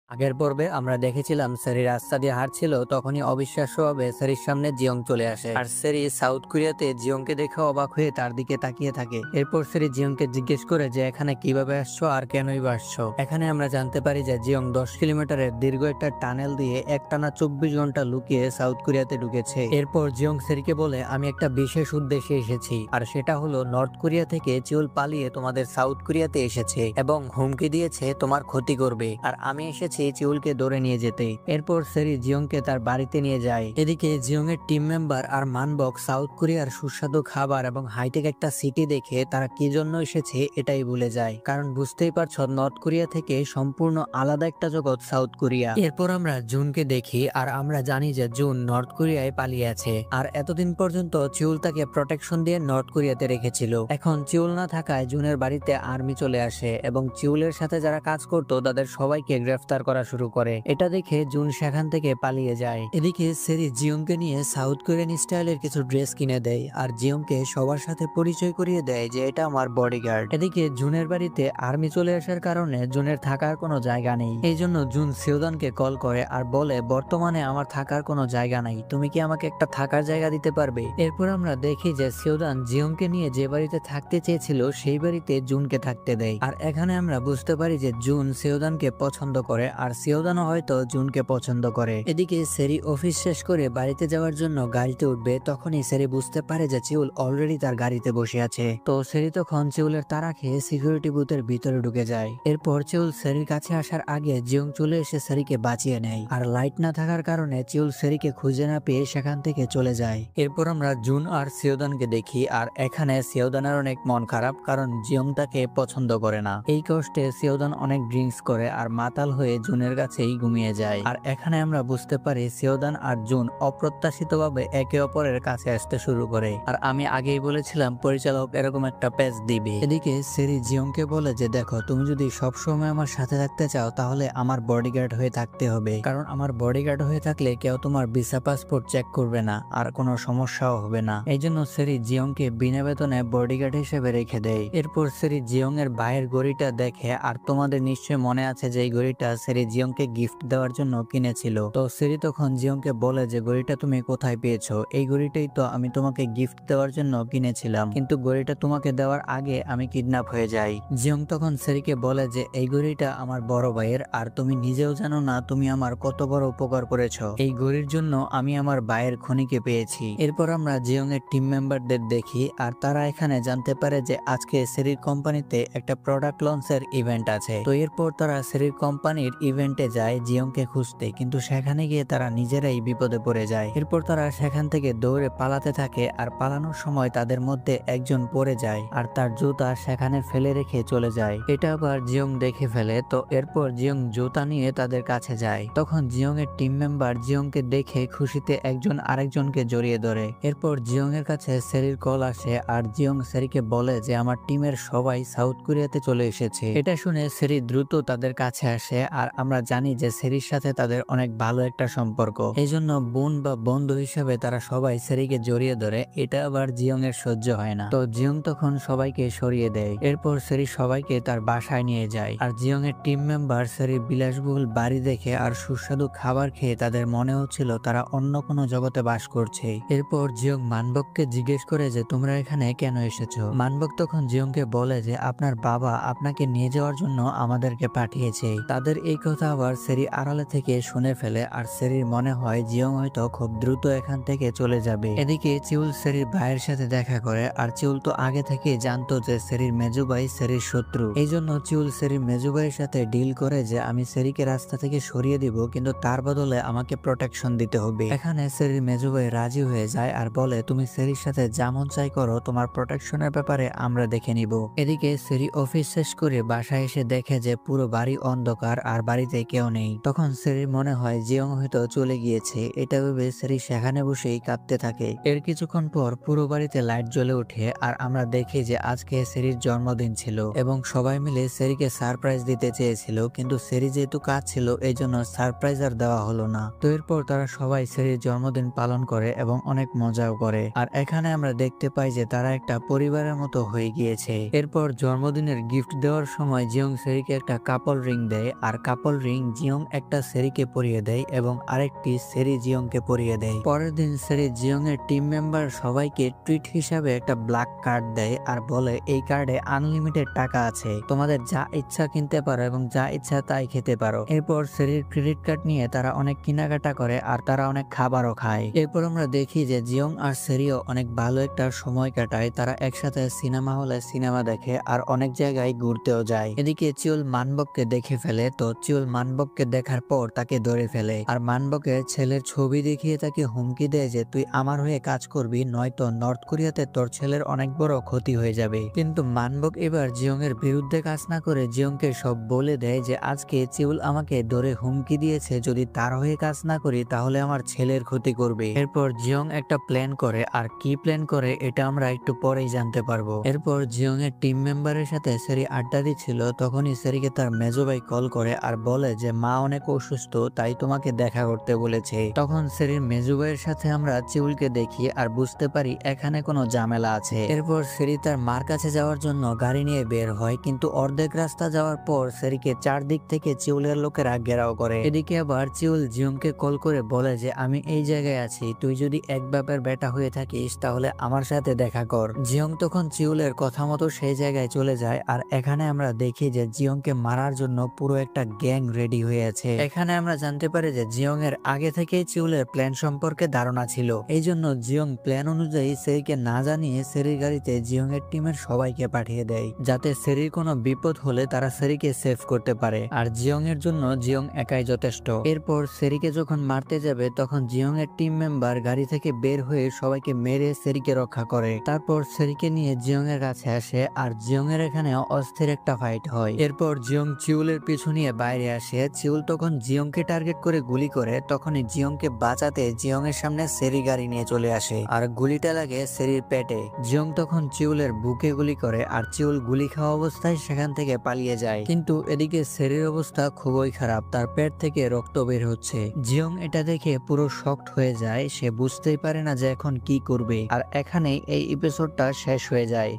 আগের পর্বে আমরা দেখেছিলাম সেরি রাস্তা দিয়ে হাঁটছিল, তখনই অবিশ্বাস্যভাবে সেরির সামনে জিয়ং চলে আসে আর সেরি সাউথ কোরিয়াতে জিয়ংকে দেখে অবাক হয়ে তার দিকে তাকিয়ে থাকে। এরপর সেরি জিয়ংকে জিজ্ঞেস করে যে এখানে কিভাবে আসছো আর কেনই বা আসছো। এখানে আমরা জানতে পারি যে জিয়ং 10 কিলোমিটারের দীর্ঘ একটা টানেল দিয়ে একটানা 24 ঘন্টা লুকিয়ে সাউথ কোরিয়াতে ঢুকেছে। এরপর জিয়ং সেরিকে বলে আমি একটা বিশেষ উদ্দেশ্যে এসেছি, আর সেটা হলো নর্থ কোরিয়া থেকে চিউল পালিয়ে তোমাদের সাউথ কোরিয়াতে এসেছে এবং হুমকি দিয়েছে তোমার ক্ষতি করবে, আর আমি এসেছি চিউলকে ধরে নিয়ে যেতে। এরপর সেরি জিয়ংকে তার বাড়িতে নিয়ে যায়। এদিকে জিয়ং এর টিম মেম্বার আর মানবক সাউথ কোরিয়ার সুস্বাদু খাবার এবং হাইটেক একটা সিটি দেখে তারা কি জন্য এসেছে এটাই ভুলে যায়, কারণ বুঝতেই পারছো নর্থ কোরিয়া থেকে সম্পূর্ণ আলাদা একটা জগৎ সাউথ কোরিয়া। এরপর আমরা জুনকে দেখি আর আমরা জানি যে জুন নর্থ কোরিয়ায় পালিয়ে আছে, আর এতদিন পর্যন্ত চিউল তাকে প্রোটেকশন দিয়ে নর্থ কোরিয়াতে রেখেছিল। এখন চিউল না থাকায় জুনের বাড়িতে আর্মি চলে আসে এবং চিউলের সাথে যারা কাজ করতো তাদের সবাইকে গ্রেফতার করা শুরু করে। এটা দেখে জুন সেখান থেকে পালিয়ে যায়। এদিকে সেরি জিয়ংকে নিয়ে সাউথ কোরিয়ান স্টাইলের কিছু ড্রেস কিনে দেয় আর জিয়ংকে সবার সাথে পরিচয় করিয়ে দেয় যে এটা আমার বডিগার্ড। এদিকে জুনের বাড়িতে আর্মি চলে আসার কারণে জুনের থাকার কোনো জায়গা নেই, এই জন্য জুন সিওদানকে কল করে আর বলে বর্তমানে আমার থাকার কোনো জায়গা নাই, তুমি কি আমাকে একটা থাকার জায়গা দিতে পারবে। এরপর আমরা দেখি যে সিওদান জিয়ংকে নিয়ে যে বাড়িতে থাকতে চেয়েছিল সেই বাড়িতে জুনকে থাকতে দেয়। আর এখানে আমরা বুঝতে পারি যে জুন সিওদানকে পছন্দ করে আর সিওদানও হয়তো জুনকে পছন্দ করে। এদিকে সেরি অফিস শেষ করে বাড়িতে যাওয়ার জন্য গাড়িতে উঠবে, তখনই সেরি বুঝতে পারে যে চিউল অলরেডি তার গাড়িতে বসে আছে। তো সেরি তখন চিউলের তাড়া খেয়ে সিকিউরিটি বুথের ভিতরে ঢুকে যায়। এরপর চিউল সেরির কাছে আসার আগে জিয়ং চলে এসে সেরিকে বাঁচিয়ে নেয়, আর লাইট না থাকার কারণে চিউল সেরিকে খুঁজে না পেয়ে সেখান থেকে চলে যায়। এরপর আমরা জুন আর সিওদানকে দেখি, আর এখানে সিওদানের অনেক মন খারাপ কারণ জিয়ং তাকে পছন্দ করে না। এই কষ্টে সিওদান অনেক ড্রিঙ্কস করে আর মাতাল হয়ে জুনের কাছেই ঘুমিয়ে যায়। আর এখানে আমরা বুঝতে পারি সিওদান আর জুন অপ্রত্যাশিতভাবে একে অপরের কাছে আসতে শুরু করে। আর আমি আগেই বলেছিলাম পরিচালক এরকম একটা পেজ দিবে। এদিকে সেরি জিয়ংকে বলে যে দেখো, তুমি যদি সবসময় আমার সাথে থাকতে চাও তাহলে আমার বডিগার্ড হয়ে থাকতে হবে, কারণ আমার বডিগার্ড হয়ে থাকলে কেউ তোমার ভিসা পাসপোর্ট চেক করবে না আর কোনো সমস্যাও হবে না। এই জন্য সেরি জিয়ংকে বিনা বেতনে বডিগার্ড হিসেবে রেখে দেয়। এরপর সেরি জিয়ং এর ভাইয়ের ঘড়িটা দেখে, আর তোমাদের নিশ্চয়ই মনে আছে যে এই ঘড়িটা সেরি জিয়ংকে গিফট দেওয়ার জন্য কিনেছিল। তো সেরি তখন জিয়ংকে বলে যে ঘড়িটা তুমি কোথায় পেয়েছো, এই ঘড়িটাই তো আমি তোমাকে গিফট দেওয়ার জন্য কিনেছিলাম, কিন্তু ঘড়িটা তোমাকে দেওয়ার আগে আমি কিডন্যাপ হয়ে যাই। জিয়ং তখন সেরিকে বলে যে এই ঘড়িটা আমার বড় ভাইয়ের, আর তুমি নিজেও জানো না তুমি আমার কত বড় উপকার করেছো, এই ঘড়ির জন্য আমি আমার ভাইয়ের খনিকে পেয়েছি। এরপর আমরা জিয়ং এর টিম মেম্বারদের দেখি, আর তারা এখানে জানতে পারে যে আজকে সেরির কোম্পানিতে একটা প্রোডাক্ট লঞ্চের ইভেন্ট আছে। তো এরপর তারা সেরির কোম্পানির ইভেন্টে যায় জিয়ংকে খুঁজতে, কিন্তু সেখানে গিয়ে তারা নিজেরাই বিপদে পড়ে যায়। এরপর তারা সেখান থেকে দৌড়ে পালাতে থাকে, আর পালানোর সময় তাদের মধ্যে একজন পড়ে যায় আর তার জুতা সেখানে ফেলে রেখে চলে যায়। এটা আবার জিয়ং দেখে ফেলে। তো এরপর জিয়ং জুতা নিয়ে তাদের কাছে যায়, তখন জিয়ং এর টিম মেম্বার জিয়ংকে দেখে খুশিতে একজন আরেকজনকে জড়িয়ে ধরে। এরপর জিয়ং এর কাছে সেরির কল আসে, আর জিয়ং সেরিকে বলে যে আমার টিমের সবাই সাউথ কোরিয়াতে চলে এসেছে। এটা শুনে সেরি দ্রুত তাদের কাছে আসে, আর আমরা জানি যে সেরির সাথে তাদের অনেক ভালো একটা সম্পর্ক, এই জন্য বোন বা বন্ধু হিসাবে তারা সবাই সেরিকে জড়িয়ে ধরে। এটা আবার জিয়ং এর সহ্য হয় না, তো জিয়ং তখন সবাইকে সরিয়ে দেয়। এরপর সেরি সবাইকে তার বাসায় নিয়ে যায়, আর জিয়ং এর টিম মেম্বার সেরির বিলাসবহুল বাড়ি দেখে আর সুস্বাদু খাবার খেয়ে তাদের মনে হচ্ছিল তারা অন্য কোনো জগতে বাস করছে। এরপর জিয়ং মানবককে জিজ্ঞেস করে যে তোমরা এখানে কেন এসেছো। মানবক তখন জিয়ংকে বলে যে আপনার বাবা আপনাকে নিয়ে যাওয়ার জন্য আমাদেরকে পাঠিয়েছে। তাদের এই কথা আবার সেরি আড়ালে থেকে শুনে ফেলে, আর সেরির মনে হয় জিয়ং হয়তো খুব দ্রুত এখান থেকে চলে যাবে। এদিকে চিউল সেরির ভাইয়ের সাথে দেখা করে, আর চিউল তো আগে থেকে জানতো যে সেরির মেজো ভাই সেরির শত্রু। এই জন্য চিউল সেরির মেজো ভাইয়ের সাথে ডিল করে যে আমি সেরিকে রাস্তা থেকে সরিয়ে দিব, কিন্তু তার বদলে আমাকে প্রোটেকশন দিতে হবে। এখানে সেরির মেজো ভাই রাজি হয়ে যায় আর বলে তুমি সেরির সাথে যেমন চাই করো, তোমার প্রোটেকশনের ব্যাপারে আমরা দেখে নিব। এদিকে সেরি অফিস শেষ করে বাসায় এসে দেখে যে পুরো বাড়ি অন্ধকার আর বাড়িতে কেউ নেই। তখন সেরির মনে হয় জিয়ং হয়তো চলে গিয়েছে। এটা ভেবে সেরি সেখানে বসেই কাঁদতে থাকে। এর কিছুক্ষণ পর পুরো বাড়িতে লাইট জ্বলে ওঠে, আর আমরা দেখি যে আজকে সেরির জন্মদিন ছিল এবং সবাই মিলে সেরিকে সারপ্রাইজ দিতে চেয়েছিল, কিন্তু সেরি যেহেতু কাজ ছিল এই জন্য সারপ্রাইজ আর দেওয়া হলো না। তো এরপর তারা সবাই সেরির জন্মদিন পালন করে এবং অনেক মজাও করে। আর এখানে আমরা দেখতে পাই যে তারা একটা পরিবারের মতো হয়ে গিয়েছে। এরপর জন্মদিনের গিফট দেওয়ার সময় জিয়ং সেরিকে একটা কাপল রিং দেয়, আর কাপল রিং জিয়ং একটা সেরিকে পরিয়ে দেয় এবং আরেকটি সেরি জিয়ংকে পরিয়ে দেয়। পরের দিন সেরি জিয়ং এর টিম মেম্বার সবাইকে ট্রিট হিসাবে একটা ব্ল্যাক কার্ড দেয় আর বলে এই কার্ডে আনলিমিটেড টাকা আছে, তোমাদের যা ইচ্ছা কিনতে পারো এবং যা ইচ্ছা তাই খেতে পারো। এরপর সেরির ক্রেডিট কার্ড নিয়ে তারা অনেক কেনাকাটা করে আর তারা অনেক খাবারও খায়। এরপর আমরা দেখি যে জিয়ং আর সেরিও অনেক ভালো একটা সময় কাটায়। তারা একসাথে সিনেমা হলে সিনেমা দেখে আর অনেক জায়গায় ঘুরতেও যায়। এদিকে চিউল মানবককে দেখে ফেলে, তো চিউল মানবককে দেখার পর তাকে ধরে ফেলে আর মানবকের ছেলের ছবি দেখিয়ে তাকে হুমকি দেয় যে তুই আমার হয়ে কাজ করবি, নয়তো নর্থ কোরিয়াতে তোর ছেলের অনেক বড় ক্ষতি হয়ে যাবে। কিন্তু মানবক এবার জিয়ং এর বিরুদ্ধে কাজ না করে জিয়ংকে সব বলে দেয় যে আজকে চিউল আমাকে ধরে হুমকি দিয়েছে, যদি তার হয়ে কাজ না করি তাহলে আমার ছেলের ক্ষতি করবে। এরপর জিয়ং একটা প্ল্যান করে, আর কি প্ল্যান করে এটা আমরা একটু পরেই জানতে পারবো। এরপর জিয়ং এর টিম মেম্বারের সাথে সেরি আড্ডা দিচ্ছিল, তখনই সেরিকে তার মেজো ভাই কল করে আর বলে যে মা অনেক অসুস্থ, তাই তোমাকে দেখা করতে বলেছে। তখন সেরির মেজো ভাইয়ের সাথে আমরা চিউলকে দেখি আর বুঝতে পারি এখানে কোনো ঝামেলা আছে। এরপর সেরি তার মার কাছে যাওয়ার জন্য গাড়ি নিয়ে বের হয়, কিন্তু অর্ধেক রাস্তা যাওয়ার পর সেরিকে চারদিক থেকে চিউলের লোকেরা ঘেরাও করে। এদিকে আবার চিউল জিয়ংকে কল করে বলে যে আমি এই জায়গায় আছি, তুই যদি এক বাপের বেটা হয়ে থাকিস তাহলে আমার সাথে দেখা কর। জিয়ং তখন চিউলের কথা মতো সেই জায়গায় চলে যায়, আর এখানে আমরা দেখি যে জিয়ংকে মারার জন্য পুরো একটা গ্যাং রেডি হয়ে আছে। এখানে আমরা জানতে পারি যে জিয়ং এর আগে থেকেই চিউলের প্ল্যান সম্পর্কে ধারণা ছিল, এই জন্য জিয়ং প্ল্যান অনুযায়ী সেরিকে না জানিয়ে সেরির গাড়িতে জিয়ং এর টিমের সবাইকে পাঠিয়ে দেয়, যাতে সেরির কোনো বিপদ হলে তারা সেরিকে সেভ করতে পারে। আর জিয়ং এর জন্য জিয়ং একাই যথেষ্ট। এরপর সেরিকে যখন মারতে যাবে তখন জিয়ং এর টিম মেম্বার গাড়ি থেকে বের হয়ে সবাইকে মেরে সেরিকে রক্ষা করে। তারপর সেরিকে নিয়ে জিয়ং এর কাছে আসে, আর জিয়ং এর এখানে অস্থির একটা ফাইট হয়। এরপর জিয়ং চিউলের পিছু নিয়ে বাইরে আসে। চিউল তখন জিয়ংকে টার্গেট করে গুলি করে, তখনই জিয়ংকে বাঁচাতে জিয়ং এর সামনে সেরি গাড়ি নিয়ে চলে আসে আর গুলিটা লাগে সেরির পেটে। জিয়ং তখন চিউলের বুকে গুলি করে, আর চিউল গুলি খাওয়া অবস্থায় সেখান থেকে পালিয়ে যায়। কিন্তু এদিকে সেরির অবস্থা খুবই খারাপ, তার পেট থেকে রক্ত বের হচ্ছে। জিয়ং এটা দেখে পুরো শকড হয়ে যায়, সে বুঝতেই পারে না যে এখন কি করবে। আর এখানেই এই এপিসোডটা শেষ হয়ে যায়।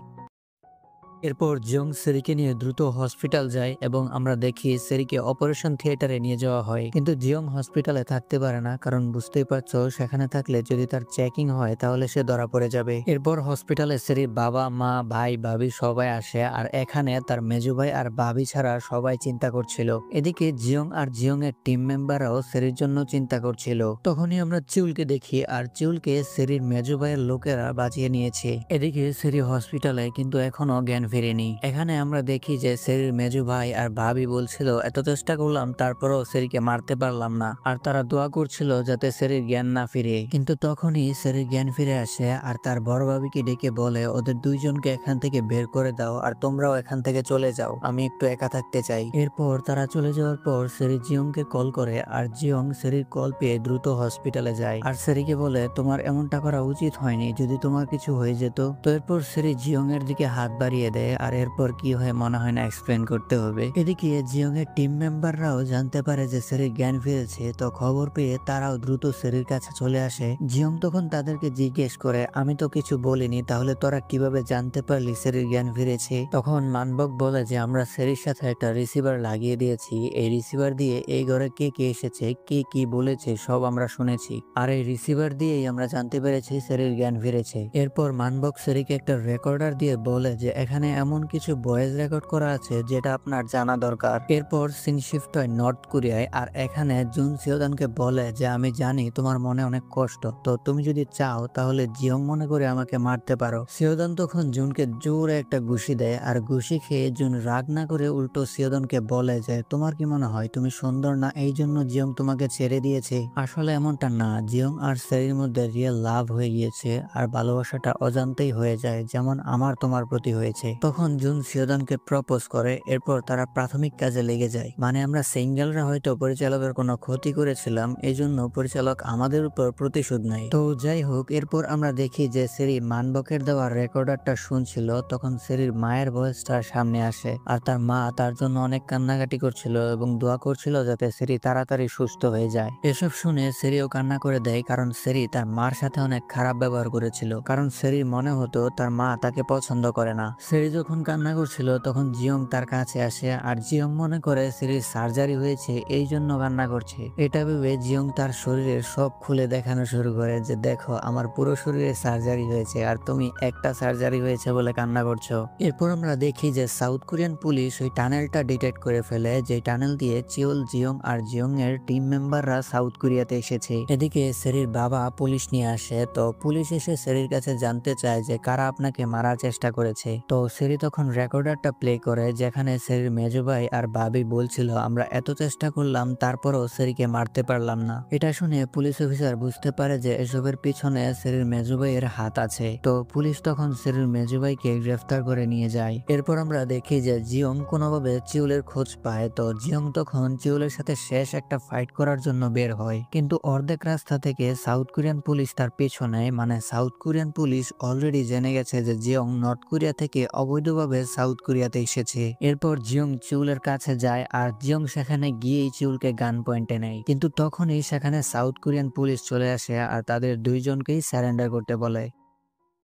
এরপর জিয়ং সেরিকে নিয়ে দ্রুত হসপিটাল যায় এবং আমরা দেখি সেরিকে অপারেশন থিয়েটারে নিয়ে যাওয়া হয়, কিন্তু জিয়ং হসপিটালে থাকতে পারে না, কারণ বুঝতেই পারছো সেখানে থাকলে যদি তার চেকিং হয় তাহলে সে ধরা পড়ে যাবে। এরপর হসপিটালে সেরির বাবা মা ভাই ভাবি সবাই আসে, আর এখানে তার মেজো ভাই আর ভাবি ছাড়া সবাই চিন্তা করছিল। এদিকে জিয়ং আর জিয়ং এর টিম মেম্বাররাও সেরির জন্য চিন্তা করছিল। তখনই আমরা চিউলকে দেখি, আর চিউলকে সেরির মেজো ভাইয়ের লোকেরা বাঁচিয়ে নিয়েছে। এদিকে সেরি হসপিটালে, কিন্তু এখনো জ্ঞান ফিরেনি। এখানে আমরা দেখি যে সেরির মেজো ভাই আর ভাবি বলছিল এত চেষ্টা করলাম তারপরও সেরিকে মারতে পারলাম না, আর তারা দোয়া করছিল যাতে সেরির জ্ঞান না ফিরে। কিন্তু তখনই সেরির জ্ঞান ফিরে আসে, আর তার বড় ভাবিকে ডেকে বলে ওদের দুইজনকে এখান থেকে বের করে দাও, আর তোমরাও এখান থেকে চলে যাও, আমি একটু একা থাকতে চাই। এরপর তারা চলে যাওয়ার পর সেরি জিয়ংকে কল করে, আর জিয়ং সেরির কল পেয়ে দ্রুত হসপিটালে যায়, আর সেরিকে বলে তোমার এমনটা করা উচিত হয়নি, যদি তোমার কিছু হয়ে যেত। তো এরপর সেরি জিয়ং এর দিকে হাত বাড়িয়ে দেয় আর এরপর কি হয় মনে হয় না এক্সপ্লেন করতে হবে। এদিকে জিয়ং এর টিম মেম্বাররাও জানতে পারে যে সেরির জ্ঞান ফিরেছে, তো খবর পেয়ে তারাও দ্রুত সেরির কাছে চলে আসে। জিয়ং তখন তাদেরকে জিজ্ঞেস করে, আমি তো কিছু বলিনি, তাহলে তোরা কিভাবে জানতে পারলি সেরির জ্ঞান ফিরেছে? তখন মানবক বলে যে আমরা সেরির সাথে একটা রিসিভার লাগিয়ে দিয়েছি, এই রিসিভার দিয়ে এই ঘরে কে কে এসেছে, কে কি বলেছে সব আমরা শুনেছি, আর এই রিসিভার দিয়েই আমরা জানতে পেরেছি সেরির জ্ঞান ফিরেছে। এরপর মানবক সেরিকে একটা রেকর্ডার দিয়ে বলে যে এখানে এমন কিছু ভয়েস রেকর্ড করা আছে যেটা আপনার জানা দরকার। এরপর সিন শিফট হয় নর্থ কোরিয়ায়, আর এখানে জুন সিওদানকে বলে যে আমি জানি তোমার মনে অনেক কষ্ট, তো তুমি যদি চাও তাহলে জিয়ং মনে করে আমাকে মারতে পারো। সিওদান তখন জুনকে জোরে একটা ঘুষি দেয়, আর ঘুষি খেয়ে জুন রাগ না করে উল্টো সিওদানকে বলে যে তোমার কি মনে হয় তুমি সুন্দর না, এই জন্য জিয়ং তোমাকে ছেড়ে দিয়েছে? আসলে এমনটা না, জিয়ং আর সেরির মধ্যে রিয়েল লাভ হয়ে গিয়েছে, আর ভালোবাসাটা অজান্তেই হয়ে যায়, যেমন আমার তোমার প্রতি হয়েছে। তখন জুন সিওদানকে প্রপোজ করে, এরপর তারা প্রাথমিক কাজে লেগে যায়। মানে আমরা সিঙ্গেলরা হয়তো পরিচালকের কোনো ক্ষতি করেছিলাম, এই জন্য পরিচালক আমাদের উপর প্রতিশোধ নেয়। তো যাই হোক, এরপর আমরা দেখি যে সেরি মানবকের দেওয়া রেকর্ডারটা শুনছিল, তখন সেরির মায়ের ভয়েসটা সামনে আসে, আর তার মা তার জন্য অনেক কান্নাকাটি করছিল এবং দোয়া করছিল যাতে সেরি তাড়াতাড়ি সুস্থ হয়ে যায়। এসব শুনে সেরিও কান্না করে দেয়, কারণ সেরি তার মার সাথে অনেক খারাপ ব্যবহার করেছিল, কারণ সেরির মনে হতো তার মা তাকে পছন্দ করে না। সেরি যখন কান্না করছিল তখন জিয়ং তার কাছে আসে, আর জিয়ং মনে করে সেরির সার্জারি হয়েছে এই জন্য কান্না করছে। এটা ভেবে জিয়ং তার শরীরের সব খুলে দেখানো শুরু করে যে দেখো আমার পুরো শরীরে সার্জারি হয়েছে, আর তুমি একটা সার্জারি হয়েছে বলে কান্না করছো। এরপর আমরা দেখি যে সাউথ কোরিয়ান পুলিশ ওই টানেলটা ডিটেক্ট করে ফেলে, যে টানেল দিয়ে চিওল, জিয়ং আর জিয়ং এর টিম মেম্বাররা সাউথ কোরিয়াতে এসেছে। এদিকে সেরির বাবা পুলিশ নিয়ে আসে, তো পুলিশ এসে সেরির কাছে জানতে চায় যে কারা আপনাকে মারার চেষ্টা করেছে। তো সেরি তখন রেকর্ডারটা প্লে করে, যেখানে সেরির মেজো ভাই আর ভাবি বলছিল আমরা এত চেষ্টা করলাম তারপরও সেরিকে মারতে পারলাম না। এটা শুনে পুলিশ অফিসার বুঝতে পারে যে এসবের পিছনে সেরির মেজো ভাইয়ের হাত আছে। তো পুলিশ তখন সেরির মেজো ভাইকে গ্রেফতার করে নিয়ে যায়। এরপর আমরা দেখি যে জিয়ং কোনোভাবে চিউলের খোঁজ পায়, তো জিয়ং তখন চিউলের সাথে শেষ একটা ফাইট করার জন্য বের হয়, কিন্তু অর্ধেক রাস্তা থেকে সাউথ কোরিয়ান পুলিশ তার পেছনে, মানে সাউথ কোরিয়ান পুলিশ অলরেডি জেনে গেছে যে জিয়ং নর্থ কোরিয়া থেকে অবৈধভাবে সাউথ কোরিয়াতে এসেছে। এরপর জিয়ং চিউলের কাছে যায়, আর জিয়ং সেখানে গিয়েই চিউলকে গান পয়েন্টে নেয়, কিন্তু তখনই সেখানে সাউথ কোরিয়ান পুলিশ চলে আসে আর তাদের দুইজনকেই সারেন্ডার করতে বলে।